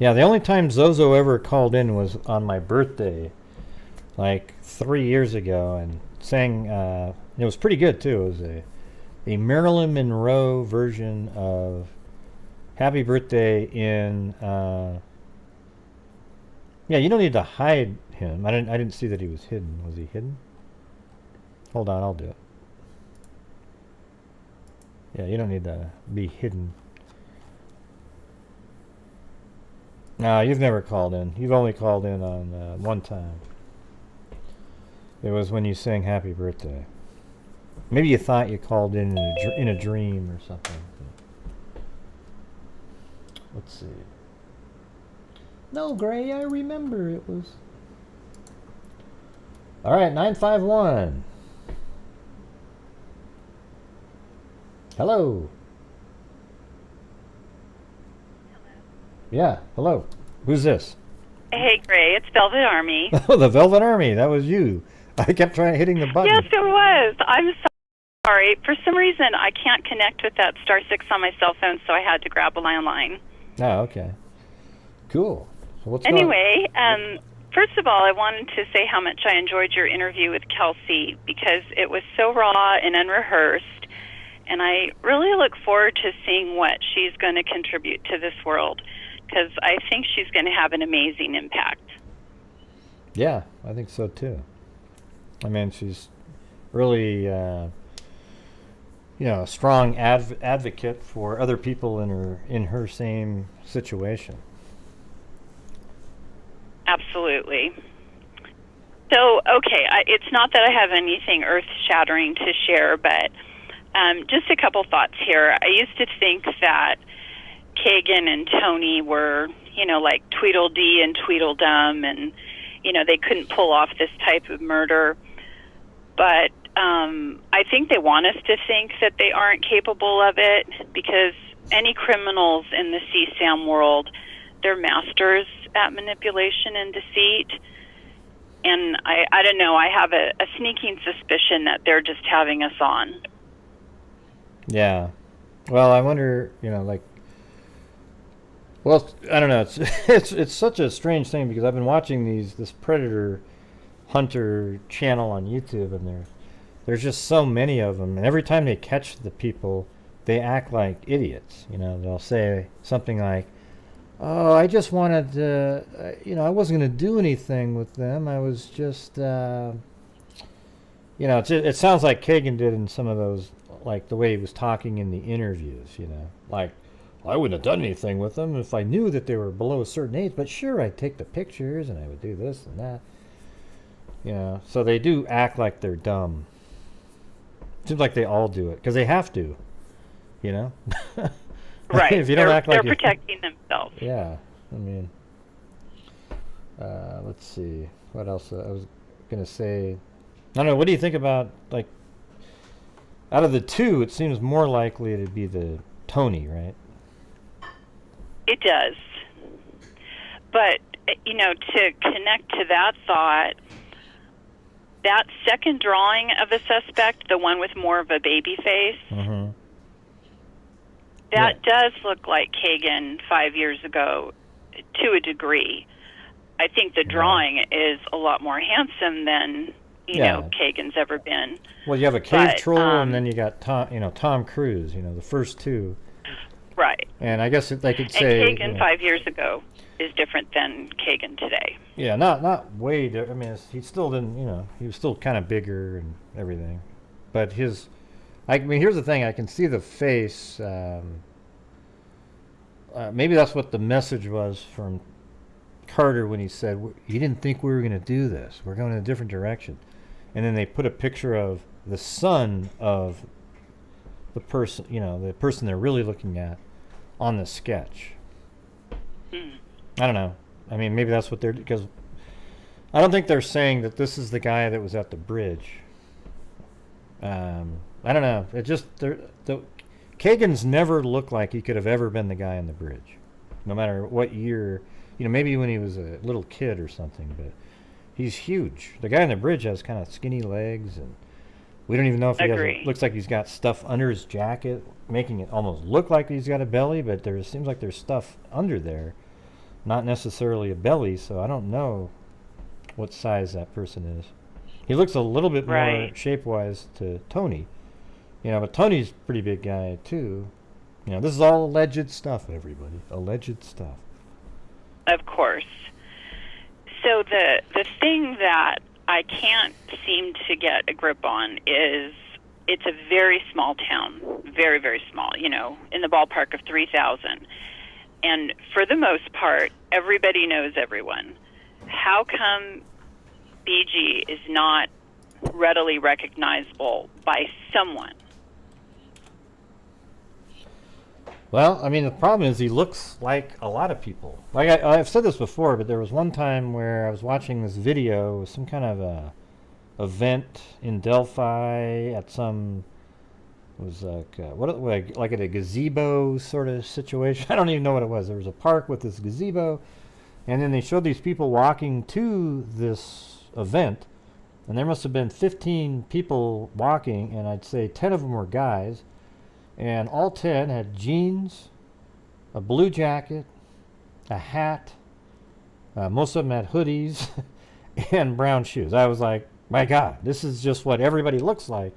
A: Yeah, the only time Zozo ever called in was on my birthday, like 3 years ago, and sang, it was pretty good too. It was a Marilyn Monroe version of Happy Birthday in, yeah, you don't need to hide him. I didn't see that he was hidden. Was he hidden? Hold on, I'll do it. Yeah, you don't need to be hidden. No, you've never called in. You've only called in on one time. It was when you sang Happy Birthday. Maybe you thought you called in a dream or something. Let's see. No, Gray, I remember it was. All right, 951. Hello. Yeah, hello. Who's this?
Q: Hey, Gray, it's Velvet Army.
A: Oh, the Velvet Army. That was you. I kept trying hitting the button.
Q: Yes, it was. I'm sorry. For some reason, I can't connect with that *6 on my cell phone, so I had to grab a landline.
A: Oh, okay. Cool. So what's
Q: anyway, first of all, I wanted to say how much I enjoyed your interview with Kelsi because it was so raw and unrehearsed, and I really look forward to seeing what she's going to contribute to this world because I think she's going to have an amazing impact.
A: Yeah, I think so too. I mean, she's really, a strong advocate for other people in her same situation.
Q: Absolutely. So, okay, it's not that I have anything earth-shattering to share, but just a couple thoughts here. I used to think that Kagan and Tony were, like Tweedledee and Tweedledum, and, they couldn't pull off this type of murder. But I think they want us to think that they aren't capable of it because any criminals in the CSAM world, they're masters at manipulation and deceit. And I don't know, I have a sneaking suspicion that they're just having us on.
A: Yeah. Well, I wonder, well, I don't know. It's such a strange thing because I've been watching this Predator Hunter channel on YouTube, and there's just so many of them, and every time they catch the people, they act like idiots. They'll say something like, "Oh, I just wanted to, I wasn't going to do anything with them. I was just, it sounds like Kagan did in some of those, like the way he was talking in the interviews, like, I wouldn't have done anything with them if I knew that they were below a certain age, but sure, I'd take the pictures and I would do this and that. So they do act like they're dumb. Seems like they all do it because they have to,
Q: Right.
A: If you don't act like
Q: they're protecting themselves.
A: Yeah. I mean, let's see. What else? I was going to say, I don't know. What do you think about, like, out of the two, it seems more likely to be the Tony, right?
Q: It does. But, to connect to that thought, that second drawing of the suspect, the one with more of a baby face, that does look like Kagan 5 years ago to a degree. I think the drawing is a lot more handsome than, Kagan's ever been.
A: Well, you have a cave troll, and then you got Tom Cruise, the first two.
Q: Right.
A: And I guess they could say...
Q: And Kagan 5 years ago is different than Kagan today.
A: Yeah, not way different. I mean, he still didn't, he was still kind of bigger and everything. But here's the thing. I can see the face. Maybe that's what the message was from Carter when he said, he didn't think we were going to do this. We're going in a different direction. And then they put a picture of the son of the person, the person they're really looking at on the sketch. I don't know. I mean, maybe that's what they're... Because I don't think they're saying that this is the guy that was at the bridge. I don't know. It just... Kagan's never looked like he could have ever been the guy on the bridge. No matter what year... maybe when he was a little kid or something, but he's huge. The guy on the bridge has kind of skinny legs, and we don't even know if he has... Looks like he's got stuff under his jacket, making it almost look like he's got a belly, but there seems like there's stuff under there. Not necessarily a belly, so I don't know what size that person is. He looks a little bit more shape-wise to Tony. But Tony's a pretty big guy, too. This is all alleged stuff, everybody. Alleged stuff.
Q: Of course. So the thing that I can't seem to get a grip on is it's a very small town. Very, very small, in the ballpark of 3,000. And for the most part, everybody knows everyone. How come BG is not readily recognizable by someone?
A: Well, I mean, the problem is he looks like a lot of people. Like I've said this before, but there was one time where I was watching this video, some kind of a event in Delphi at some, it was like at a gazebo sort of situation. I don't even know what it was. There was a park with this gazebo, and then they showed these people walking to this event, and there must have been 15 people walking, and I'd say 10 of them were guys. And all 10 had jeans, a blue jacket, a hat. Most of them had hoodies and brown shoes. I was like, my God, this is just what everybody looks like.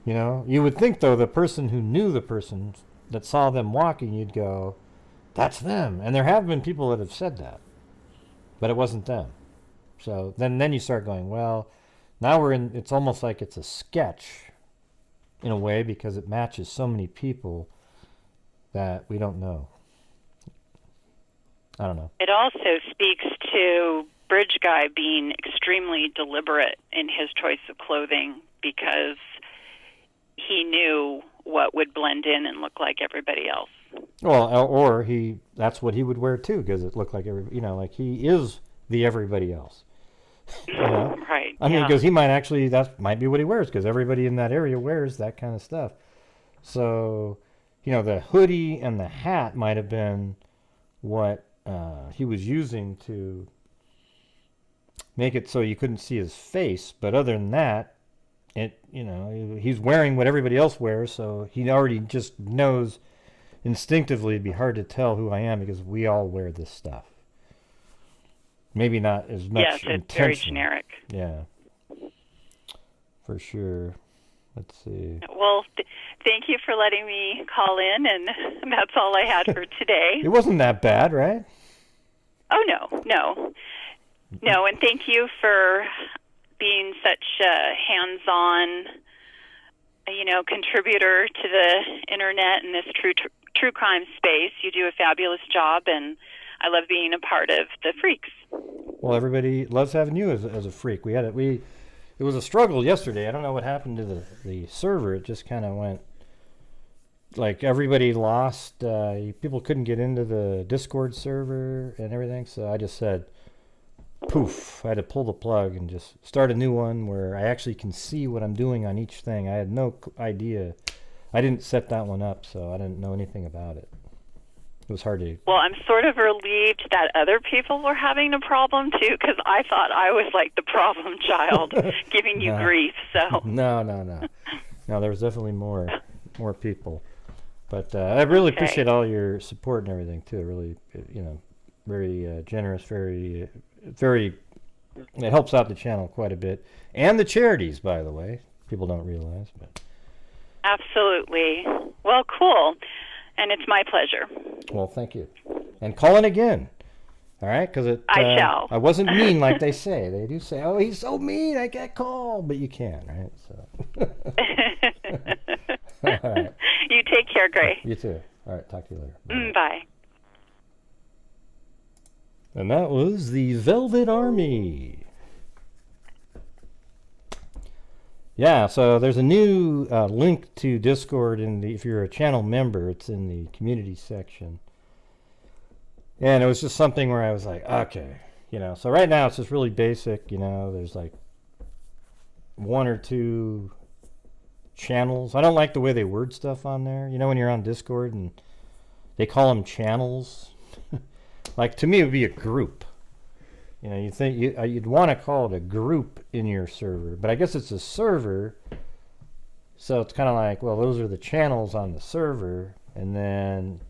A: You know, you would think, though, the person who knew the person that saw them walking, you'd go, that's them. And there have been people that have said that, but it wasn't them. So then you start going, well, now it's almost like it's a sketch in a way, because it matches so many people that we don't know. I don't know.
Q: It also speaks to Bridge Guy being extremely deliberate in his choice of clothing, because he knew what would blend in and look like everybody else.
A: Well, or that's what he would wear too, because it looked like like he is the everybody else. You know?
Q: Right.
A: I mean, because he might actually, that might be what he wears, because everybody in that area wears that kind of stuff. So, the hoodie and the hat might have been what he was using to make it so you couldn't see his face. But other than that, he's wearing what everybody else wears, so he already just knows instinctively it'd be hard to tell who I am, because we all wear this stuff. Maybe not as much.
Q: Yes, it's very generic.
A: Yeah, for sure. Let's see.
Q: Well, thank you for letting me call in, and that's all I had for today.
A: It wasn't that bad, right?
Q: Oh, no, and thank you for being such a hands-on, contributor to the internet and this true crime space. You do a fabulous job, and I love being a part of the Freaks.
A: Well, everybody loves having you as a freak. It was a struggle yesterday. I don't know what happened to the server. It just kind of went, like, everybody lost. People couldn't get into the Discord server and everything. So I just said, poof. I had to pull the plug and just start a new one where I actually can see what I'm doing on each thing. I had no idea. I didn't set that one up, so I didn't know anything about it. It was hard to...
Q: Well, I'm sort of relieved that other people were having a problem, too, because I thought I was like the problem child giving you grief. So
A: No, there was definitely more people. But I really appreciate all your support and everything, too. Really, very generous, very... It helps out the channel quite a bit. And the charities, by the way. People don't realize, but...
Q: Absolutely. Well, cool. And it's my pleasure.
A: Well, thank you. And call in again. All right? Because
Q: I shall.
A: I wasn't mean like they say. They do say, oh, he's so mean, I can't call. But you can, right? So. All right.
Q: You take care, Gray.
A: You too. All right. Talk to you later.
Q: Bye.
A: And that was the Velvet Army. Yeah, so there's a new link to Discord if you're a channel member, it's in the community section. And it was just something where I was like, okay, so right now it's just really basic, there's like 1 or 2 channels. I don't like the way they word stuff on there. When you're on Discord and they call them channels. Like, to me, it would be a group. You think you'd want to call it a group in your server, but I guess it's a server, so it's kind of like, well, those are the channels on the server, and then,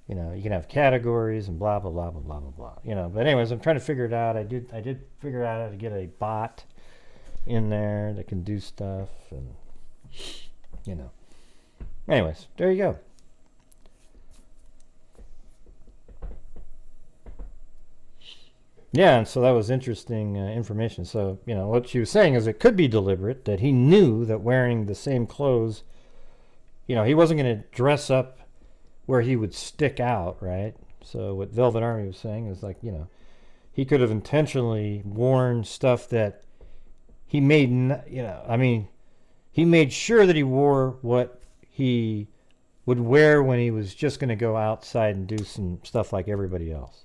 A: you can have categories and blah blah blah blah blah blah blah. But anyways, I'm trying to figure it out. I did figure out how to get a bot in there that can do stuff, and anyways, there you go. Yeah, and so that was interesting information. So, what she was saying is it could be deliberate, that he knew that wearing the same clothes, he wasn't going to dress up where he would stick out, right? So what Velvet Army was saying is like, he could have intentionally worn stuff that he made, he made sure that he wore what he would wear when he was just going to go outside and do some stuff like everybody else.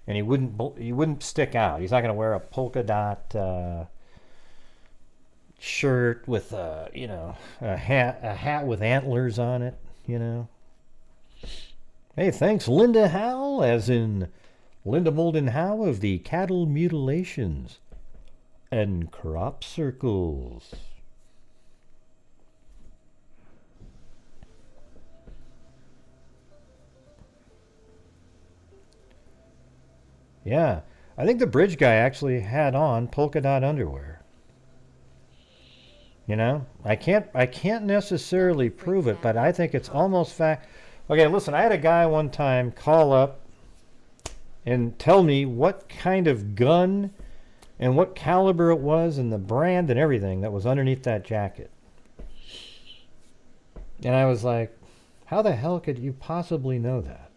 A: And he wouldn't stick out. He's not going to wear a polka dot shirt with a hat with antlers on it, you know. Hey, thanks Linda Howe, as in Linda Molden Howe of the Cattle Mutilations and Crop Circles. Yeah, I think the bridge guy actually had on polka dot underwear. You know, I can't necessarily prove it, but I think it's almost fact. Okay, listen, I had a guy one time call up and tell me what kind of gun and what caliber it was and the brand and everything that was underneath that jacket. And I was like, how the hell could you possibly know that?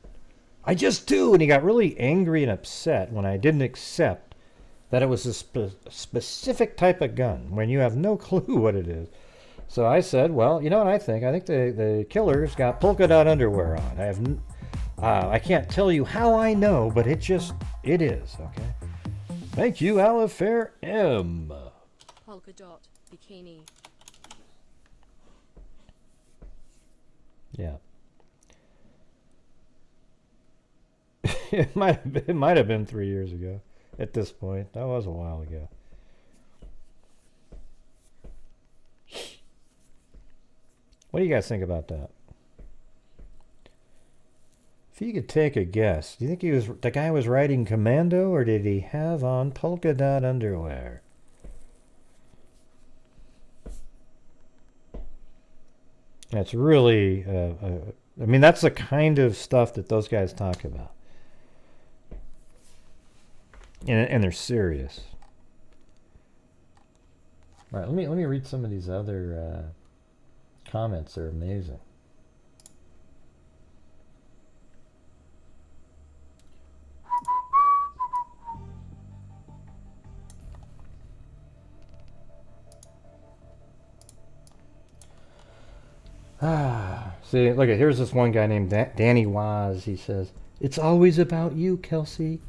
A: I just do. And he got really angry and upset when I didn't accept that it was a specific type of gun when you have no clue what it is. So I said, well, you know what I think? I think the killer's got polka dot underwear on. I can't tell you how I know, but it is, okay? Thank you, Alifair M.
O: Polka dot bikini.
A: Yeah. It might have been 3 years ago at this point. That was a while ago. What do you guys think about that? If you could take a guess, do you think the guy was riding commando, or did he have on polka dot underwear? That's really, I mean, that's the kind of stuff that those guys talk about. And they're serious. All right, let me read some of these other comments. They're amazing. See, look at, here's this one guy named Danny Waz. He says, "It's always about you, Kelsi.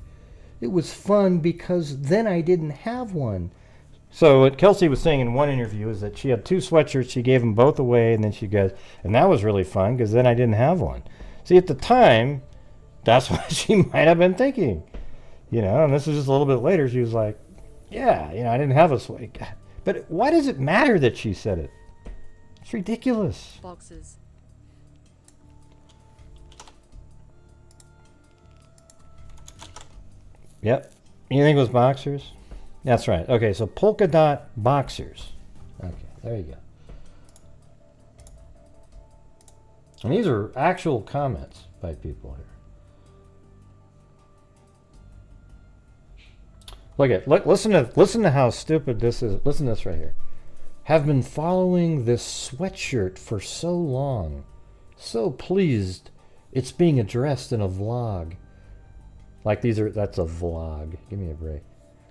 A: It was fun because then I didn't have one." So what Kelsi was saying in one interview is that she had 2 sweatshirts. She gave them both away, and then she goes, and that was really fun because then I didn't have one. See, at the time, that's what she might have been thinking. You know, and this is just a little bit later. She was like, yeah, you know, I didn't have a sweater. But why does it matter that she said it? It's ridiculous.
O: Boxes.
A: Yep. You think it was boxers? That's right. Okay, so polka dot boxers. Okay, there you go. And these are actual comments by people here. Listen to how stupid this is. Listen to this right here. Have been following this sweatshirt for so long. So pleased it's being addressed in a vlog. Like that's a vlog. Give me a break.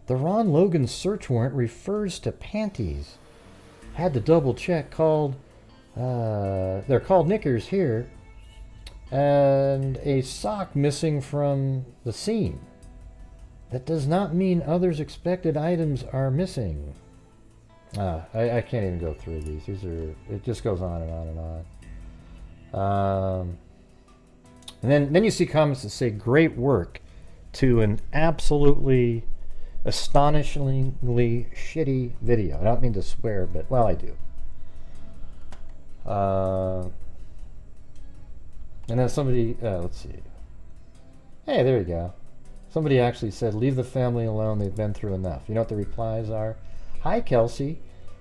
A: The Ron Logan search warrant refers to panties. Had to double check. They're called knickers here. And a sock missing from the scene. That does not mean others expected items are missing. I can't even go through these. It just goes on and on and on. And then you see comments that say great work to an absolutely astonishingly shitty video. I don't mean to swear, but well, I do. And then somebody, let's see. Hey, there you go. Somebody actually said, leave the family alone. They've been through enough. You know what the replies are? Hi, Kelsi.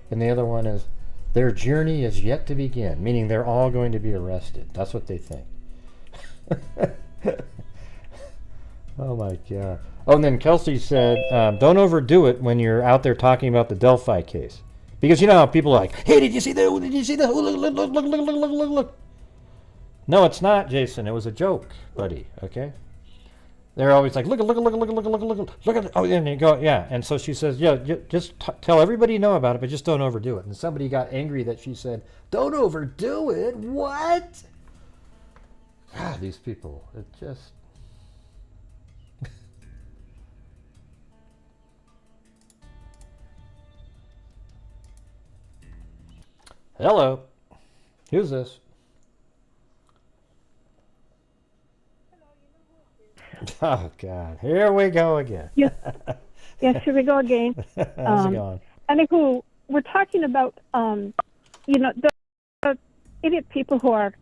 A: And the other one is, their journey is yet to begin, meaning they're all going to be arrested. That's what they think. Oh my God. Oh, and then Kelsi said, don't overdo it when you're out there talking about the Delphi case. Because you know how people are like, hey, did you see that? Did you see that? Look. No, it's not, Jason. It was a joke, buddy. Okay? They're always like, look at it. Oh, and you go, yeah. And so she says, yeah, just tell everybody you know about it, but just don't overdo it. And somebody got angry that she said, don't overdo it? What? God, these people, it just... Hello. Who's this? Oh, God. Here we go again.
R: Yes, here we go again.
A: How's it going?
R: Anywho, we're talking about, the idiot people who are,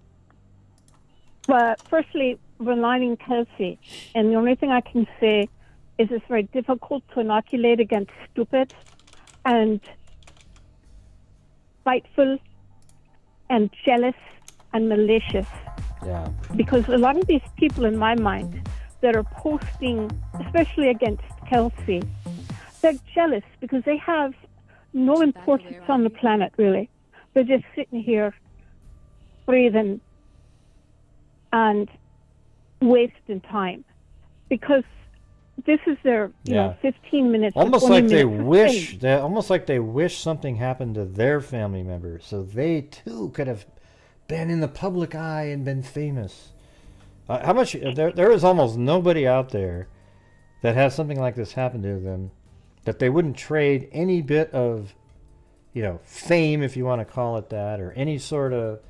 R: firstly, relying Kelsi. And the only thing I can say is it's very difficult to inoculate against stupid and spiteful and jealous and malicious.
A: Yeah.
R: Because a lot of these people, in my mind, that are posting, especially against Kelsi, they're jealous because they have no importance on the planet, really. They're just sitting here breathing and wasting time because this is their, 15 minutes.
A: Almost like they wish, almost like they wish something happened to their family member, so they too could have been in the public eye and been famous. How much? There is almost nobody out there that has something like this happen to them that they wouldn't trade any bit of, fame, if you want to call it that, or any sort of.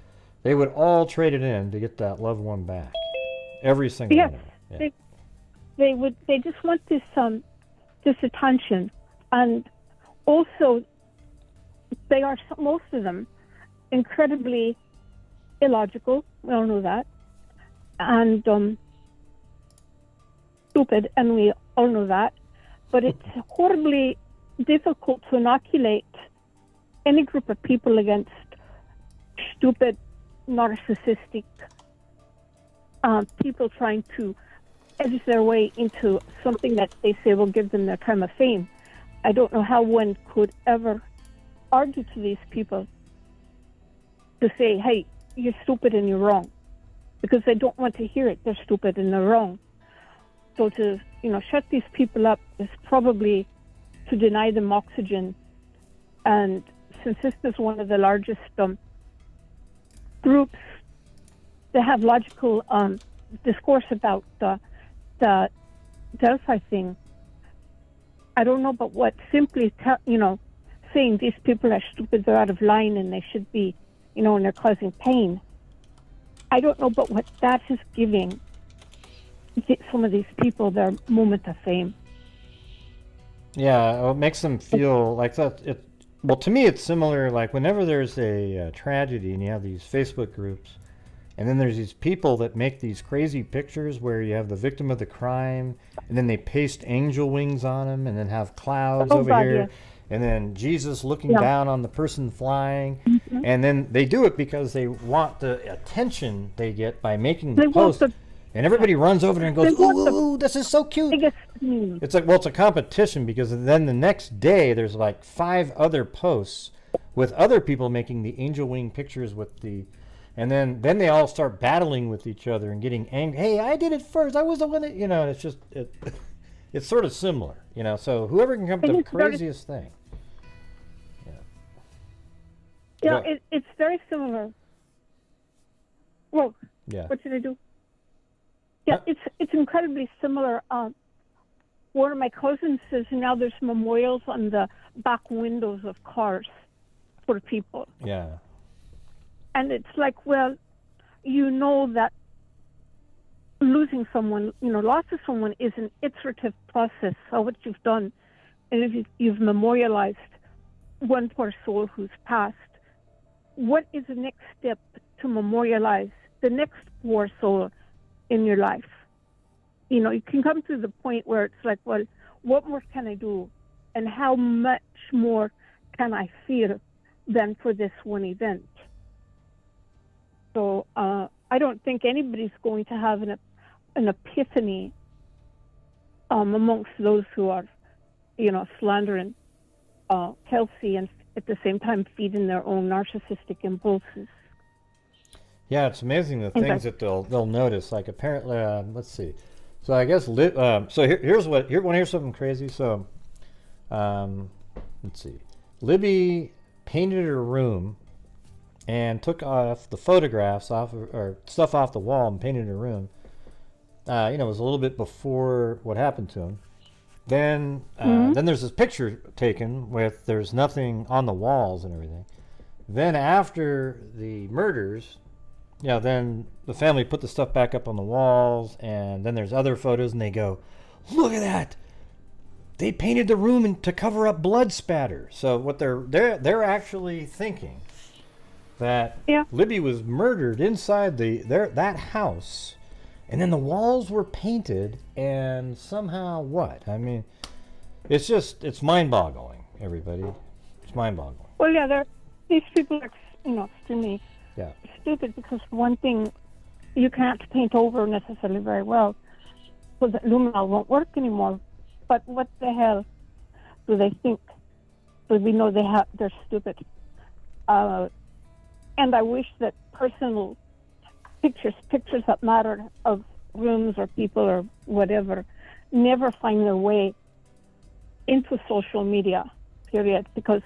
A: They would all trade it in to get that loved one back. Every single one of them. Yeah.
R: They just want this attention, and also they are, most of them, incredibly illogical. We all know that, and stupid, and we all know that. But it's horribly difficult to inoculate any group of people against stupid, narcissistic people trying to edge their way into something that they say will give them their time of fame. I don't know how one could ever argue to these people to say, hey, you're stupid and you're wrong, because they don't want to hear it. They're stupid and they're wrong. So to, shut these people up is probably to deny them oxygen. And since this is one of the largest groups that have logical discourse about the Delphi thing, I don't know about what simply, saying these people are stupid, they're out of line, and they should be, and they're causing pain. I don't know about what that is giving some of these people their moment of fame.
A: Yeah, it makes them feel like that. Well, to me, it's similar. Like whenever there's a tragedy, and you have these Facebook groups. And then there's these people that make these crazy pictures where you have the victim of the crime, and then they paste angel wings on them, and then have clouds over here, yeah. And then Jesus looking down on the person flying. Mm-hmm. And then they do it because they want the attention they get by making the post. And everybody runs over there and goes, ooh, this is so cute. It's like, well, it's a competition, because then the next day there's like 5 other posts with other people making the angel wing pictures with the... And then they all start battling with each other and getting angry. Hey, I did it first. I was the one that, it's just, it's sort of similar, So whoever can come up with the craziest thing.
R: Yeah, it's very similar. Well,
A: yeah.
R: What should I do? Yeah, it's incredibly similar. One of my cousins says now there's memorials on the back windows of cars for people.
A: Yeah.
R: And it's like, well, that losing someone, loss of someone is an iterative process. So what you've done is you've memorialized one poor soul who's passed. What is the next step to memorialize the next poor soul in your life? You can come to the point where it's like, well, what more can I do? And how much more can I feel than for this one event? So I don't think anybody's going to have an epiphany amongst those who are, slandering Kelsi and at the same time feeding their own narcissistic impulses.
A: Yeah, it's amazing the things that they'll notice. Like apparently, let's see. So I guess so. Here's want to hear something crazy? So, let's see. Libby painted her room and took off the photographs or stuff off the wall and painted her room. It was a little bit before what happened to him. Then there's this picture taken with there's nothing on the walls and everything. Then after the murders, then the family put the stuff back up on the walls, and then there's other photos, and they go, look at that! They painted the room to cover up blood spatter. So what they're actually thinking that Libby was murdered inside that house, and then the walls were painted, and somehow what? I mean, it's mind-boggling, everybody. It's mind-boggling.
R: Well, yeah, these people are, extremely stupid, because one thing, you can't paint over necessarily very well, so that luminol won't work anymore. But what the hell do they think? So we know they're stupid. And I wish that personal pictures that matter of rooms or people or whatever, never find their way into social media, period. Because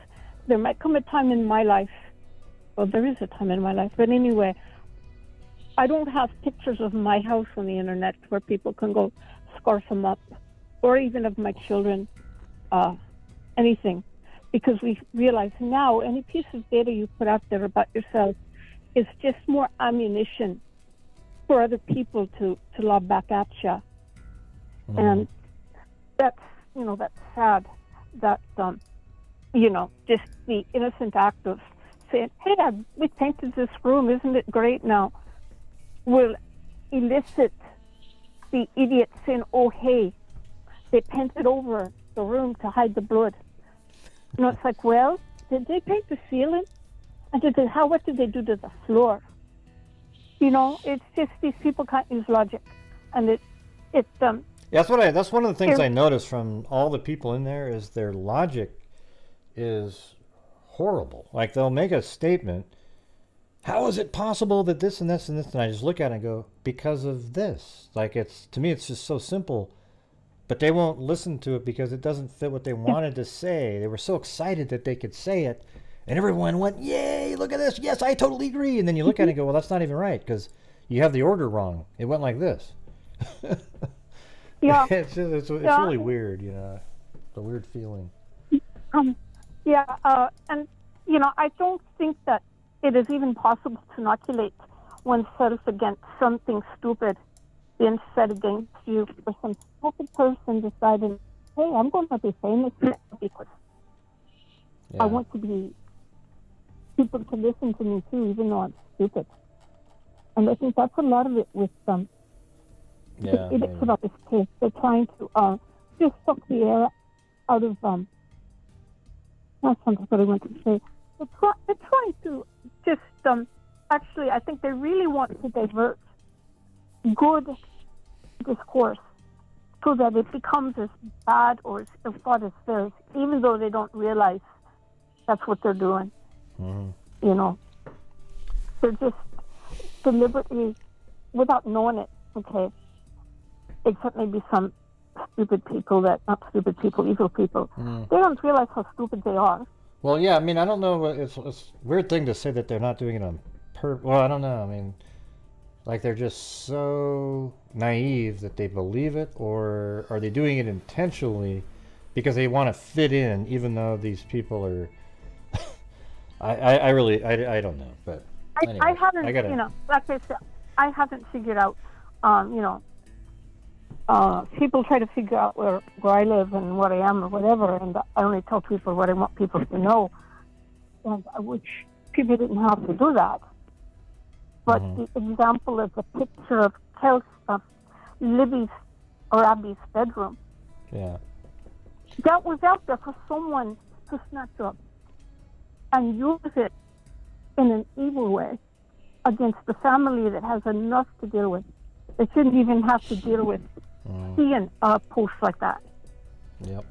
R: there might come a time in my life, well, there is a time in my life, but anyway, I don't have pictures of my house on the internet where people can go scarf them up, or even of my children, anything. Because we realize now any piece of data you put out there about yourself is just more ammunition for other people to lob back at you. And that's sad that, just the innocent act of saying, hey, we painted this room, isn't it great now, will elicit the idiot saying, oh, hey, they painted over the room to hide the blood. It's like, well, did they paint the ceiling? And what did they do to the floor? It's just these people can't use logic, and
A: that's one of the things I noticed from all the people in there is their logic is horrible. Like, they'll make a statement, how is it possible that this and this and this, and I just look at it and go, because of this. Like, to me it's just so simple, but they won't listen to it because it doesn't fit what they wanted to say. They were so excited that they could say it, and everyone went, yay, look at this, yes, I totally agree. And then you look at it and go, well, that's not even right, because you have the order wrong. It went like this. It's really weird, It's a weird feeling.
R: And I don't think that it is even possible to inoculate oneself against something stupid being said against you for some stupid person deciding, hey, I'm going to be famous because I want to be, people to listen to me too, even though I'm stupid. And I think that's a lot of it with it's about this case. They're trying to just suck the air out of that's something that I want to say. They're trying to just actually, I think they really want to divert good discourse so that it becomes as bad or as bad as theirs, even though they don't realize that's what they're doing. They're just deliberately, without knowing it, okay, except maybe some stupid people evil people. They don't realize how stupid they are.
A: Well, yeah, I mean, I don't know. It's a weird thing to say that they're not doing it on purpose. Well, I don't know. I mean, like, they're just so naive that they believe it, or are they doing it intentionally because they want to fit in, even though these people are... I really don't know, but anyway,
R: I haven't, like I said, I haven't figured out, people try to figure out where I live and what I am or whatever, and I only tell people what I want people to know. And I wish people didn't have to do that. But the example of the picture of Kelsi, Libby's or Abby's bedroom, that was out there for someone to snatch up and use it in an evil way against the family that has enough to deal with. They shouldn't even have to deal with seeing a post like that.
A: Yep.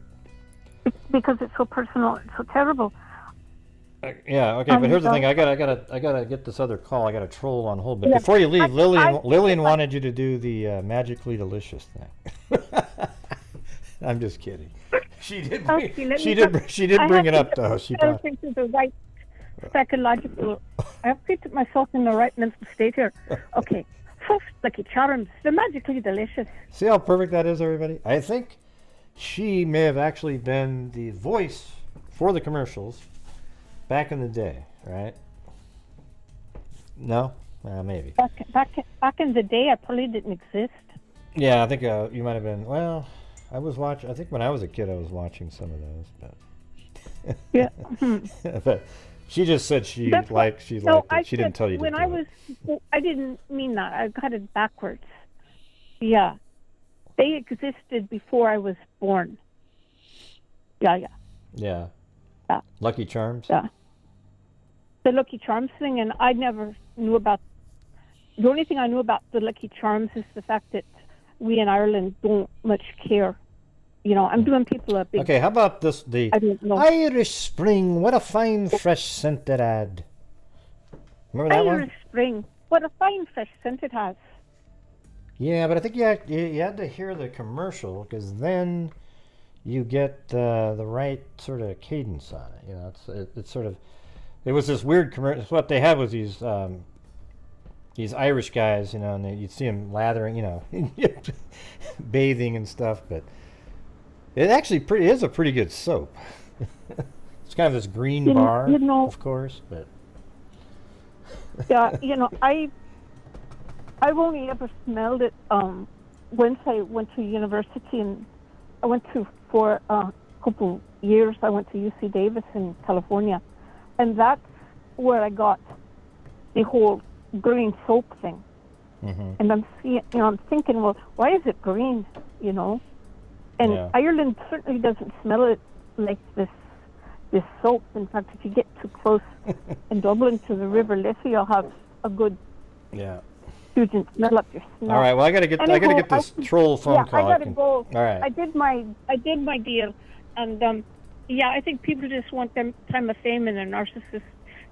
R: Because it's so personal, it's so terrible.
A: Yeah, okay, but here's the thing. I gotta get this other call. I got a troll on hold. But before you leave, Lillian wanted you to do the magically delicious thing. I'm just kidding. She did. She did bring it up though. She
R: I don't think there's a right psychological have to put myself in the right mental state here. Okay. First, Lucky Charms. They're magically delicious.
A: See how perfect that is, everybody? I think she may have actually been the voice for the commercials back in the day, right? No? Maybe.
R: Back in the day, I probably didn't exist.
A: Yeah, I think you might have been. Well, I think when I was a kid, I was watching some of those, but
R: yeah.
A: But she just said she liked it. She didn't tell you.
R: I didn't mean that. I got it backwards. Yeah, they existed before I was born. Yeah.
A: Lucky Charms.
R: Yeah. The Lucky Charms thing, and I never knew about. The only thing I knew about the Lucky Charms is the fact that we in Ireland don't much care. You know, I'm doing people a big...
A: Okay, how about this? The Irish Spring, what a fine fresh scent it had. Remember that one?
R: Irish Spring, what a fine fresh scent it has.
A: Yeah, but I think you had to hear the commercial, because then you get the right sort of cadence on it. You know, it's sort of... It was this weird commercial. What they had was these Irish guys, you know, and you'd see them lathering, you know, bathing and stuff, but it actually is a pretty good soap. It's kind of this green bar, of course, but
R: yeah, you know, I've only ever smelled it once I went to university, and I went to for a couple years. I went to UC Davis in California, and that's where I got the whole green soap thing.
A: Mm-hmm.
R: And I'm thinking, well, why is it green? You know, and Ireland certainly doesn't smell it like this soap. In fact, if you get too close in Dublin to the River Liffey, you'll have a good student smell up your snout.
A: All right, well, I gotta get this troll phone call.
R: I gotta go.
A: All right,
R: I did my deal, and I think people just want them time of fame, and they're narcissists,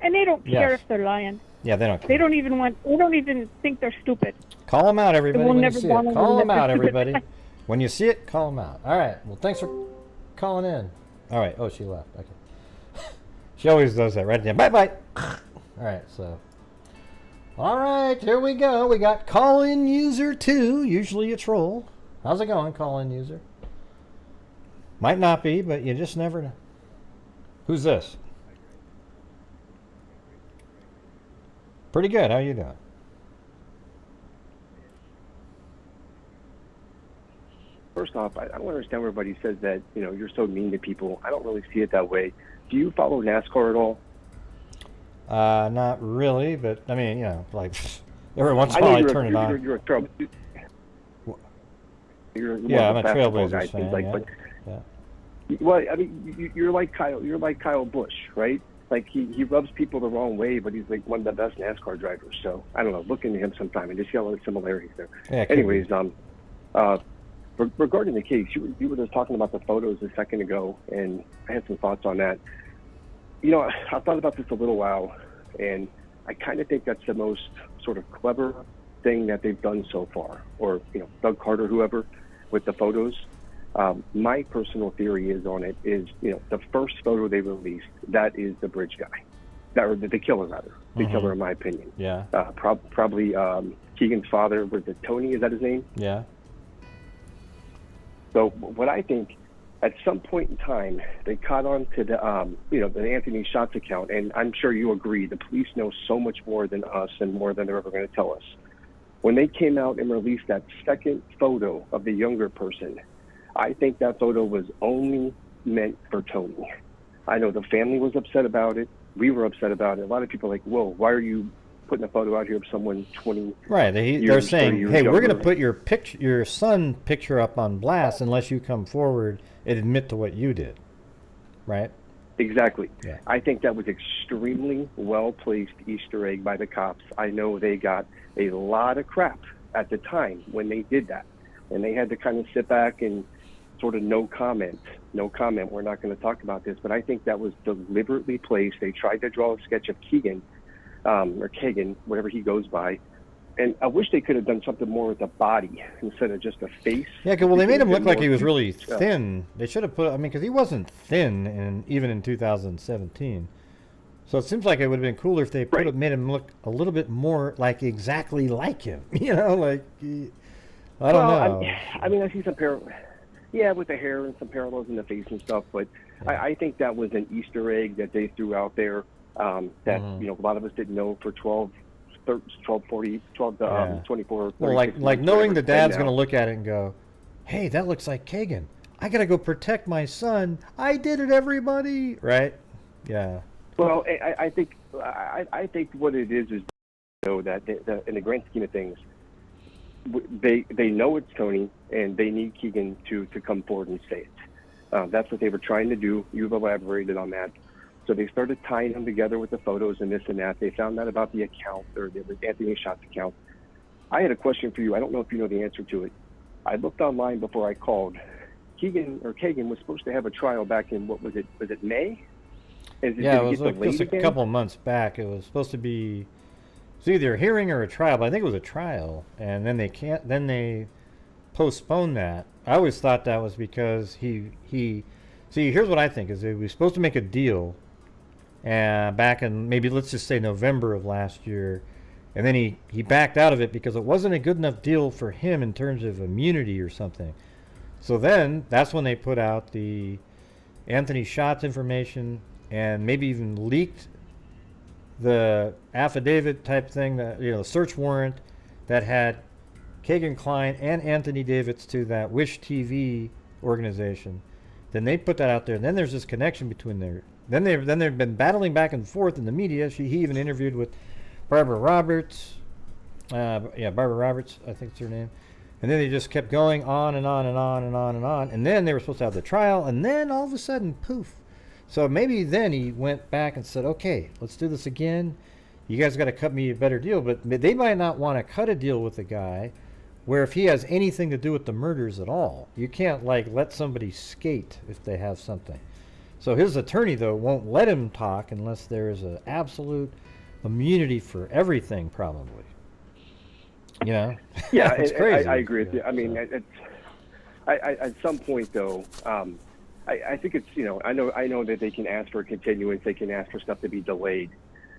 R: and they don't care if they're lying.
A: Yeah, they don't care.
R: They don't even think they're stupid.
A: Call them out, everybody.
R: When
A: you see it. Call them out, everybody. When you see it, call them out. All right. Well, thanks for calling in. All right. Oh, she left. Okay. She always does that right at the end. Bye-bye. All right. So. All right. Here we go. We got call-in user 2, usually a troll. How's it going, call-in user? Might not be, but you just never know. Who's this? Pretty good. How you doing?
S: First off, I don't understand where everybody says that, you know, you're so mean to people. I don't really see it that way. Do you follow NASCAR at all?
A: Not really, but I mean, you know, like every once in a while I turn it on.
S: You're a trail.
A: I'm a Trailblazers fan.
S: Like,
A: yeah.
S: Well, I mean, you're like Kyle. You're like Kyle Busch, right? Like he rubs people the wrong way, but he's like one of the best NASCAR drivers. So I don't know. Look into him sometime and just see all the similarities there.
A: Yeah,
S: anyways, regarding the case, you were just talking about the photos a second ago, and I had some thoughts on that. You know, I thought about this a little while, and I kind of think that's the most sort of clever thing that they've done so far, or, you know, Doug Carter, whoever, with the photos. My personal theory is on it is, you know, the first photo they released, that is the bridge guy, or the killer, rather. The killer, in my opinion.
A: Yeah.
S: Probably Keegan's father, was it Tony? Is that his name?
A: Yeah.
S: So what I think, at some point in time, they caught on to the, you know, the Anthony Shots account, and I'm sure you agree, the police know so much more than us and more than they're ever going to tell us. When they came out and released that second photo of the younger person, I think that photo was only meant for Tony. I know the family was upset about it. We were upset about it. A lot of people are like, whoa, why are you putting a photo out here of someone 20
A: Right. They're saying, hey, we're going to put your son picture up on blast unless you come forward and admit to what you did. Right?
S: Exactly.
A: Yeah.
S: I think that was extremely well-placed Easter egg by the cops. I know they got a lot of crap at the time when they did that. And they had to kind of sit back and sort of no comment, we're not going to talk about this. But I think that was deliberately placed. They tried to draw a sketch of Keegan, or Kagan, whatever he goes by. And I wish they could have done something more with the body instead of just a face.
A: Yeah, well, they made him look like he was really thin. They should have put, I mean, because he wasn't thin even in 2017. So it seems like it would have been cooler if they made him look a little bit more exactly like him. I don't know.
S: I mean, I see some with the hair and some parallels in the face and stuff, but I think that was an Easter egg that they threw out there that a lot of us didn't know for 24.
A: Well, like knowing the dad's going to look at it and go, "Hey, that looks like Kagan. I got to go protect my son. I did it, everybody." Right? Yeah.
S: Well, I think what it is that in the grand scheme of things, they know it's Tony, and they need Keegan to come forward and say it. That's what they were trying to do. You've elaborated on that. So they started tying them together with the photos and this and that. They found out about the account, or the Anthony Shots account. I had a question for you. I don't know if you know the answer to it. I looked online before I called. Kagan was supposed to have a trial back in, what was it? Was it May?
A: It was just a couple of months back. It was supposed to be, it's either a hearing or a trial, but I think it was a trial. And then they postponed that. I always thought that was because see, here's what I think is he was supposed to make a deal back in maybe, let's just say, November of last year. And then he backed out of it because it wasn't a good enough deal for him in terms of immunity or something. So then that's when they put out the Anthony Shots information and maybe even leaked the affidavit type thing, that the search warrant that had Kagan Klein and Anthony Davis to that Wish TV organization. Then they put that out there, and then there's this connection between there. Then they've been battling back and forth in the media. He even interviewed with Barbara Roberts. Barbara Roberts, I think it's her name. And then they just kept going on and on and on and on and on. And then they were supposed to have the trial, and then all of a sudden, poof. So maybe then he went back and said, "Okay, let's do this again. You guys got to cut me a better deal." But they might not want to cut a deal with the guy where if he has anything to do with the murders at all. You can't let somebody skate if they have something. So his attorney, though, won't let him talk unless there is an absolute immunity for everything, probably.
S: Yeah,
A: it's crazy.
S: I agree with you. I mean, at some point, though, I think it's, I know that they can ask for a continuance, they can ask for stuff to be delayed,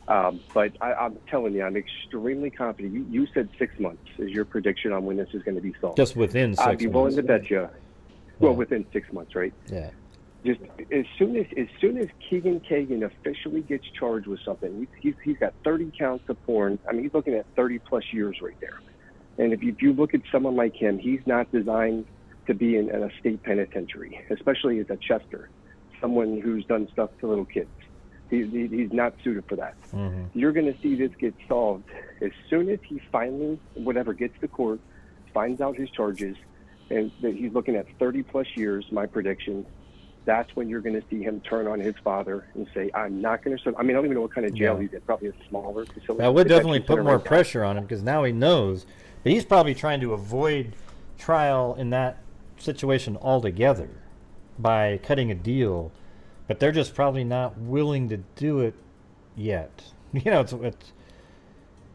S: but I'm telling you, I'm extremely confident. You said 6 months is your prediction on when this is going to be solved.
A: Just within 6 months.
S: I'd be willing to bet you. Well, within 6 months, right?
A: Yeah.
S: Just as soon as Keegan Kagan officially gets charged with something, he's got 30 counts of porn. I mean, he's looking at 30 plus years right there. And if you look at someone like him, he's not designed to be in a state penitentiary, especially as a Chester, someone who's done stuff to little kids. He's not suited for that.
A: Mm-hmm.
S: You're going to see this get solved as soon as he finally, gets to court, finds out his charges, and that he's looking at 30 plus years, my prediction. That's when you're going to see him turn on his father and say, "I'm not going to serve." I mean, I don't even know what kind of jail he's in. Probably a smaller facility.
A: That would definitely put more pressure on him because now he knows. But he's probably trying to avoid trial in that situation altogether by cutting a deal. But they're just probably not willing to do it yet. It's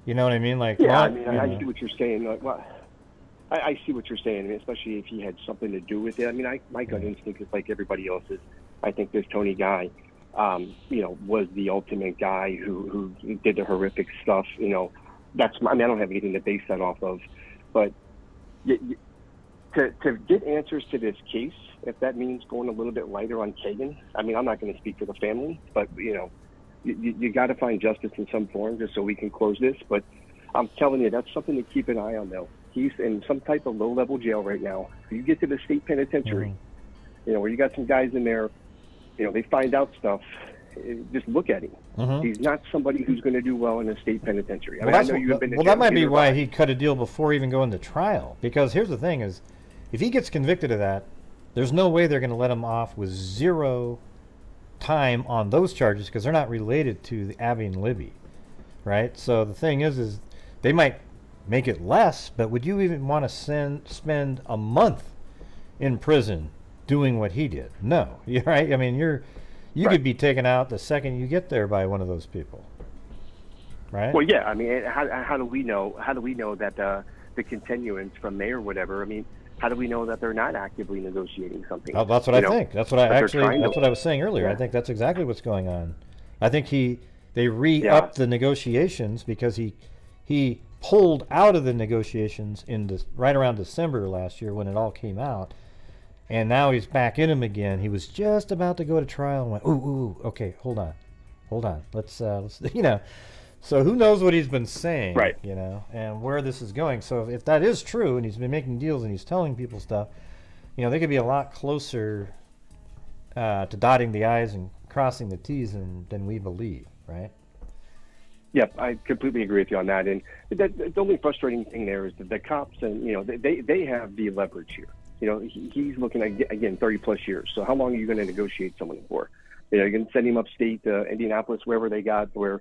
A: you know what I mean?
S: I see what you're saying. I see what you're saying, I mean, especially if he had something to do with it. I mean, my gut instinct is like everybody else's. I think this Tony guy, was the ultimate guy who did the horrific stuff. I don't have anything to base that off of. But to get answers to this case, if that means going a little bit lighter on Kagan, I mean, I'm not going to speak for the family, but, you got to find justice in some form just so we can close this. But I'm telling you, that's something to keep an eye on, though. He's in some type of low-level jail right now. If you get to the state penitentiary, where you got some guys in there, they find out stuff, just look at him.
A: Mm-hmm.
S: He's not somebody who's going to do well in a state penitentiary.
A: That might be why he cut a deal before even going to trial. Because here's the thing is, if he gets convicted of that, there's no way they're going to let him off with 0 time on those charges because they're not related to the Abby and Libby, right? So the thing is they might make it less, but would you even want to spend a month in prison doing what he did? No, right? I mean, you could be taken out the second you get there by one of those people, right?
S: Well, yeah. I mean, how do we know? How do we know that the continuance from May or whatever? I mean, how do we know that they're not actively negotiating something?
A: Oh, that's what I think. That's what I was saying earlier. Yeah. I think that's exactly what's going on. I think they re-upped the negotiations because he pulled out of the negotiations right around December last year when it all came out, and now he's back in them again. He was just about to go to trial and went, ooh, okay, hold on, let's you know. So who knows what he's been saying,
S: right?
A: You know, and where this is going. So if that is true, and he's been making deals and he's telling people stuff, you know, they could be a lot closer to dotting the I's and crossing the T's than we believe, right?
S: Yep, I completely agree with you on that. And the only frustrating thing there is that the cops, and you know, they have the leverage here. You know, he's looking at, again, 30 plus years. So how long are you going to negotiate someone for? You know, you're going to send him upstate to Indianapolis, wherever they got, where,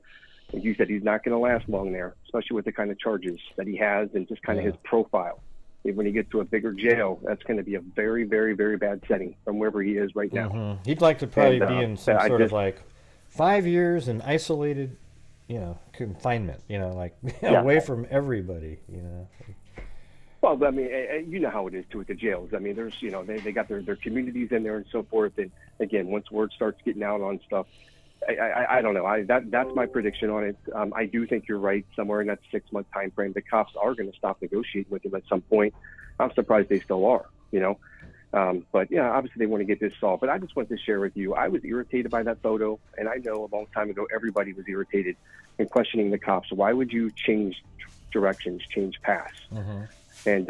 S: like you said, he's not going to last long there, especially with the kind of charges that he has and just kind of his profile. And when he gets to a bigger jail, that's going to be a very, very, very bad setting from wherever he is right now.
A: Mm-hmm. He'd like to probably be in some sort of like 5 years in isolated, you know, confinement, you know, like away from everybody, you know.
S: Well, I mean, you know how it is too at the jails. I mean, there's, you know, they got their communities in there and so forth. And again, once word starts getting out on stuff, I don't know. That's my prediction on it. I do think you're right. Somewhere in that 6 month time frame, the cops are going to stop negotiating with him at some point. I'm surprised they still are, you know. But yeah, obviously they want to get this solved. But I just wanted to share with you, I was irritated by that photo, and I know a long time ago everybody was irritated and questioning the cops. Why would you change directions, change paths? And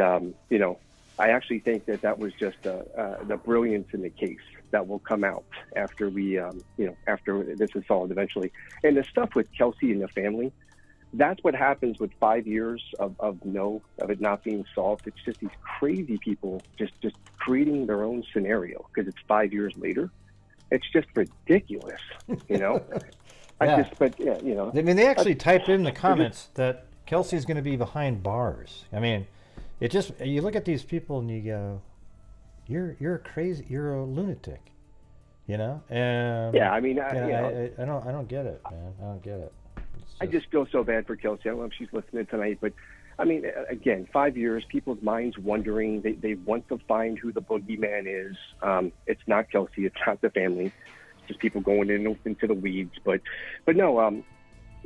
S: you know, I actually think that was just the brilliance in the case that will come out after we, you know, after this is solved eventually. And the stuff with Kelsi and the family, that's what happens with 5 years of it not being solved. It's just these crazy people just creating their own scenario because it's 5 years later. It's just ridiculous, you know. You know.
A: I mean, they actually typed in the comments that Kelsi's going to be behind bars. I mean, it just, you look at these people and you go, you're crazy, you're a lunatic, you know. And
S: yeah, I mean,
A: I don't get it, man. I don't get it.
S: I just feel so bad for Kelsi. I don't know if she's listening tonight, but I mean, again, 5 years, people's minds wondering. They want to find who the boogeyman is. It's not Kelsi. It's not the family. It's just people going into the weeds. But no.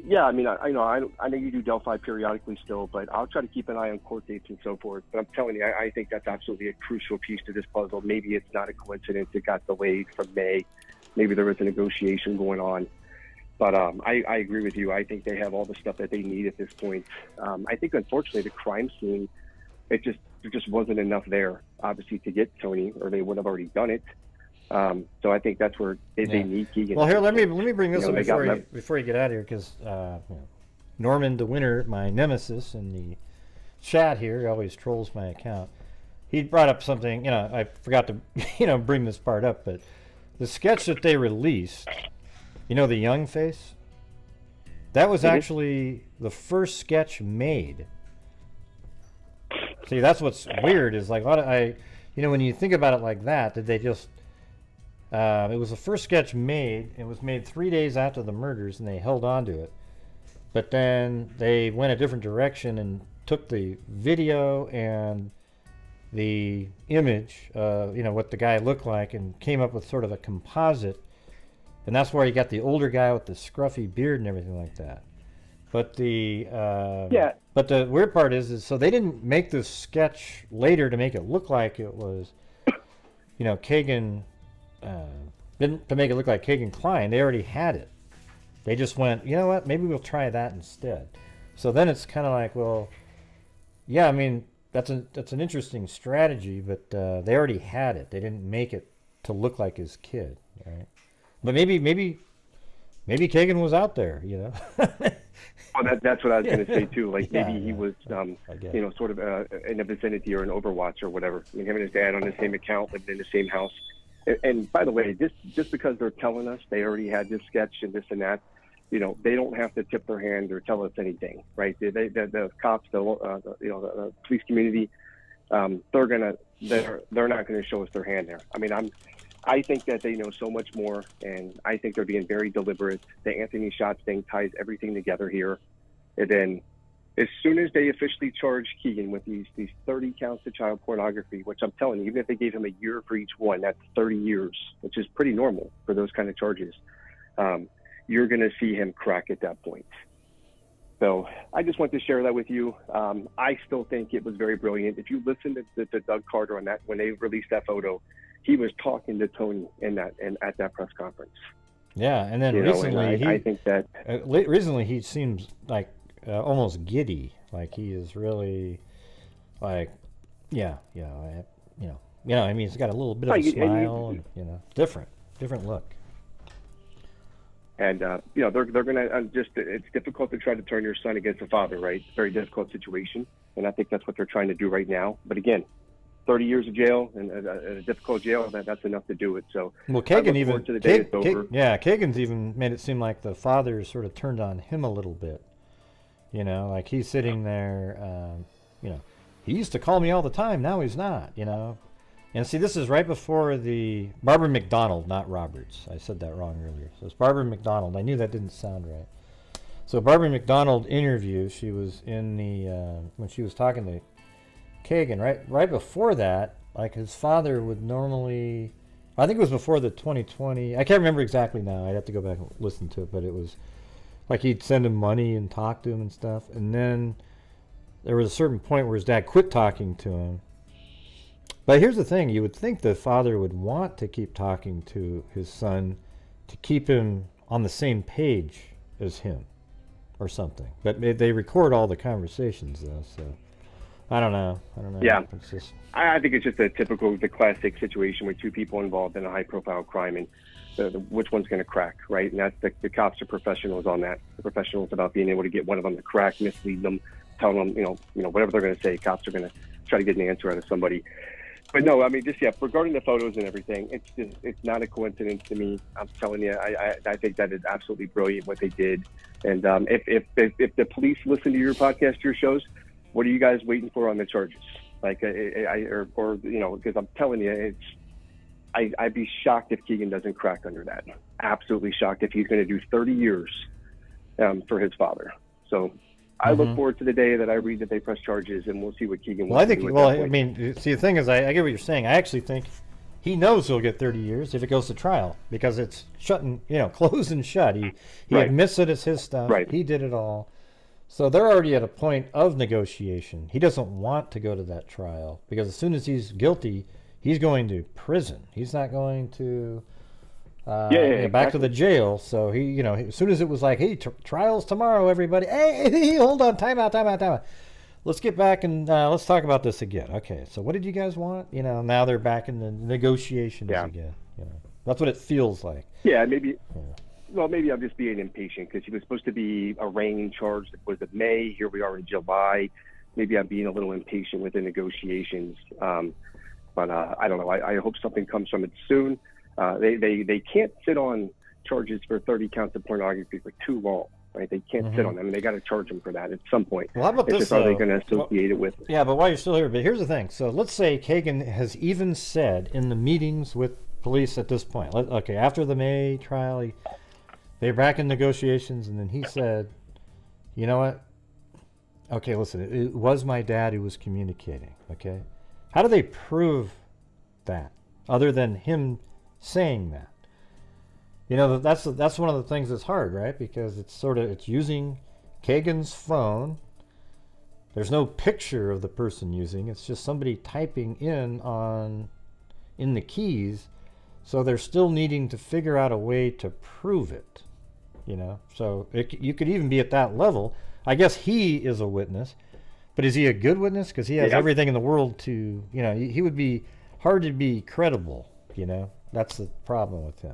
S: Yeah, I mean, I know you do Delphi periodically still, but I'll try to keep an eye on court dates and so forth. But I'm telling you, I think that's absolutely a crucial piece to this puzzle. Maybe it's not a coincidence it got delayed from May. Maybe there was a negotiation going on. But I agree with you. I think they have all the stuff that they need at this point. I think, unfortunately, the crime scene, there just wasn't enough there, obviously, to get Tony, or they would have already done it. So I think that's where they need Keegan.
A: Well, here, let me bring this up before you get out of here, because Norman DeWinter, my nemesis in the chat here, always trolls my account. He brought up something, you know, I forgot to, bring this part up, but the sketch that they released, you know, the young face, that was actually the first sketch made. See, that's what's weird is like a lot of when you think about it like that, did they just? It was the first sketch made. It was made 3 days after the murders, and they held on to it. But then they went a different direction and took the video and the image, what the guy looked like, and came up with sort of a composite. And that's where you got the older guy with the scruffy beard and everything like that. But But the weird part is so they didn't make this sketch later to make it look like it was, Kagan. To make it look like Kagan Klein. They already had it. They just went, you know what? Maybe we'll try that instead. So then it's kind of like, well, yeah. I mean, that's an interesting strategy, but they already had it. They didn't make it to look like his kid, right? But maybe Kagan was out there,
S: Well, that's what I was going to say too. Like maybe he was, sort of in the vicinity or an Overwatch or whatever. I mean, him and his dad on the same account, living in the same house. And by the way, just because they're telling us they already had this sketch and this and that, they don't have to tip their hand or tell us anything, right? The cops, the police community, they're not going to show us their hand there. I mean, I think that they know so much more, and I think they're being very deliberate. The Anthony Schatz thing ties everything together here. And then as soon as they officially charge Keegan with these 30 counts of child pornography, which I'm telling you, even if they gave him a year for each one, that's 30 years, which is pretty normal for those kind of charges. you're going to see him crack at that point. So I just want to share that with you. I still think it was very brilliant. If you listen to Doug Carter on that, when they released that photo, he was talking to Tony at that press conference.
A: Yeah, and then recently,
S: I think that
A: recently he seems like almost giddy. Like he is really, like, I mean, he's got a little bit of a smile, and different look.
S: And they're going to it's difficult to try to turn your son against the father, right? Very difficult situation, and I think that's what they're trying to do right now. But again, 30 years of jail and a difficult jail, that's enough to do it. So
A: Kagan's even made it seem like the father sort of turned on him a little bit. Like he's sitting there, he used to call me all the time, now he's not, And see, this is right before the Barbara McDonald, not Roberts. I said that wrong earlier. So it's Barbara McDonald. I knew that didn't sound right. So Barbara McDonald interview, she was in the when she was talking to Kagan. Right before that, like his father would normally, I think it was before the 2020. I can't remember exactly now. I'd have to go back and listen to it, but it was like he'd send him money and talk to him and stuff. And then there was a certain point where his dad quit talking to him. But here's the thing, you would think the father would want to keep talking to his son to keep him on the same page as him or something. But they record all the conversations, though, so I don't know.
S: Yeah,
A: it's just...
S: I think it's just the classic situation with two people involved in a high-profile crime, and which one's going to crack, right? And that's the cops are professionals on that. The professionals about being able to get one of them to crack, mislead them, tell them, whatever they're going to say. Cops are going to try to get an answer out of somebody. But no, I mean, regarding the photos and everything, it's not a coincidence to me. I'm telling you, I think that is absolutely brilliant what they did. And if the police listen to your podcast, your shows, what are you guys waiting for on the charges? Like, because I'm telling you, I'd be shocked if Keegan doesn't crack under that. Absolutely shocked if he's going to do 30 years for his father. So I look forward to the day that I read that they press charges, and we'll see what Keegan wants to do.
A: I mean, see, the thing is, I get what you're saying. I actually think he knows he'll get 30 years if it goes to trial because it's closed and shut. He admits it as his stuff.
S: Right.
A: He did it all. So they're already at a point of negotiation. He doesn't want to go to that trial because as soon as he's guilty, he's going to prison. He's not going to back to the jail. So he, as soon as it was like, hey, trials tomorrow, everybody. Hey, hold on, time out. Let's get back and let's talk about this again. Okay, so what did you guys want? Now they're back in the negotiations again. That's what it feels like.
S: Yeah, maybe. Yeah. Well, maybe I'm just being impatient because he was supposed to be arraigned, charged. It was in May. Here we are in July. Maybe I'm being a little impatient with the negotiations. But I don't know. I hope something comes from it soon. They can't sit on charges for 30 counts of pornography for too long, right? They can't sit on them, and they got to charge them for that at some point.
A: Well, how about this?
S: Are they going to associate it with?
A: Yeah, but while you're still here, but here's the thing. So let's say Kagan has even said in the meetings with police at this point, after the May trial, they're back in negotiations, and then he said, you know what? Okay, listen, it was my dad who was communicating, okay? How do they prove that other than him saying that? That's one of the things that's hard, right? Because it's using Kagan's phone. There's no picture of the person using. It's just somebody typing in the keys. So they're still needing to figure out a way to prove it, So you could even be at that level. I guess he is a witness, but is he a good witness? Because he has everything in the world to, he would be hard to be credible, That's the problem with him.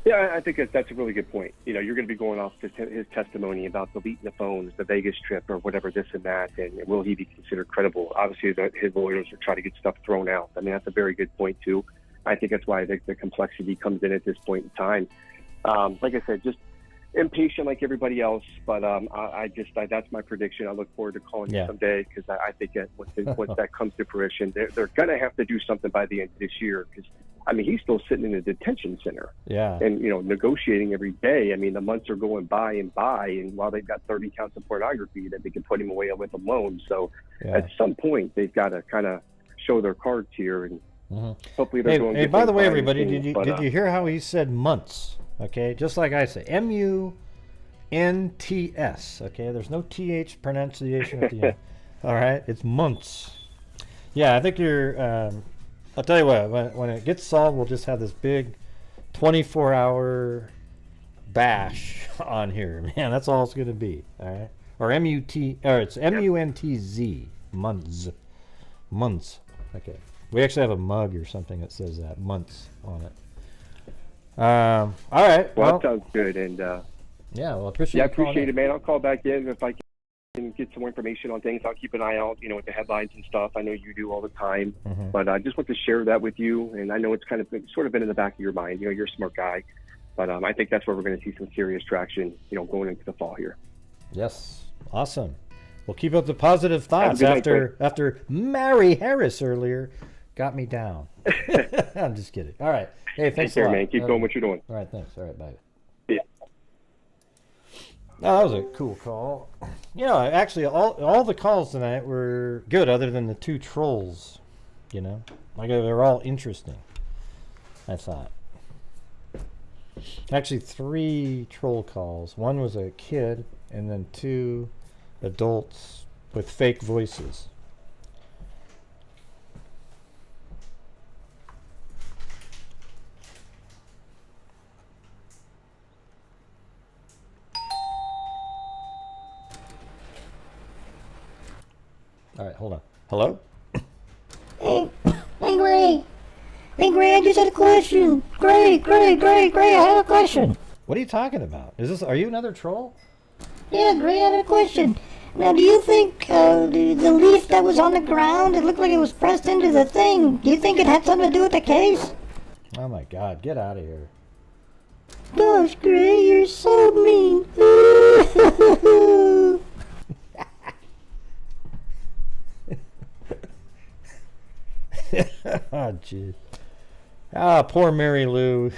S: Yeah, I think that's a really good point. You're going to be going off his testimony about deleting the phones, the Vegas trip, or whatever, this and that, and will he be considered credible? Obviously, his lawyers are trying to get stuff thrown out. I mean, that's a very good point, too. I think that's why the complexity comes in at this point in time. Like I said, just impatient like everybody else, but that's my prediction. I look forward to calling you someday because I think that once that comes to fruition, they're going to have to do something by the end of this year because, he's still sitting in a detention center.
A: Yeah.
S: And, negotiating every day. The months are going by, and while they've got 30 counts of pornography that they can put him away with a loan. So at some point, they've got to kind of show their cards here and hopefully they're going to
A: by the way, everybody, did you hear how he said months? Okay, just like I say, M-U-N-T-S. Okay, there's no TH pronunciation at the end. All right, it's months. Yeah, I think you're. I'll tell you what. When it gets solved, we'll just have this big 24-hour bash on here. Man, that's all it's gonna be. All right, or it's M-U-N-T-Z. Months. Okay. We actually have a mug or something that says that months on it. All right.
S: Well, that sounds good, and
A: yeah, well, appreciate.
S: Yeah, I appreciate it, man. I'll call back in if I can get some more information on things. I'll keep an eye out, with the headlines and stuff. I know you do all the time, but I just want to share that with you. And I know it's sort of been in the back of your mind. You're a smart guy, but I think that's where we're going to see some serious traction, going into the fall here.
A: Yes, awesome. We'll keep up the positive thoughts after Mary Harris earlier got me down. I'm just kidding. All right. Hey, thanks
S: Take care,
A: a lot.
S: man. Keep doing what you're doing.
A: All right, thanks. All right, bye.
S: Yeah.
A: Oh, that was a cool call. Actually, all the calls tonight were good, other than the two trolls. Like they're all interesting. I thought. Actually, 3 troll calls. One was a kid, and then 2 adults with fake voices. All right, hold on. Hello?
T: Hey, Gray. Hey, Gray, I just had a question. Gray, I have a question.
A: What are you talking about? Are you another troll?
T: Yeah, Gray, I have a question. Now, do you think the leaf that was on the ground, it looked like it was pressed into the thing, do you think it had something to do with the case?
A: Oh my God, get out of here.
T: Gosh, Gray, you're so mean.
A: Oh, jeez. Ah, poor Mary Lou.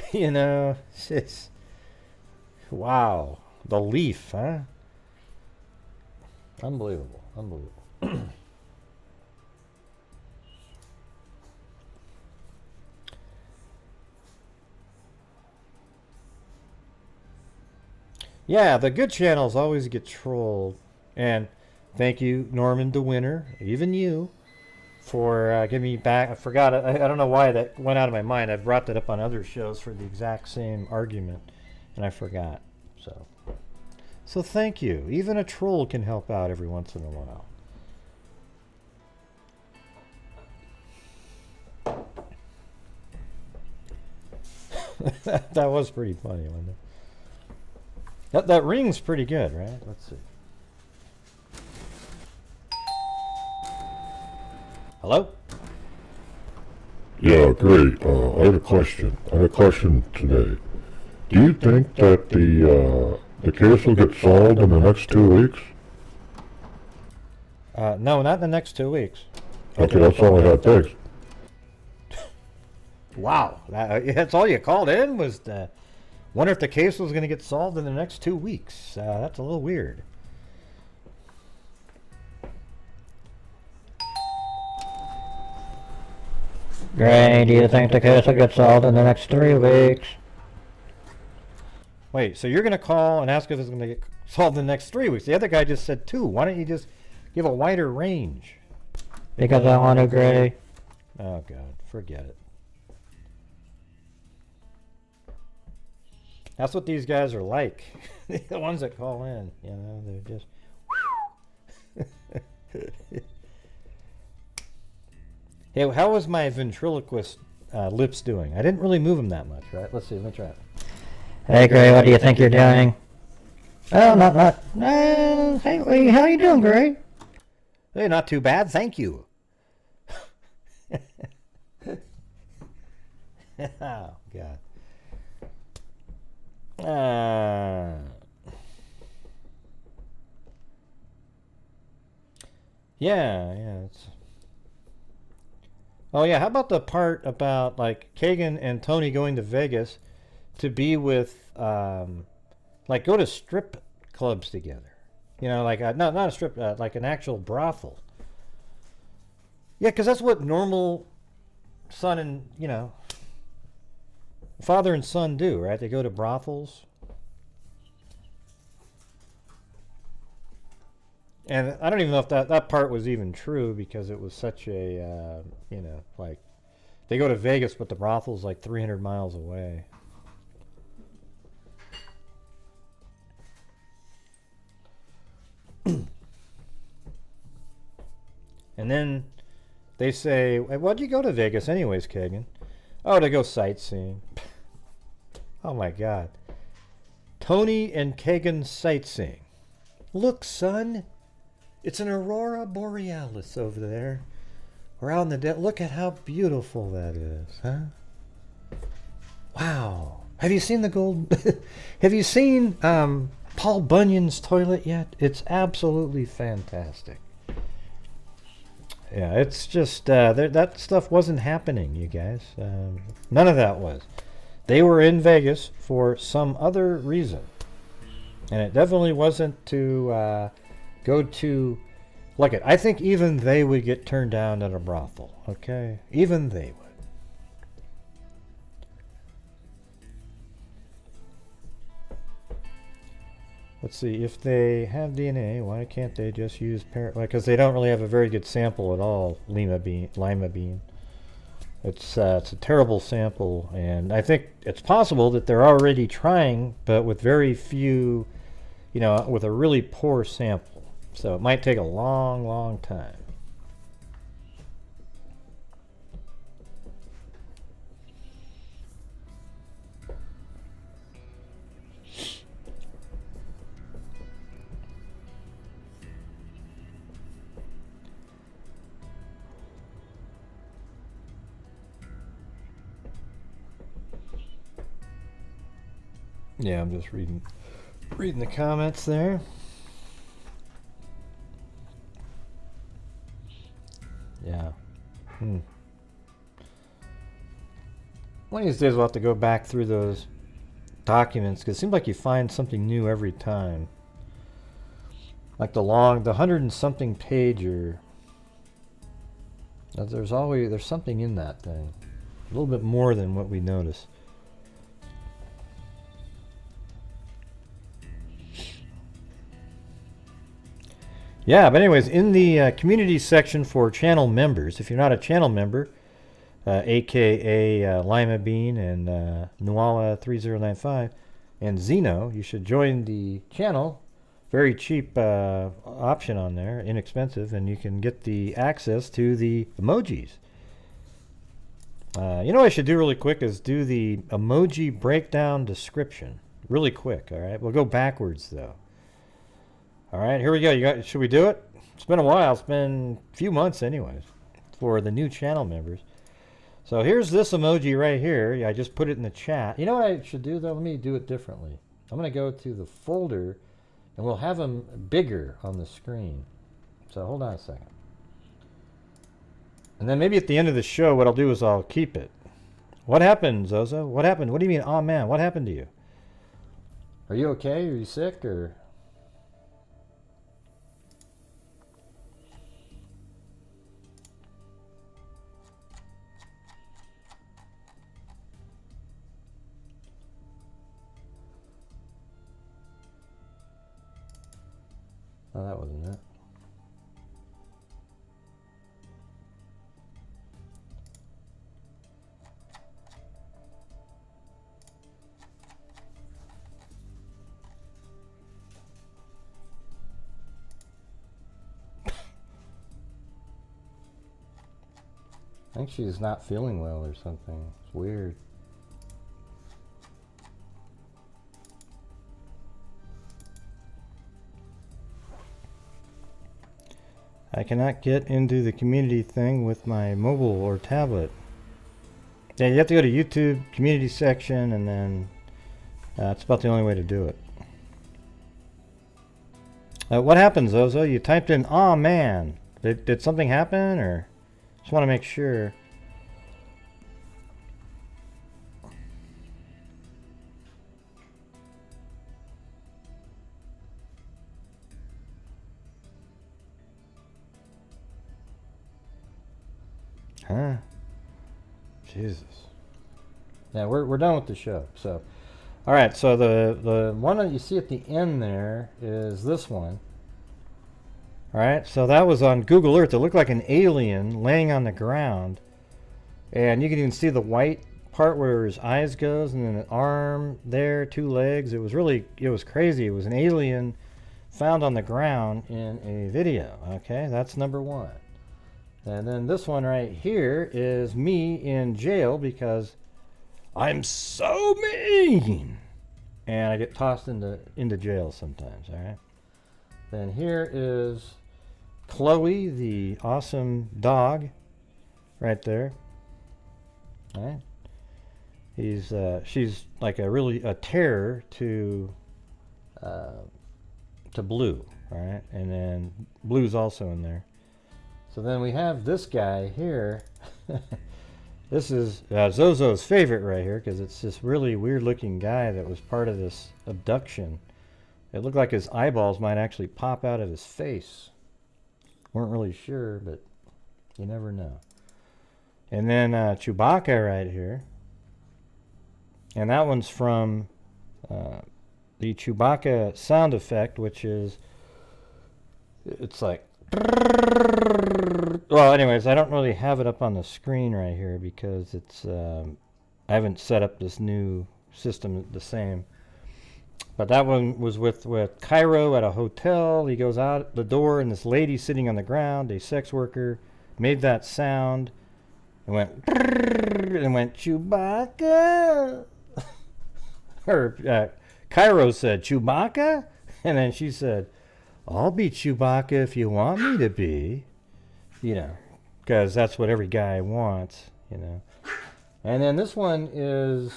A: Wow. The leaf, huh? Unbelievable. Yeah, the good channels always get trolled. And thank you, Norman DeWinter, even you, for giving me back. I forgot. I don't know why that went out of my mind. I've brought that up on other shows for the exact same argument, and I forgot. So thank you. Even a troll can help out every once in a while. That was pretty funny, wasn't it? That ring's pretty good, right? Let's see. Hello?
U: Yeah, great. I have a question. Today. Do you think that the case will get solved in the next 2 weeks?
A: No, not in the next 2 weeks.
U: Okay, that's all I had. Thanks.
A: Wow, that's all you called in was to wonder if the case was going to get solved in the next 2 weeks. That's a little weird.
T: Gray, do you think the case will get solved in the next 3 weeks?
A: Wait, so you're going to call and ask if it's going to get solved in the next 3 weeks. The other guy just said 2. Why don't you just give a wider range?
T: Because I want to, Gray.
A: Oh, God, forget it. That's what these guys are like. The ones that call in, they're just... Hey, how was my ventriloquist lips doing? I didn't really move them that much, right? Let's see, let me try it.
T: Hey, Gray, what do you think you're doing? Oh, not. Hey, how you doing, Gray?
A: Hey, not too bad, thank you. Oh, God. Yeah, it's... Oh yeah, how about the part about like Kagan and Tony going to Vegas to be with, like go to strip clubs together? Like not a strip, like an actual brothel. Yeah, because that's what normal son and father and son do, right? They go to brothels. And I don't even know if that part was even true, because it was such a, you know, like, they go to Vegas, but the brothel's like 300 miles away. And then they say, why'd you go to Vegas anyways, Kagan? Oh, to go sightseeing. Oh my God. Tony and Kagan sightseeing. Look, son. It's an aurora borealis over there. We're out in the desert. Look at how beautiful that is, huh? Wow. Have you seen the gold? Have you seen Paul Bunyan's toilet yet? It's absolutely fantastic. Yeah, it's just, that stuff wasn't happening, you guys. None of that was. They were in Vegas for some other reason. And it definitely wasn't to go to, look at, I think even they would get turned down at a brothel, okay? Even they would. Let's see, if they have DNA, why can't they just use because they don't really have a very good sample at all, lima bean. It's a terrible sample, and I think it's possible that they're already trying, but with very few, you know, with a really poor sample. So it might take a long, long time. Yeah, I'm just reading the comments there. Yeah. One of these days we'll have to go back through those documents, because it seems like you find something new every time. Like the 100 and something pager. There's something in that thing. A little bit more than what we notice. Yeah, but anyways, in the community section for channel members, if you're not a channel member, aka Lima Bean and Nuala3095 and Zeno, you should join the channel. Very cheap option on there, inexpensive, and you can get the access to the emojis. You know what I should do really quick is do the emoji breakdown description. Really quick, all right? We'll go backwards, though. All right, here we go. Should we do it? It's been a while. It's been a few months anyways for the new channel members. So here's this emoji right here. I just put it in the chat. You know what I should do, though? Let me do it differently. I'm going to go to the folder, and we'll have them bigger on the screen. So hold on a second. And then maybe at the end of the show, what I'll do is I'll keep it. What happened, Zozo? What happened? What do you mean, oh man, what happened to you? Are you okay? Are you sick, or... Oh, that wasn't it. I think she's not feeling well or something. It's weird. I cannot get into the community thing with my mobile or tablet. Yeah, you have to go to YouTube community section, and then that's about the only way to do it. What happened, Zozo? You typed in, "Aw, man." Did something happen, or? Just want to make sure. Huh? Jesus. Yeah, we're done with the show. So, all right. So the one that you see at the end there is this one. All right. So that was on Google Earth. It looked like an alien laying on the ground, and you can even see the white part where his eyes goes, and then an arm there, 2 legs. It was crazy. It was an alien found on the ground in a video. Okay, that's number 1. And then this one right here is me in jail because I'm so mean, and I get tossed into jail sometimes. All right. Then here is Chloe, the awesome dog, right there. All right. She's like a terror to Blue. All right, and then Blue's also in there. So then we have this guy here. This is Zozo's favorite right here because it's this really weird-looking guy that was part of this abduction. It looked like his eyeballs might actually pop out of his face. Weren't really sure, but you never know. And then Chewbacca right here. And that one's from the Chewbacca sound effect, which is, it's like, well, anyways, I don't really have it up on the screen right here because it's, I haven't set up this new system the same. But that one was with Cairo at a hotel. He goes out the door and this lady sitting on the ground, a sex worker, made that sound and went Chewbacca. Or Cairo said, Chewbacca? And then she said, I'll be Chewbacca if you want me to be. You know, because that's what every guy wants, you know. And then this one is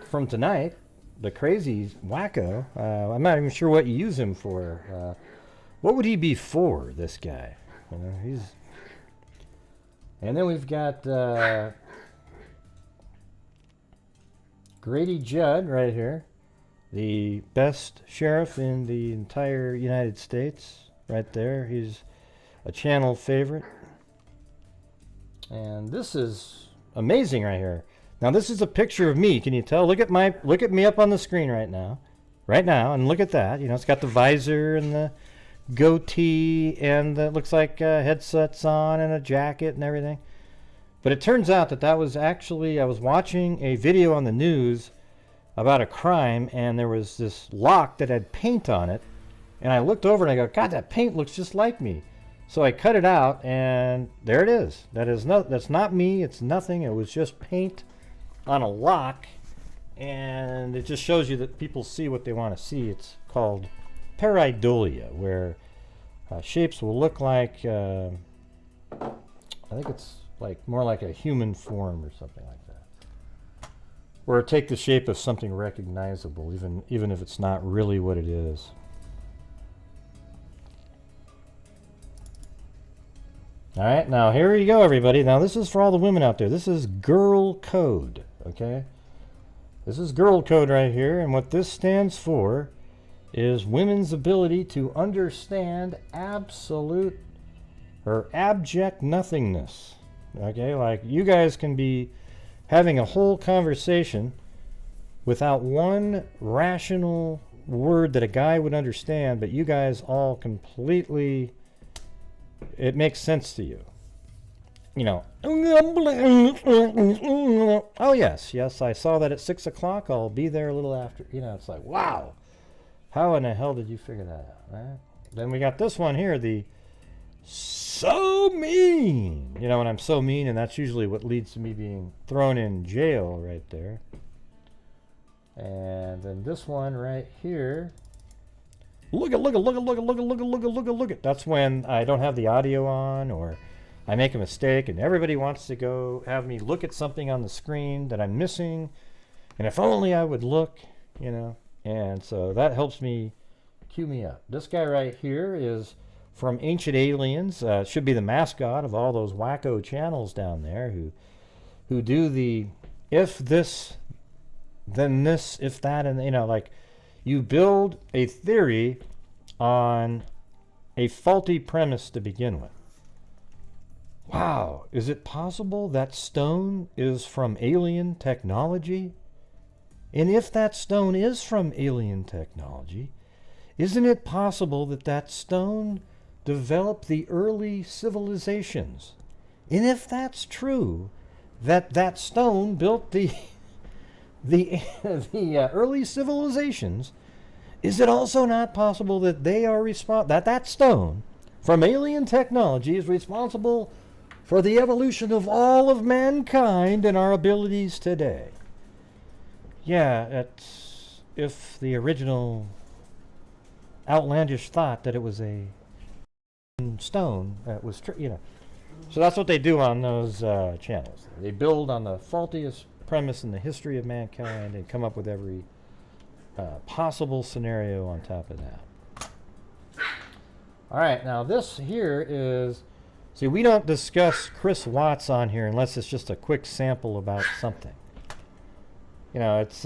A: from tonight, the crazy wacko. I'm not even sure what you use him for. What would he be for, this guy? You know, he's... And then we've got Grady Judd right here, the best sheriff in the entire United States, right there. He's a channel favorite. And this is amazing right here. Now this is a picture of me. Can you tell? Look at me up on the screen right now, and look at that. You know, it's got the visor and the goatee, and it looks like headsets on and a jacket and everything. But it turns out that was actually, I was watching a video on the news about a crime, and there was this lock that had paint on it, and I looked over and I go, God, that paint looks just like me. So I cut it out, and there it is. That's not me. It's nothing. It was just paint on a lock, and it just shows you that people see what they want to see. It's called pareidolia, where shapes will look like, I think it's like more like a human form or something like that, or take the shape of something recognizable, even if it's not really what it is. All right, now here you go, everybody. Now this is for all the women out there. This is girl code, okay? This is girl code right here, and what this stands for is women's ability to understand absolute or abject nothingness. Okay, like you guys can be having a whole conversation without one rational word that a guy would understand, but you guys all completely, it makes sense to you. You know, oh yes, I saw that at 6 o'clock. I'll be there a little after. You know, it's like, wow, how in the hell did you figure that out, right? Then we got this one here, the so mean. You know, when I'm so mean, and that's usually what leads to me being thrown in jail right there. And then this one right here. Look at. That's when I don't have the audio on, or I make a mistake and everybody wants to go have me look at something on the screen that I'm missing. And if only I would look, you know. And so that helps me cue me up. This guy right here is from Ancient Aliens. Should be the mascot of all those wacko channels down there who do the if this, then this, if that, and you know, like you build a theory on a faulty premise to begin with. Wow, is it possible that stone is from alien technology? And if that stone is from alien technology, isn't it possible that that stone developed the early civilizations? And if that's true, that stone built the early civilizations, is it also not possible that they are that stone from alien technology is responsible for the evolution of all of mankind and our abilities today? Yeah, it's if the original outlandish thought that it was a stone that was so that's what they do on those channels. They build on the faultiest premise in the history of mankind and come up with every possible scenario on top of that. All right, now this here is, see, we don't discuss Chris Watts on here unless it's just a quick sample about something. You know, it's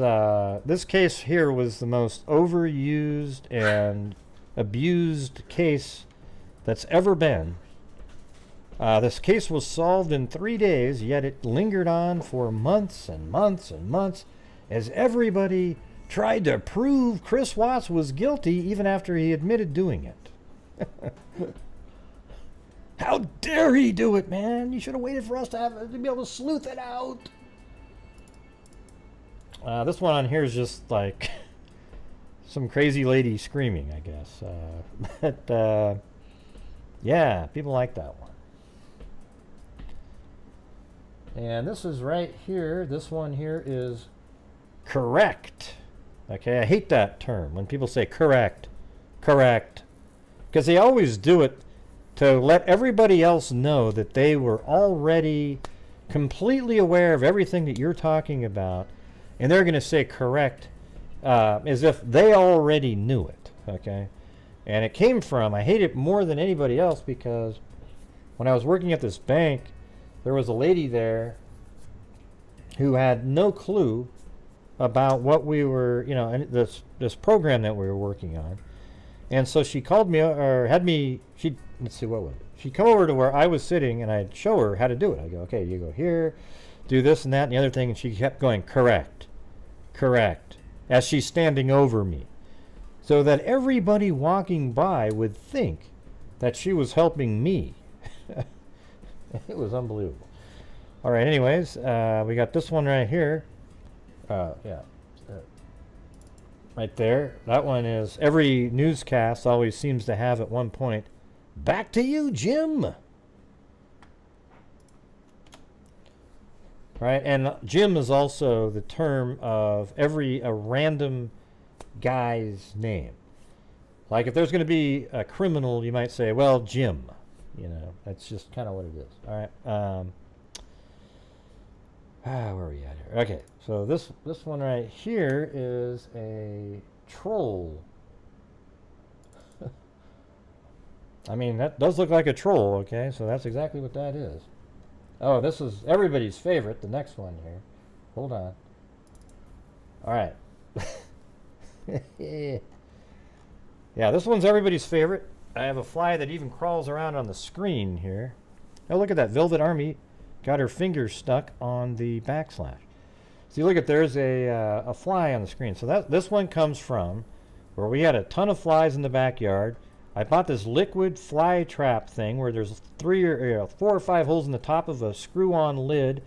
A: this case here was the most overused and abused case that's ever been. This case was solved in 3 days, yet it lingered on for months and months and months as everybody tried to prove Chris Watts was guilty even after he admitted doing it. How dare he do it, man? You should have waited for us to be able to sleuth it out. This one on here is just like some crazy lady screaming, I guess. But yeah, people like that one. And this is right here. This one here is correct. Okay, I hate that term when people say correct, because they always do it to let everybody else know that they were already completely aware of everything that you're talking about, and they're going to say correct as if they already knew it. Okay, and it came from, I hate it more than anybody else because when I was working at this bank, there was a lady there who had no clue about what we were, and this program that we were working on. And so she called me, or had me, let's see, what was it? She'd come over to where I was sitting, and I'd show her how to do it. I go, okay, you go here, do this and that and the other thing, and she kept going, correct, as she's standing over me. So that everybody walking by would think that she was helping me. It was unbelievable. All right, anyways, we got this one right here. Yeah, right there. That one is, every newscast always seems to have at one point, back to you, Jim. Right, and Jim is also the term of a random guy's name. Like if there's going to be a criminal, you might say, well, Jim. That's just kind of what it is. All right. Where are we at here? Okay, so this one right here is a troll. I mean, that does look like a troll, okay? So that's exactly what that is. Oh, this is everybody's favorite, the next one here. Hold on. All right. Yeah, this one's everybody's favorite. I have a fly that even crawls around on the screen here. Oh, look at that. Velvet Army got her finger stuck on the backslash. See, look at, there's a fly on the screen. So this one comes from where we had a ton of flies in the backyard. I bought this liquid fly trap thing where there's 4 or 5 holes in the top of a screw-on lid.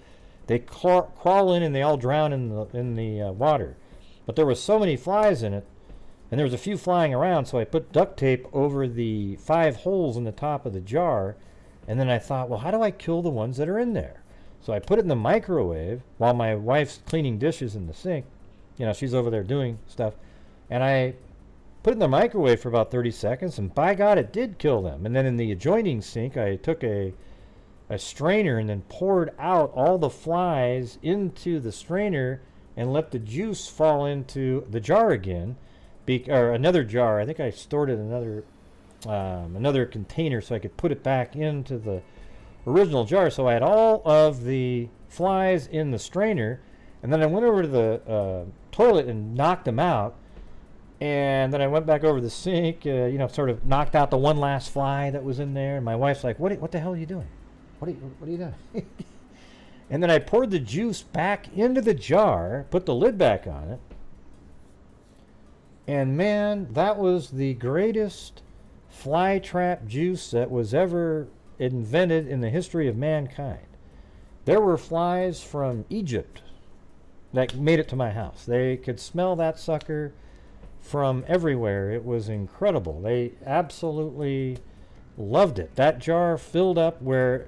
A: They crawl in and they all drown in the water. But there was so many flies in it, and there was a few flying around, so I put duct tape over the 5 holes in the top of the jar, and then I thought, well, how do I kill the ones that are in there? So I put it in the microwave while my wife's cleaning dishes in the sink. She's over there doing stuff. And I put it in the microwave for about 30 seconds, and by God, it did kill them. And then in the adjoining sink, I took a strainer and then poured out all the flies into the strainer and let the juice fall into the jar again. Or another jar. I think I stored it in another container so I could put it back into the original jar. So I had all of the flies in the strainer, and then I went over to the toilet and knocked them out, and then I went back over the sink, sort of knocked out the one last fly that was in there, and my wife's like, what the hell are you doing? what are you doing? And then I poured the juice back into the jar, put the lid back on it. And man, that was the greatest fly trap juice that was ever invented in the history of mankind. There were flies from Egypt that made it to my house. They could smell that sucker from everywhere. It was incredible. They absolutely loved it. That jar filled up where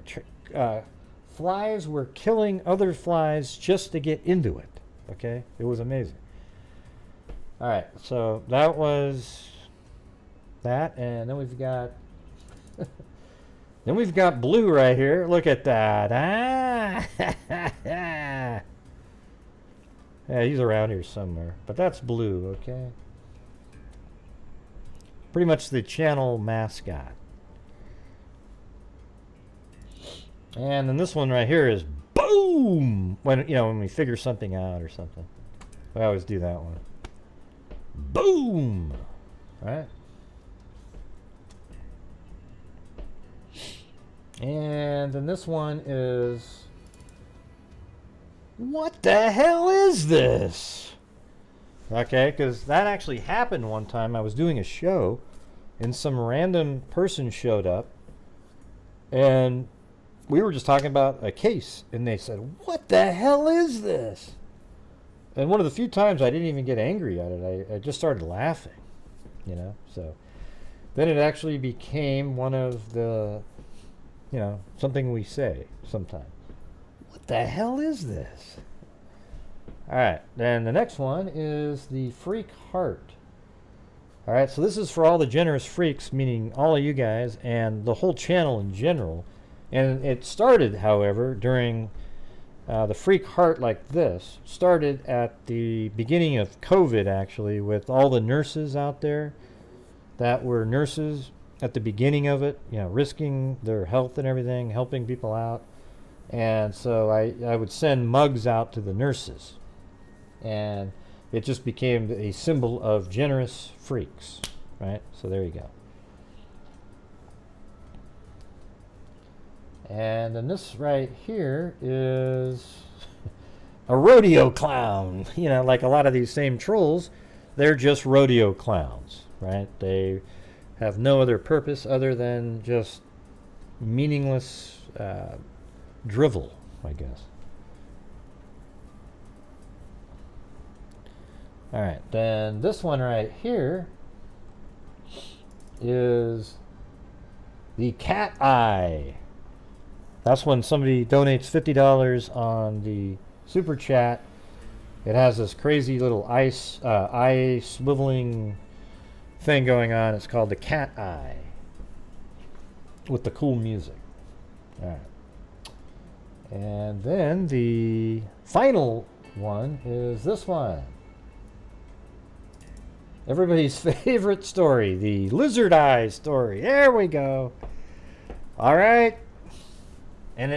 A: flies were killing other flies just to get into it. Okay? It was amazing. All right, so that was that, and then we've got blue right here. Look at that. Yeah, he's around here somewhere, but that's blue. Okay, pretty much the channel mascot. And then this one right here is boom. When we figure something out or something, we always do that one. Boom! Right? And then this one is, what the hell is this? Okay, because that actually happened one time. I was doing a show and some random person showed up and we were just talking about a case and they said, what the hell is this? And one of the few times I didn't even get angry at it, I just started laughing, So then it actually became one of the, something we say sometimes. What the hell is this? All right, then the next one is the freak heart. All right, so this is for all the generous freaks, meaning all of you guys and the whole channel in general. And it started, however, during... the freak heart like this started at the beginning of COVID, actually, with all the nurses out there that were nurses at the beginning of it, risking their health and everything, helping people out. And so I would send mugs out to the nurses. And it just became a symbol of generous freaks, right? So there you go. And then this right here is a rodeo clown. Like a lot of these same trolls, they're just rodeo clowns, right? They have no other purpose other than just meaningless drivel, I guess. All right, then this one right here is the cat eye. That's when somebody donates $50 on the super chat. It has this crazy little eye swiveling thing going on. It's called the cat eye with the cool music. All right. And then the final one is this one. Everybody's favorite story, the lizard eye story. There we go. All right. And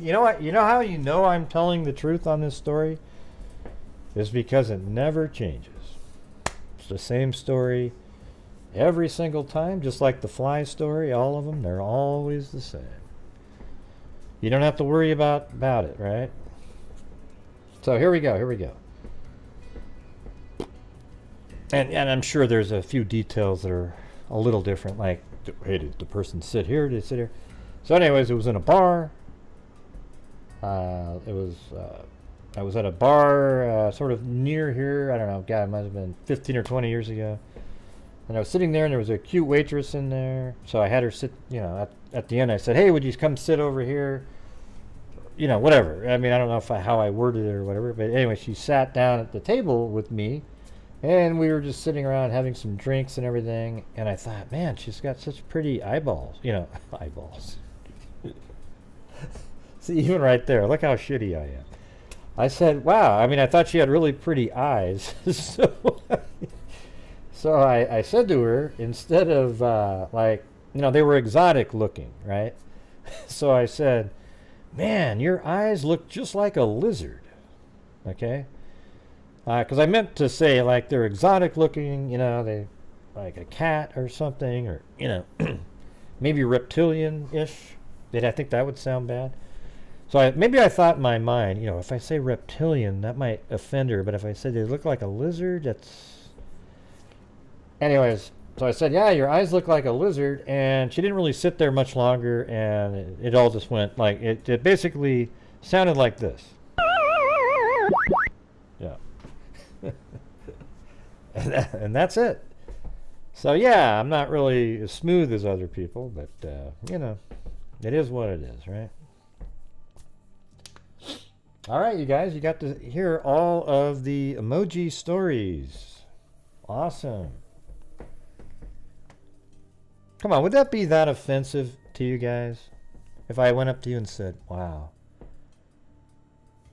A: you know what? You know how I'm telling the truth on this story? It's because it never changes. It's the same story every single time, just like the fly story, all of them, they're always the same. You don't have to worry about it, right? So here we go. And I'm sure there's a few details that are a little different, like, hey, did the person sit here? Did they sit here? So anyways, it was in a bar. I was at a bar sort of near here. I don't know, God, it might have been 15 or 20 years ago. And I was sitting there, and there was a cute waitress in there. So I had her sit, at the end I said, hey, would you come sit over here? Whatever. I mean, I don't know how I worded it or whatever. But anyway, she sat down at the table with me. And we were just sitting around having some drinks and everything. And I thought, man, she's got such pretty eyeballs. Eyeballs. See, even right there, look how shitty I am. I said, wow, I mean, I thought she had really pretty eyes. So I said to her, instead of, they were exotic looking, right? So I said, man, your eyes look just like a lizard, okay? Because I meant to say, like, they're exotic looking, they like a cat or something, or, maybe reptilian-ish, Did I think that would sound bad? So maybe I thought in my mind, if I say reptilian, that might offend her. But if I said they look like a lizard, that's... Anyways, so I said, yeah, your eyes look like a lizard. And she didn't really sit there much longer. And it all just went like, it basically sounded like this. Yeah. and that's it. So yeah, I'm not really as smooth as other people, but it is what it is, right? All right, you guys, you got to hear all of the emoji stories. Awesome. Come on, would that be that offensive to you guys? If I went up to you and said, wow,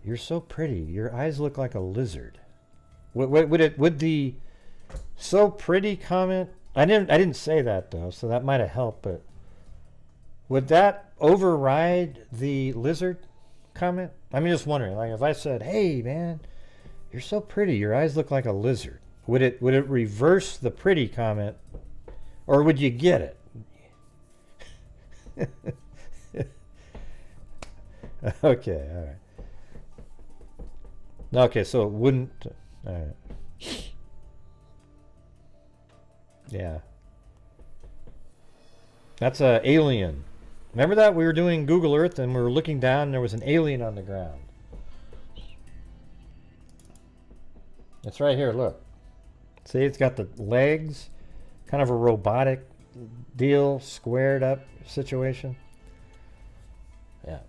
A: you're so pretty. Your eyes look like a lizard. Would the so pretty comment, I didn't say that though, so that might have helped, but would that override the lizard comment? I'm just wondering, like if I said, hey man, you're so pretty, your eyes look like a lizard, would it reverse the pretty comment, or would you get it? Okay, all right. Okay, so it wouldn't. All right. Yeah. That's a alien. Remember that? We were doing Google Earth and we were looking down and there was an alien on the ground. It's right here, look. See, it's got the legs, kind of a robotic deal, squared up situation. Yeah.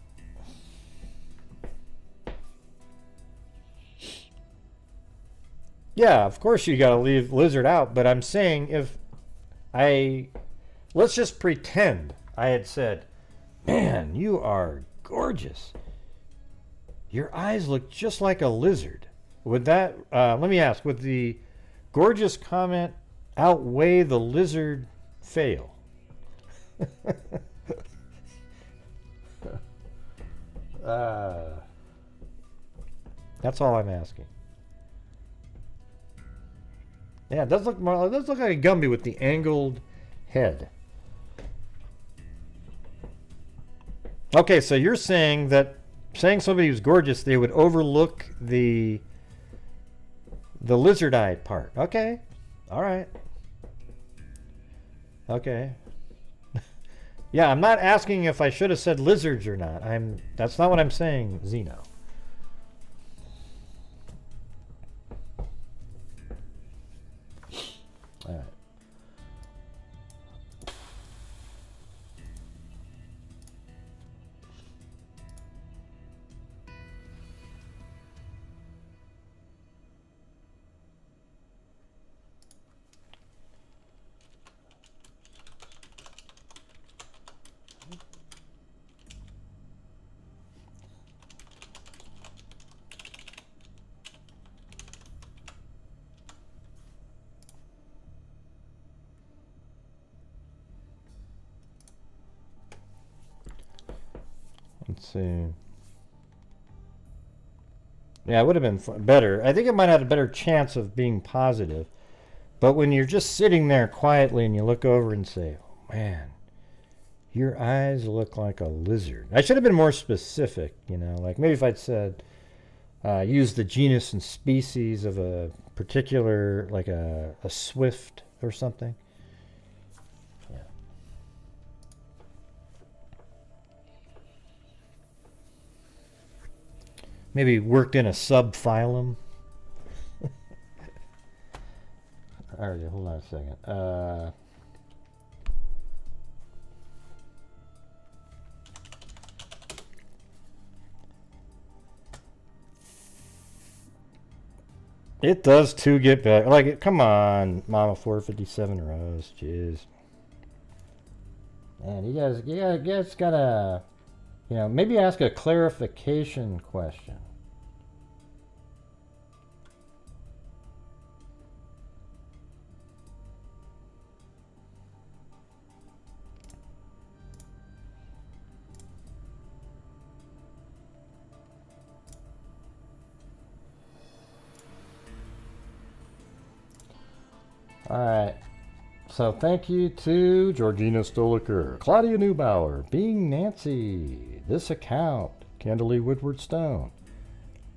A: Yeah, of course you gotta leave lizard out, but I'm saying let's just pretend I had said, man, you are gorgeous. Your eyes look just like a lizard. Would that, let me ask, would the gorgeous comment outweigh the lizard fail? That's all I'm asking. Yeah, it does look more. It does look like a Gumby with the angled head. Okay, so you're saying that somebody who's gorgeous, they would overlook the lizard eye part. Okay, all right. Okay. Yeah, I'm not asking if I should have said lizards or not. That's not what I'm saying, Zeno. All right. Let's see. Yeah, it would have been better. I think it might have had a better chance of being positive. But when you're just sitting there quietly and you look over and say, oh, man, your eyes look like a lizard. I should have been more specific, like maybe if I'd said, use the genus and species of a particular, like a swift or something. Maybe worked in a subphylum. All right, hold on a second. It does too get better. Like, come on, Mama 457 Rose. Jeez. Man, you guys gotta, maybe ask a clarification question. All right. So thank you to Georgina Stoliker, Claudia Neubauer, Being Nancy, This Account, Candalee Woodward Stone,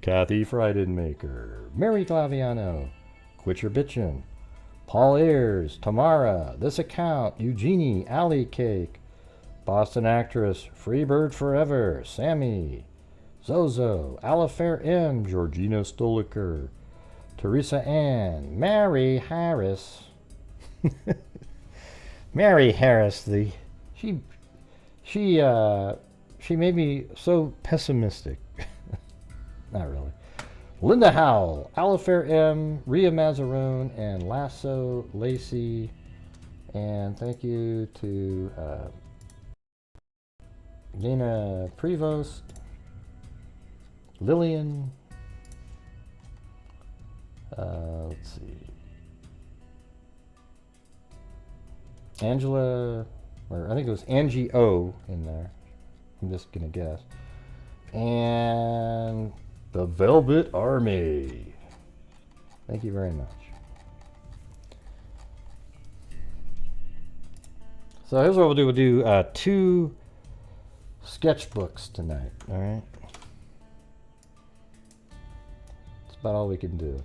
A: Kathy Freidenmaker, Mary Glaviano, Quit Your Bitchin', Paul Ayers, Tamara, This Account, Eugenie, Alley Cake, Boston Actress, Freebird Forever, Sammy, Zozo, Alifair M, Georgina Stoliker, Teresa Ann, Mary Harris. Mary Harris, she made me so pessimistic. Not really. Linda Howell, Alifair M, Rhea Mazzarone, and Lasso Lacey. And thank you to Dana Prevost, Lillian, let's see, Angela, or I think it was Angie O in there. I'm just gonna guess. And the Velvet Army. Thank you very much. So here's what we'll do. We'll do 2 sketchbooks tonight. All right. That's about all we can do.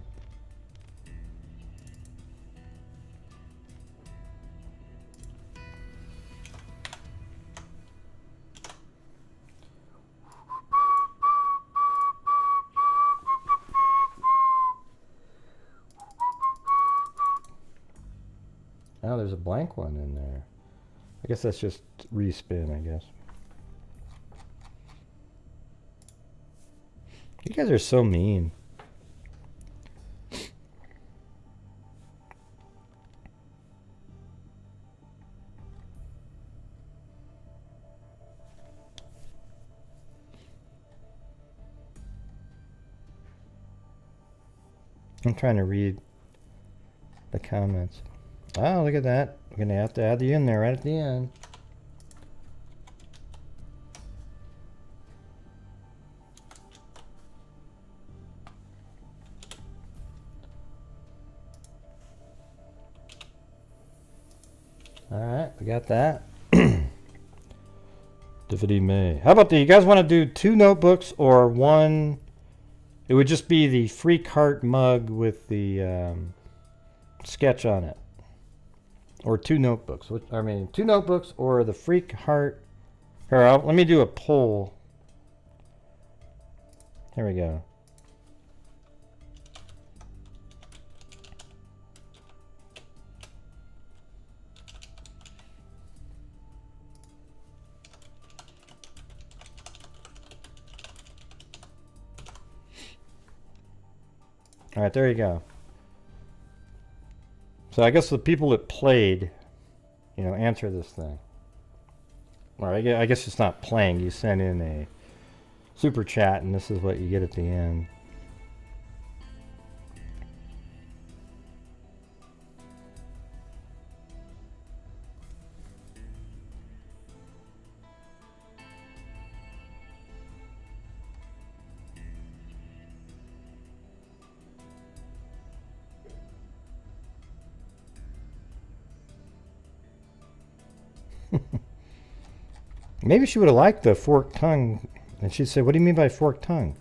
A: Oh, there's a blank one in there. I guess that's just respin, I guess. You guys are so mean. I'm trying to read the comments. Oh, look at that. We're going to have to add you in there right at the end. All right, we got that. Divinity May. How about you guys want to do 2 notebooks or 1? It would just be the Freak Heart mug with the sketch on it. Or 2 notebooks. 2 notebooks or the Freak Heart. Here, let me do a poll. Here we go. All right, there you go. So I guess the people that played, answer this thing. Or I guess it's not playing. You send in a super chat, and this is what you get at the end. Maybe she would have liked the forked tongue, and she'd say, "What do you mean by forked tongue?"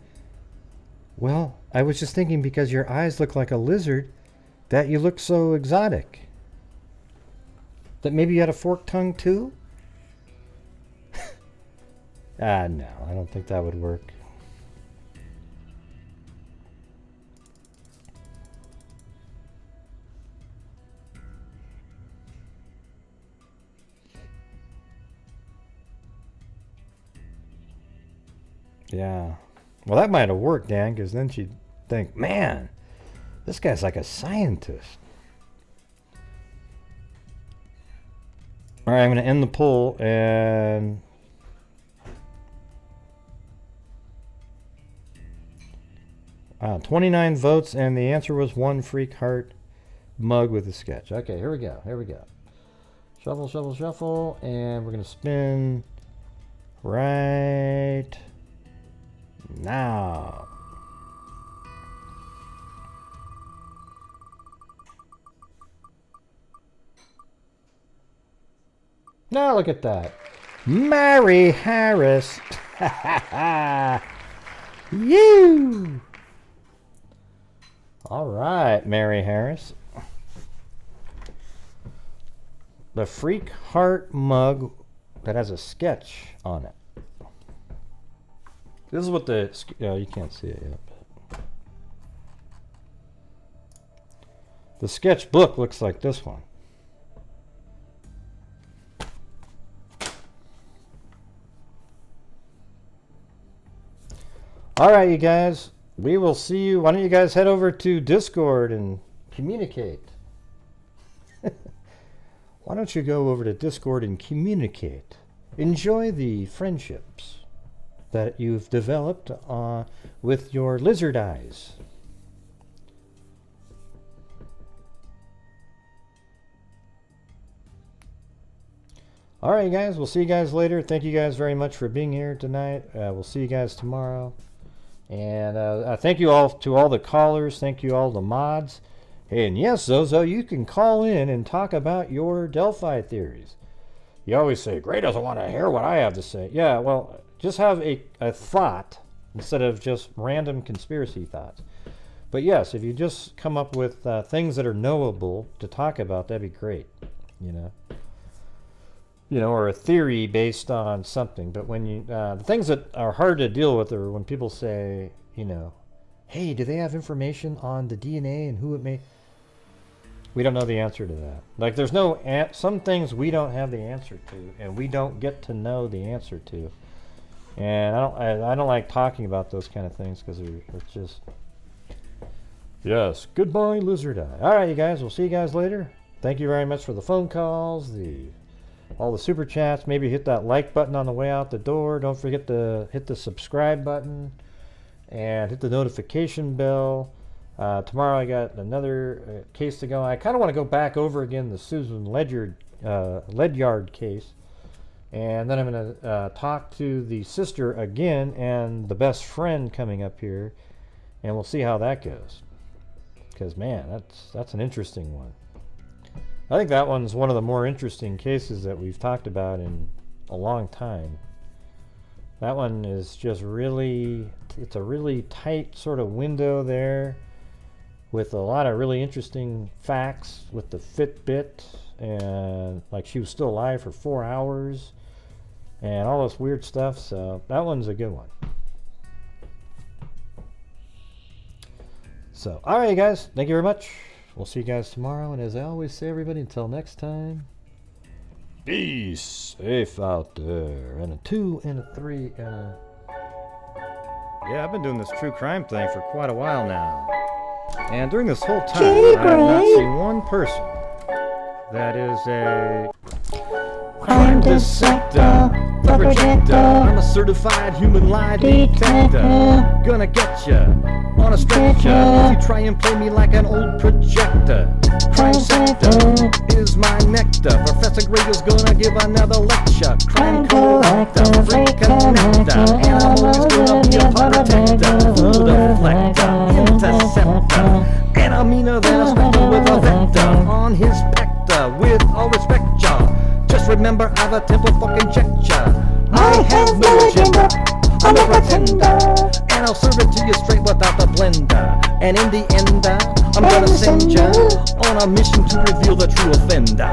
A: Well, I was just thinking because your eyes look like a lizard, that you look so exotic. That maybe you had a forked tongue too? No, I don't think that would work. Yeah. Well, that might have worked, Dan, because then she'd think, man, this guy's like a scientist. All right, I'm going to end the poll, and wow, 29 votes, and the answer was 1 Freak Heart mug with a sketch. Okay, here we go. Here we go. Shuffle, shuffle, shuffle, and we're going to spin right now. Now look at that. Mary Harris. You. All right, Mary Harris. The Freak Heart mug that has a sketch on it. This is what the... you can't see it yet. The sketchbook looks like this one. All right, you guys. We will see you. Why don't you guys head over to Discord and communicate? Why don't you go over to Discord and communicate? Enjoy the friendships that you've developed with your lizard eyes. All right, guys. We'll see you guys later. Thank you guys very much for being here tonight. We'll see you guys tomorrow. And thank you all to all the callers. Thank you all the mods. And yes, Zozo, you can call in and talk about your Delphi theories. You always say, Gray doesn't want to hear what I have to say. Yeah, well, just have a thought instead of just random conspiracy thoughts. But yes, if you just come up with things that are knowable to talk about, that'd be great, or a theory based on something. But when you, the things that are hard to deal with are when people say, hey, do they have information on the DNA and who it may... We don't know the answer to that. Like, there's no... some things we don't have the answer to, and we don't get to know the answer to. And I don't like talking about those kind of things because it's just... Yes, goodbye, lizard eye. All right, you guys, we'll see you guys later. Thank you very much for the phone calls, all the super chats. Maybe hit that like button on the way out the door. Don't forget to hit the subscribe button and hit the notification bell. Tomorrow I got another case to go. I kind of want to go back over again the Susan Ledyard case. And then I'm going to talk to the sister again and the best friend coming up here. And we'll see how that goes. Because, man, that's an interesting one. I think that one's one of the more interesting cases that we've talked about in a long time. That one is just really, it's a really tight sort of window there with a lot of really interesting facts with the Fitbit, and like she was still alive for 4 hours and all this weird stuff. So that one's a good one. So, all right, you guys, thank you very much. We'll see you guys tomorrow, and as I always say, everybody, until next time, be safe out there. And a 2 and a 3 and a... Yeah, I've been doing this true crime thing for quite a while now. And during this whole time, I have not seen one person that is a crime dissector, a projector. I'm a certified human lie detector. Gonna get ya on a stretcher if you try and play me like an old projector. Crime sector is my nectar. Professor Gray is gonna give another lecture. Crime corrector, freak connector, and I'm always gonna be a protector. Fool deflector, interceptor, and I'm meaner than a spectre with a vector on his spectre. With all respect, y'all, just remember I've a temple fucking checked ya. I have no agenda, I'm a pretender, and I'll serve it to you straight without the blender. And in the end, I'm gonna send ya on a mission to reveal the true offender.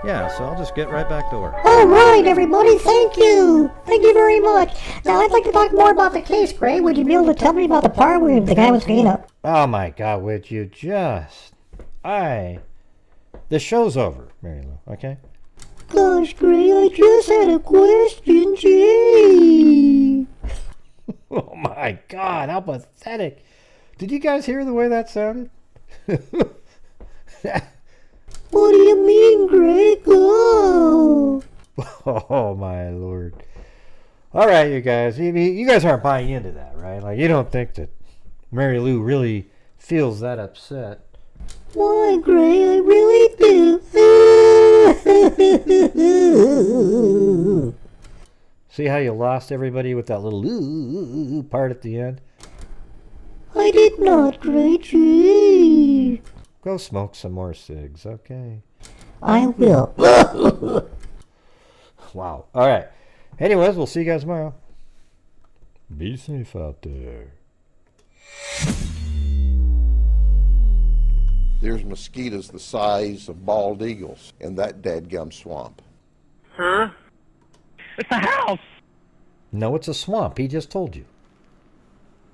A: Yeah, so I'll just get right back to work.
T: All right, everybody, thank you. Thank you very much. Now, I'd like to talk more about the case, Gray. Would you be able to tell me about the part where the guy was hanging up?
A: Oh, my God, would you just... The show's over, Mary Lou, okay?
T: Gosh, Gray, I just had a question, gee.
A: Oh, my God, how pathetic. Did you guys hear the way that sounded?
T: What do you mean, Gray? Go!
A: Oh, my Lord. All right, you guys. You guys aren't buying into that, right? Like, you don't think that Mary Lou really feels that upset.
T: Why, Gray? I really do.
A: See how you lost everybody with that little ooh part at the end?
T: I did not, Gray. Gee.
A: Go smoke some more cigs, okay?
T: I will.
A: Wow. All right. Anyways, we'll see you guys tomorrow. Be safe out there.
B: There's mosquitoes the size of bald eagles in that dadgum swamp.
V: Huh? It's a house.
A: No, it's a swamp. He just told you.